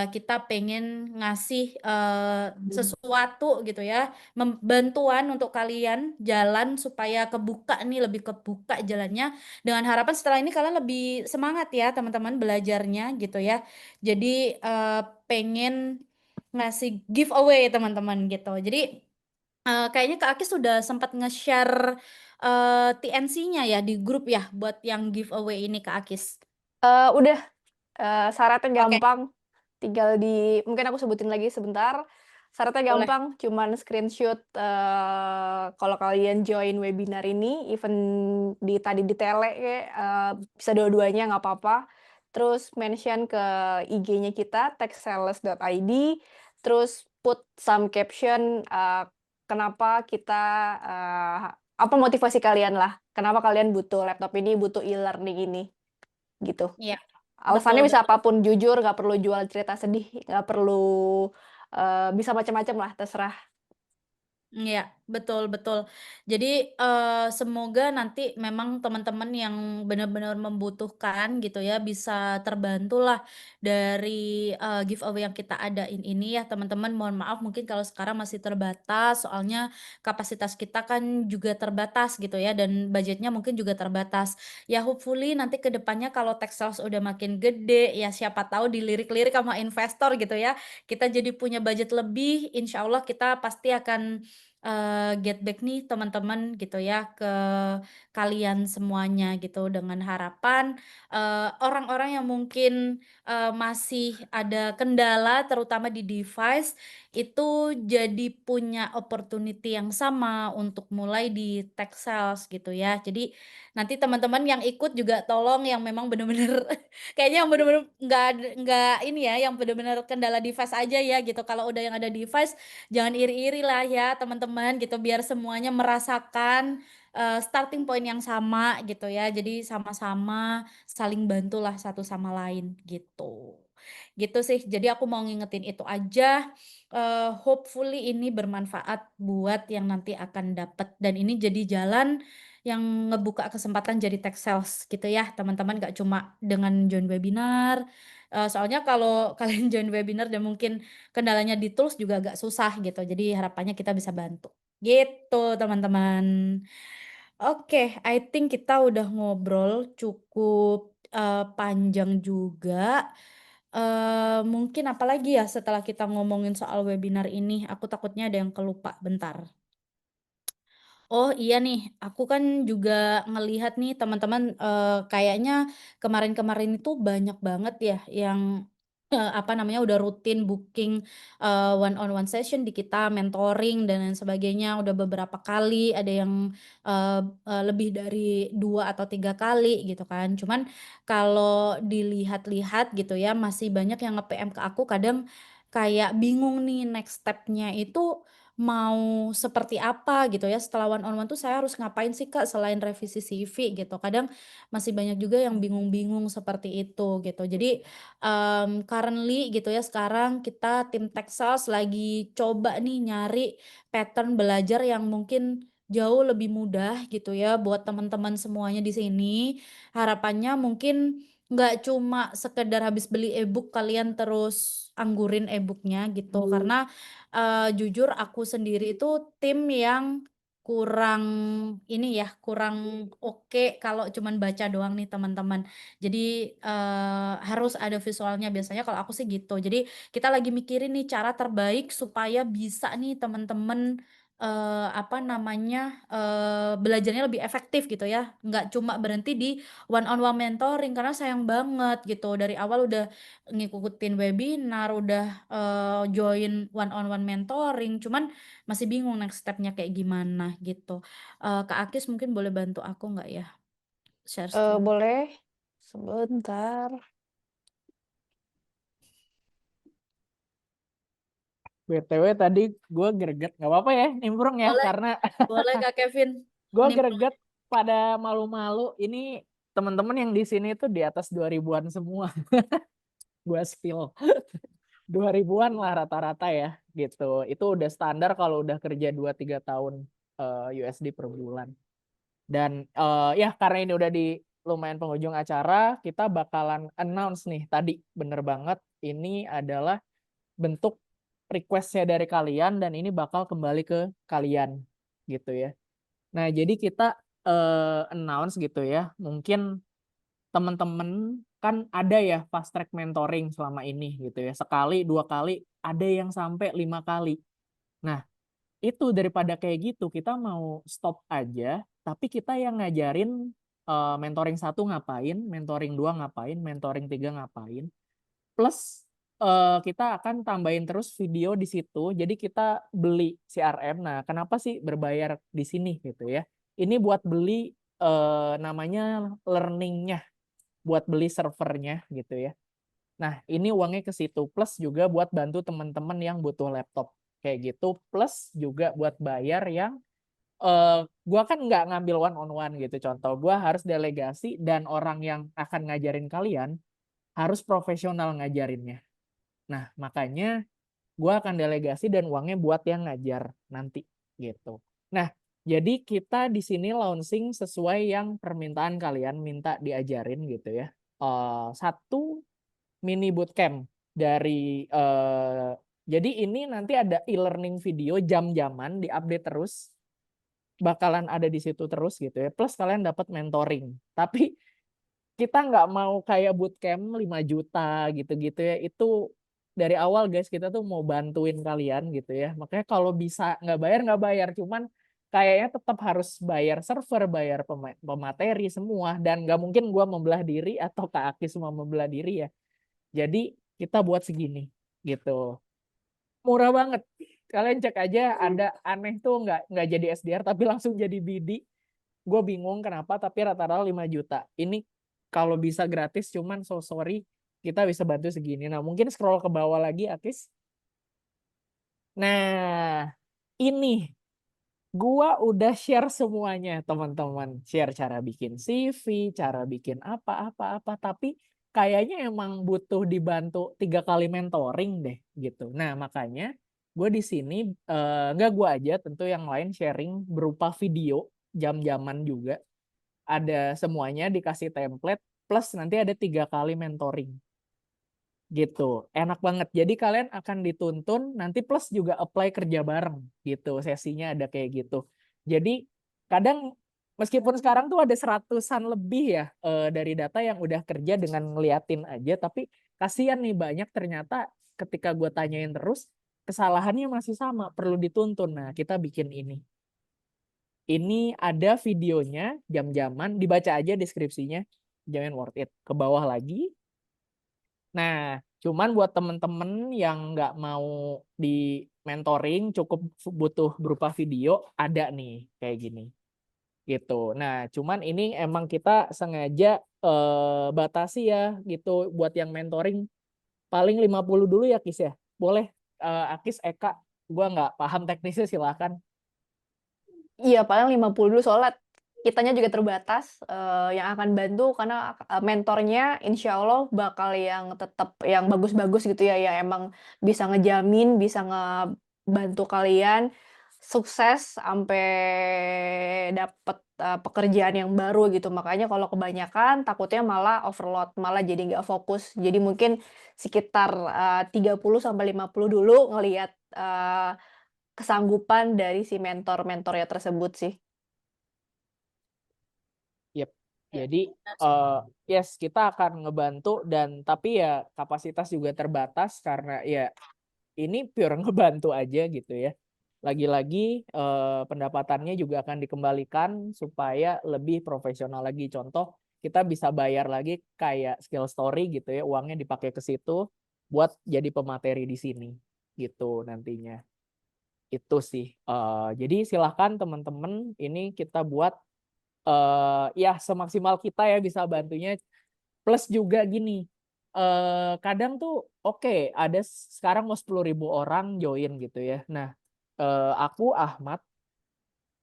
kita pengen ngasih, sesuatu gitu ya, bantuan untuk kalian jalan supaya kebuka nih, lebih kebuka jalannya, dengan harapan setelah ini kalian lebih semangat ya teman-teman belajarnya gitu ya. Jadi, pengen ngasih giveaway teman-teman gitu. Jadi, kayaknya Kak Akis sudah sempat nge-share, TNC-nya ya di grup ya buat yang giveaway ini Kak Akis? Udah, syaratnya Oke, gampang, tinggal mungkin aku sebutin lagi sebentar. Syaratnya boleh. gampang, cuman screenshot, kalau kalian join webinar ini, even tadi di tele kek, bisa dua-duanya nggak apa-apa. Terus mention ke IG-nya kita, techsales.id, terus put some caption, kenapa kita, apa motivasi kalian lah, kenapa kalian butuh laptop ini, butuh e-learning ini, gitu. Iya, betul Alasannya bisa betul. apapun, jujur, nggak perlu jual cerita sedih, nggak perlu, bisa macam-macam lah, terserah. Iya, betul betul. Jadi, semoga nanti memang teman-teman yang benar-benar membutuhkan gitu ya, bisa terbantulah dari, giveaway yang kita adain ini ya teman-teman. Mohon maaf mungkin kalau sekarang masih terbatas, soalnya kapasitas kita kan juga terbatas gitu ya, dan budgetnya mungkin juga terbatas. Ya hopefully nanti ke depannya kalau Textiles udah makin gede, ya siapa tahu dilirik-lirik sama investor gitu ya, kita jadi punya budget lebih, insya Allah kita pasti akan get back nih teman-teman gitu ya ke kalian semuanya gitu dengan harapan, orang-orang yang mungkin, masih ada kendala terutama di device, itu jadi punya opportunity yang sama untuk mulai di tech sales gitu ya. Jadi nanti teman-teman yang ikut juga tolong yang memang bener-bener kayaknya yang bener-bener nggak ini ya, yang bener-bener kendala device aja ya gitu. Kalau udah yang ada device jangan iri-iri lah ya teman-teman gitu, biar semuanya merasakan, starting point yang sama gitu ya. Jadi sama-sama saling bantulah satu sama lain gitu. Gitu sih, jadi aku mau ngingetin itu aja, hopefully ini bermanfaat buat yang nanti akan dapat dan ini jadi jalan yang ngebuka kesempatan jadi tech sales gitu ya teman-teman, nggak cuma dengan join webinar, soalnya kalau kalian join webinar dan mungkin kendalanya di tools juga agak susah gitu, jadi harapannya kita bisa bantu. Gitu teman-teman. Oke, I think kita udah ngobrol cukup, panjang juga, mungkin apalagi ya setelah kita ngomongin soal webinar ini? Aku takutnya ada yang kelupa, bentar. Oh iya nih, aku kan juga ngelihat nih teman-teman, kayaknya kemarin-kemarin itu banyak banget ya yang, apa namanya, udah rutin booking, one on one session di kita, mentoring dan lain sebagainya, udah beberapa kali, ada yang, lebih dari 2 atau 3 kali gitu kan. Cuman kalau dilihat-lihat gitu ya, masih banyak yang nge-PM ke aku kadang kayak bingung nih next step-nya itu mau seperti apa gitu ya, setelah one on one tuh saya harus ngapain sih Kak selain revisi CV gitu. Kadang masih banyak juga yang bingung-bingung seperti itu gitu. Jadi, currently gitu ya sekarang kita tim tech sales lagi coba nih nyari pattern belajar yang mungkin jauh lebih mudah gitu ya buat teman-teman semuanya di sini. Harapannya mungkin nggak cuma sekedar habis beli e-book kalian terus anggurin e-book-nya gitu. Karena jujur aku sendiri itu tim yang kurang ini ya, kurang oke kalau cuman baca doang nih teman-teman. Jadi, harus ada visualnya biasanya kalau aku sih gitu. Jadi kita lagi mikirin nih cara terbaik supaya bisa nih teman-teman, apa namanya, belajarnya lebih efektif gitu ya, nggak cuma berhenti di one on one mentoring karena sayang banget gitu dari awal udah ngikutin webinar, udah, join one on one mentoring, cuman masih bingung next step-nya kayak gimana gitu. Kak Akis mungkin boleh bantu aku nggak ya share screen? Boleh sebentar. BTW tadi gue greget, nggak apa-apa ya nimbrung ya, Boleh, karena boleh Kak Kevin. gue Nih, greget pada malu-malu. Ini teman-teman yang di sini tuh di atas 2000-an semua. Gue spill 2000-an lah rata-rata ya gitu. Itu udah standar kalau udah kerja 2-3 tahun USD per bulan. Dan ya karena ini udah di lumayan penghujung acara, kita bakalan announce nih tadi, bener banget ini adalah bentuk request-nya dari kalian dan ini bakal kembali ke kalian gitu ya. Nah, jadi kita announce gitu ya. Mungkin teman-teman kan ada ya fast track mentoring selama ini gitu ya. Sekali, 2 kali, ada yang sampai 5 kali. Nah, itu daripada kayak gitu, kita mau stop aja, tapi kita yang ngajarin mentoring 1 ngapain, mentoring 2 ngapain, mentoring 3 ngapain. Plus kita akan tambahin terus video di situ. Jadi kita beli CRM. Nah, kenapa sih berbayar di sini gitu ya? Ini buat beli namanya learning-nya, buat beli servernya gitu ya. Nah, ini uangnya ke situ. Plus juga buat bantu teman-teman yang butuh laptop kayak gitu. Plus juga buat bayar yang gua kan nggak ngambil one on one gitu. Contoh, gua harus delegasi dan orang yang akan ngajarin kalian harus profesional ngajarinnya. Nah, makanya gue akan delegasi dan uangnya buat yang ngajar nanti gitu. Nah, jadi kita di sini launching sesuai yang permintaan kalian minta diajarin gitu ya. 1 mini bootcamp dari jadi ini nanti ada e-learning video jam-jaman diupdate terus. Bakalan ada di situ terus gitu ya. Plus kalian dapat mentoring. Tapi kita nggak mau kayak bootcamp 5 juta gitu-gitu ya. Itu dari awal guys, kita tuh mau bantuin kalian gitu ya. Makanya kalau bisa nggak bayar. Cuman kayaknya tetap harus bayar server, bayar pemateri semua. Dan nggak mungkin gua membelah diri atau Kak Aki semua membelah diri ya. Jadi kita buat segini gitu. Murah banget. Kalian cek aja, ada aneh tuh nggak jadi SDR tapi langsung jadi BD. Gue bingung kenapa, tapi rata-rata 5 juta. Ini kalau bisa gratis, cuman so sorry, kita bisa bantu segini. Nah, mungkin scroll ke bawah lagi, Akis. Nah, ini gua udah share semuanya, teman-teman. Share cara bikin CV, cara bikin apa-apa-apa. Tapi kayaknya emang butuh dibantu 3 kali mentoring deh, gitu. Nah, makanya gue di sini, nggak gue aja, tentu yang lain sharing berupa video, jam-jaman juga. Ada semuanya dikasih template plus nanti ada 3 kali mentoring gitu. Enak banget. Jadi kalian akan dituntun nanti plus juga apply kerja bareng gitu. Sesinya ada kayak gitu. Jadi kadang meskipun sekarang tuh ada 100-an lebih ya dari data yang udah kerja dengan ngeliatin aja, tapi kasihan nih banyak ternyata ketika gue tanyain terus kesalahannya masih sama, perlu dituntun. Nah, kita bikin ini. Ini ada videonya, jam-jaman, dibaca aja deskripsinya, jangan worth it. Ke bawah lagi. Nah, cuman buat temen-temen yang nggak mau di mentoring, cukup butuh berupa video, ada nih, kayak gini. Gitu. Nah, cuman ini emang kita sengaja batasi ya, gitu, buat yang mentoring. Paling 50 dulu ya, Kis ya? Boleh, Akis, Eka, gue nggak paham teknisnya, silakan. Iya, paling 50 dulu soalnya kitanya juga terbatas yang akan bantu karena mentornya insya Allah bakal yang tetap yang bagus-bagus gitu ya, yang emang bisa ngejamin, bisa ngebantu kalian sukses sampai dapet pekerjaan yang baru gitu. Makanya kalau kebanyakan takutnya malah overload, malah jadi nggak fokus. Jadi mungkin sekitar 30-50 dulu ngelihat kesanggupan dari si mentor-mentornya tersebut sih. Yep. Jadi yes, kita akan ngebantu dan tapi ya kapasitas juga terbatas karena ya ini pure ngebantu aja gitu ya. lagi-lagi pendapatannya juga akan dikembalikan supaya lebih profesional lagi. Contoh, kita bisa bayar lagi kayak skill story gitu ya, uangnya dipakai ke situ buat jadi pemateri di sini gitu nantinya. Itu sih. Jadi silahkan teman-teman, ini kita buat ya semaksimal kita ya bisa bantunya. Plus juga gini, kadang tuh oke, ada sekarang mau 10.000 orang join gitu ya. Nah, aku Ahmad,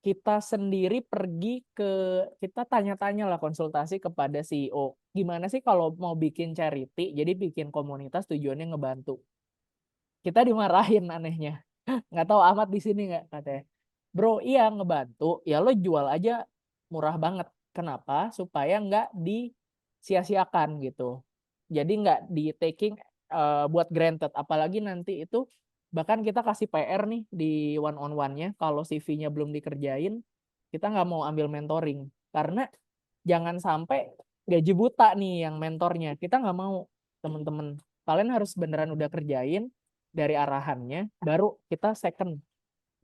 kita sendiri kita tanya-tanya lah, konsultasi kepada CEO. Gimana sih kalau mau bikin charity, jadi bikin komunitas tujuannya ngebantu. Kita dimarahin anehnya. Nggak tahu Ahmad di sini nggak, katanya. Bro, iya ngebantu, ya lo jual aja murah banget. Kenapa? Supaya nggak disia-siakan gitu. Jadi nggak di taking buat granted. Apalagi nanti itu bahkan kita kasih PR nih di one on one-nya, kalau CV-nya belum dikerjain, kita nggak mau ambil mentoring. Karena jangan sampai gaji buta nih yang mentornya. Kita nggak mau, teman-teman. Kalian harus beneran udah kerjain dari arahannya, baru kita second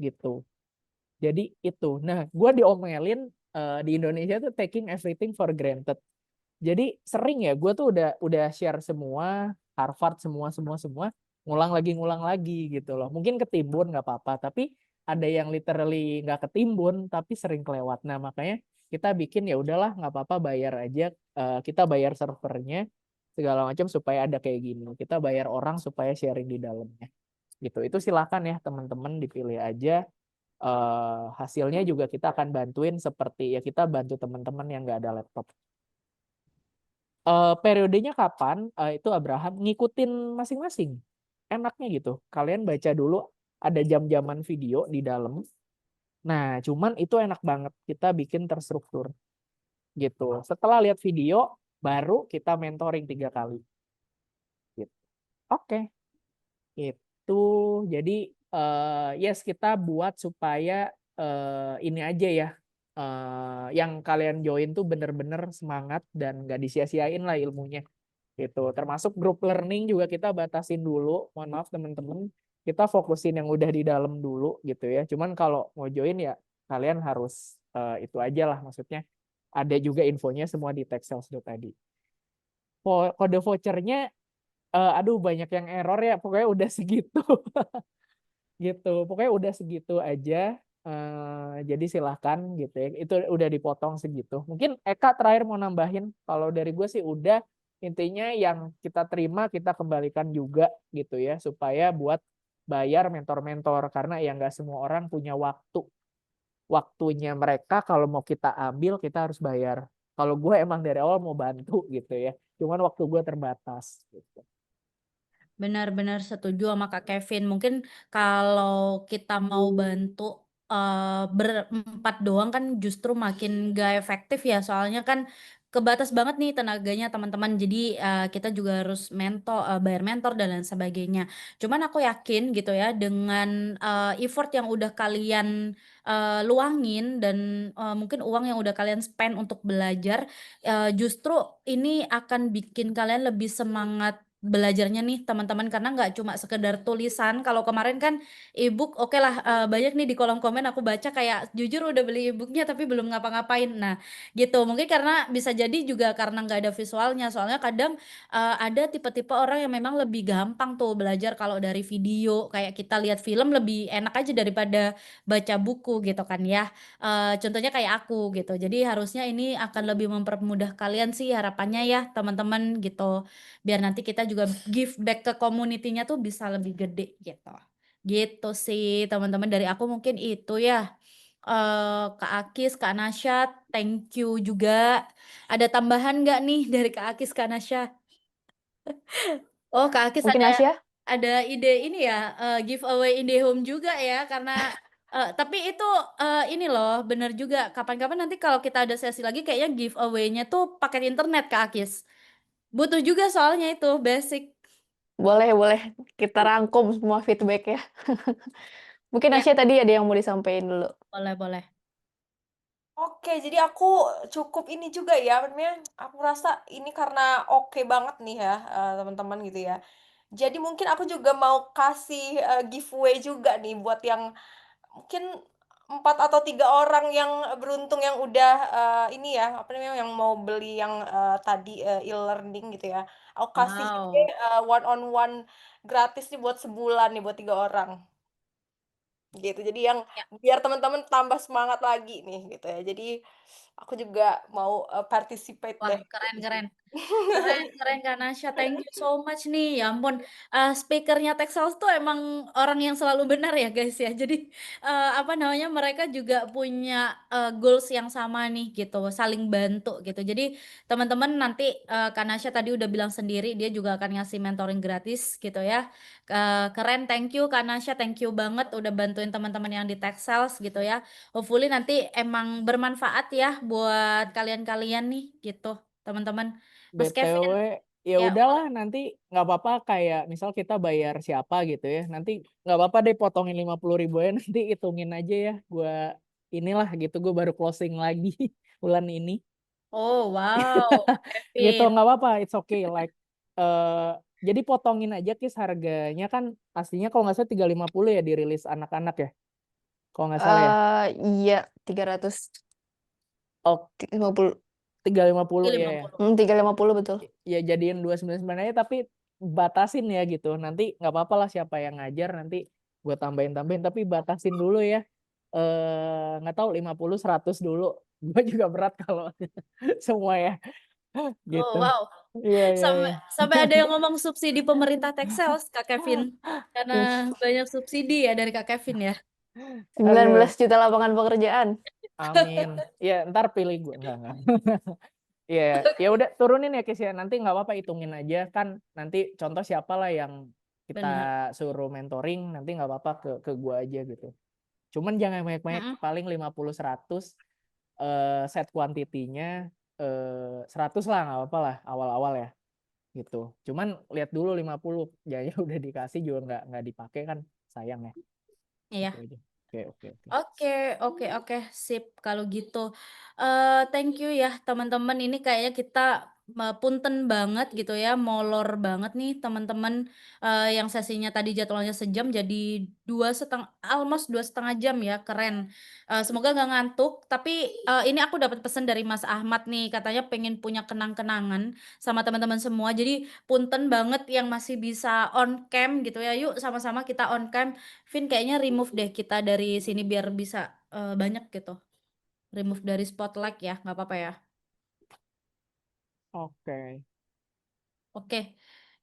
gitu. Jadi itu. Nah, gue diomelin di Indonesia tuh taking everything for granted. Jadi sering ya, gue tuh udah share semua, Harvard semua, ngulang lagi gitu loh. Mungkin ketimbun nggak apa-apa, tapi ada yang literally nggak ketimbun, tapi sering kelewat. Nah, makanya kita bikin ya udahlah nggak apa-apa, bayar aja. Kita bayar servernya, segala macam supaya ada kayak gini. Kita bayar orang supaya sharing di dalamnya. Gitu. Itu silakan ya teman-teman, dipilih aja. Hasilnya juga kita akan bantuin seperti ya kita bantu teman-teman yang nggak ada laptop. Periodenya kapan? Itu Abraham ngikutin masing-masing. Enaknya gitu. Kalian baca dulu, ada jam-jaman video di dalam. Nah, cuman itu enak banget. Kita bikin terstruktur. Gitu. Setelah lihat video, baru kita mentoring 3 kali. Gitu. Oke. Itu. Jadi, yes, kita buat supaya ini aja ya. Yang kalian join tuh bener-bener semangat dan gak disia-siain lah ilmunya gitu. Termasuk grup learning juga kita batasin dulu. Mohon maaf teman-teman, kita fokusin yang udah di dalam dulu gitu ya. Cuman kalau mau join ya kalian harus itu aja lah, maksudnya ada juga infonya semua di Texels tadi. Kode vouchernya aduh banyak yang error ya, pokoknya udah segitu. Gitu, pokoknya udah segitu aja. Jadi silahkan gitu ya, itu udah dipotong segitu. Mungkin Eka terakhir mau nambahin, kalau dari gue sih udah, intinya yang kita terima kita kembalikan juga gitu ya, supaya buat bayar mentor-mentor, karena ya nggak semua orang punya waktunya mereka, kalau mau kita ambil kita harus bayar. Kalau gue emang dari awal mau bantu gitu ya, cuman waktu gue terbatas gitu. Benar-benar setuju sama Kak Kevin. Mungkin kalau kita mau bantu berempat doang kan justru makin gak efektif ya. Soalnya kan kebatas banget nih tenaganya teman-teman. Jadi kita juga harus bayar mentor dan lain sebagainya. Cuman aku yakin gitu ya, dengan effort yang udah kalian luangin dan mungkin uang yang udah kalian spend untuk belajar, justru ini akan bikin kalian lebih semangat belajarnya nih teman-teman, karena nggak cuma sekedar tulisan. Kalau kemarin kan ebook, oke lah, banyak nih di kolom komen aku baca kayak jujur udah beli ebooknya tapi belum ngapa-ngapain. Nah gitu, mungkin karena bisa jadi juga karena nggak ada visualnya. Soalnya kadang ada tipe-tipe orang yang memang lebih gampang tuh belajar kalau dari video, kayak kita lihat film lebih enak aja daripada baca buku gitu kan ya. Contohnya kayak aku gitu. Jadi harusnya ini akan lebih mempermudah kalian sih harapannya ya teman-teman gitu, biar nanti kita juga give back ke community-nya tuh bisa lebih gede gitu. Gitu sih teman-teman, dari aku mungkin itu ya. Kak Akis, Kak Nasya, thank you juga. Ada tambahan nggak nih dari Kak Akis, Kak Nasya? Oh, Kak Akis Mungkin Asya? ada ide ini ya, giveaway IndiHome juga ya, karena tapi itu ini loh, bener juga. Kapan-kapan nanti kalau kita ada sesi lagi kayaknya giveaway-nya tuh paket internet Kak Akis. Butuh juga soalnya itu basic. Boleh. Kita rangkum semua feedback ya. Mungkin Ya, Asya tadi ada yang mau disampaikan dulu. boleh. Oke, jadi aku cukup ini juga ya, namanya aku rasa ini karena oke banget nih ya, teman-teman gitu ya. Jadi mungkin aku juga mau kasih giveaway juga nih buat yang mungkin 4 atau 3 orang yang beruntung yang udah ini ya, apa namanya, yang mau beli yang tadi e-learning gitu ya. Aku kasih Wow. one on one gratis nih buat sebulan nih buat 3 orang. Gitu. Jadi yang Ya. biar teman-teman tambah semangat lagi nih gitu ya. Jadi aku juga mau participate Wah, deh keren di keren. sini. Keren keren Kak Nasya, thank you so much nih. Ya ampun, speaker-nya Texels tuh emang orang yang selalu benar ya guys ya. Jadi apa namanya, mereka juga punya goals yang sama nih gitu, saling bantu gitu. Jadi teman-teman nanti Kak Nasya tadi udah bilang sendiri dia juga akan ngasih mentoring gratis gitu ya. Keren, thank you Kak Nasya, thank you banget udah bantuin teman-teman yang di Texels gitu ya. Hopefully nanti emang bermanfaat ya buat kalian-kalian nih gitu, teman-teman. Mas Kevin, BTW ya ya udahlah, nanti nggak apa-apa kayak misal kita bayar siapa gitu ya, nanti nggak apa-apa deh potongin 50.000 ya, nanti hitungin aja ya, gua inilah gitu, gue baru closing lagi bulan ini. oh wow, Gitu Kevin. nggak apa-apa, it's okay, like jadi potongin aja Kis, harganya kan aslinya kalau nggak salah 350 ya dirilis anak-anak ya, kalau nggak salah ya. Iya, 350. Oh, 350 ya. 350. 350 betul. Ya jadiin 299 aja, tapi batasin ya gitu. Nanti nggak apa-apa lah siapa yang ngajar, nanti gue tambahin, tapi batasin dulu ya. Nggak tahu 50 100 dulu. Gue juga berat kalau semua ya Oh gitu. wow, Iya iya sampai iya. sampai ada yang ngomong subsidi pemerintah Texels Kak Kevin, karena Ih, banyak subsidi ya dari Kak Kevin ya. 19 aduh, juta lapangan pekerjaan. amin. Ya ntar pilih gue enggak. Iya, ya udah turunin ya Kis ya. Nanti nggak apa-apa, hitungin aja kan. Nanti contoh siapa lah yang kita Bener. suruh mentoring, nanti nggak apa-apa ke gua aja gitu. Cuman jangan banyak-banyak, Mm-mm. paling 50-100 set kuantitinya 100 lah, nggak apa-apa lah awal-awal ya gitu. Cuman lihat dulu 50, jangan udah dikasih juga nggak dipakai kan sayang ya. Iya. Gitu aja. Oke. Oke, sip kalau gitu. Thank you ya teman-teman. Ini kayaknya kita punten banget gitu ya, molor banget nih teman-teman. Yang sesinya tadi jadwalnya sejam jadi 2,5, almost 2,5 jam ya, keren. Semoga nggak ngantuk. Tapi ini aku dapat pesan dari Mas Ahmad nih, katanya pengen punya kenang-kenangan sama teman-teman semua. Jadi punten banget yang masih bisa on cam gitu ya. Yuk sama-sama kita on cam. Vin kayaknya remove deh kita dari sini biar bisa banyak gitu. Remove dari spotlight ya, nggak apa-apa ya. Oke. Oke,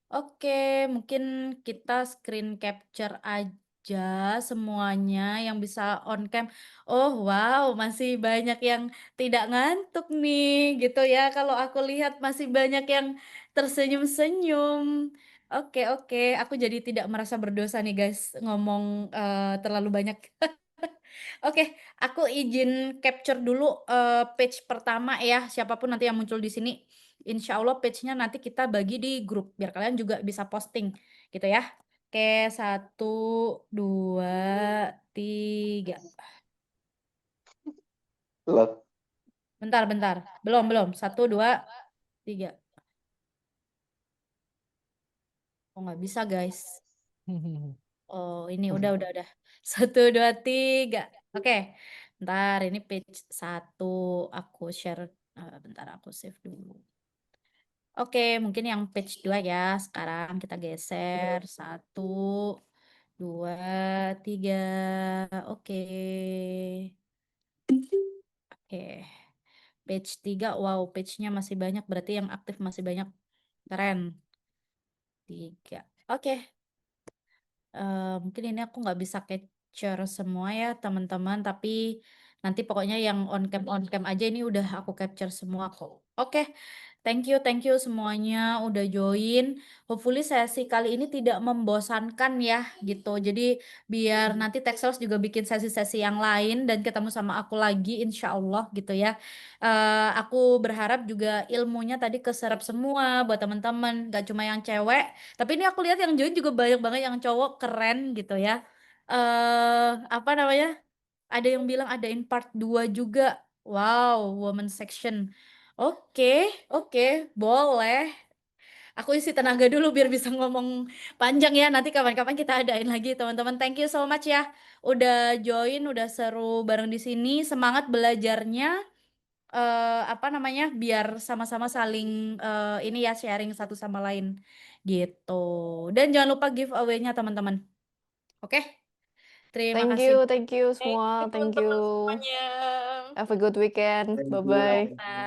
oke, mungkin kita screen capture aja semuanya yang bisa on cam. Oh wow, masih banyak yang tidak ngantuk nih gitu ya. Kalau aku lihat masih banyak yang tersenyum-senyum. Oke, aku jadi tidak merasa berdosa nih guys ngomong terlalu banyak. Oke, aku izin capture dulu page pertama ya. Siapapun nanti yang muncul di sini, insya Allah page-nya nanti kita bagi di grup biar kalian juga bisa posting gitu ya. Oke, 1, 2, 3. Loh, Bentar. Belum. 1, 2, 3. Oh, nggak bisa guys. Oh, ini udah. 1, 2, 3. Oke, bentar. Ini page 1. Aku share. Bentar, aku save dulu. Oke, mungkin yang page 2 ya. Sekarang kita geser. 1, 2, 3. Oke. Oke. Page 3. Wow, page-nya masih banyak. Berarti yang aktif masih banyak. Keren. 3. Oke. Mungkin ini aku nggak bisa capture semua ya teman-teman, tapi nanti pokoknya yang on cam aja ini udah aku capture semua kok. Oke, thank you semuanya udah join. Hopefully sesi kali ini tidak membosankan ya gitu. Jadi biar nanti Texels juga bikin sesi-sesi yang lain dan ketemu sama aku lagi insya Allah gitu ya. Aku berharap juga ilmunya tadi keserap semua buat teman-teman, gak cuma yang cewek. Tapi ini aku lihat yang join juga banyak banget yang cowok, keren gitu ya. Apa namanya? Ada yang bilang adain part 2 juga. Wow, woman section. Oke, boleh. Aku isi tenaga dulu biar bisa ngomong panjang ya. Nanti kapan-kapan kita adain lagi, teman-teman. Thank you so much ya. Udah join, udah seru bareng di sini. Semangat belajarnya. Apa namanya? Biar sama-sama saling ini ya sharing satu sama lain gitu. Dan jangan lupa giveaway-nya teman-teman. Oke? Terima kasih. Thank you semua. Thank teman-teman you. semuanya. Have a good weekend. Thank you. Bye-bye. Bye.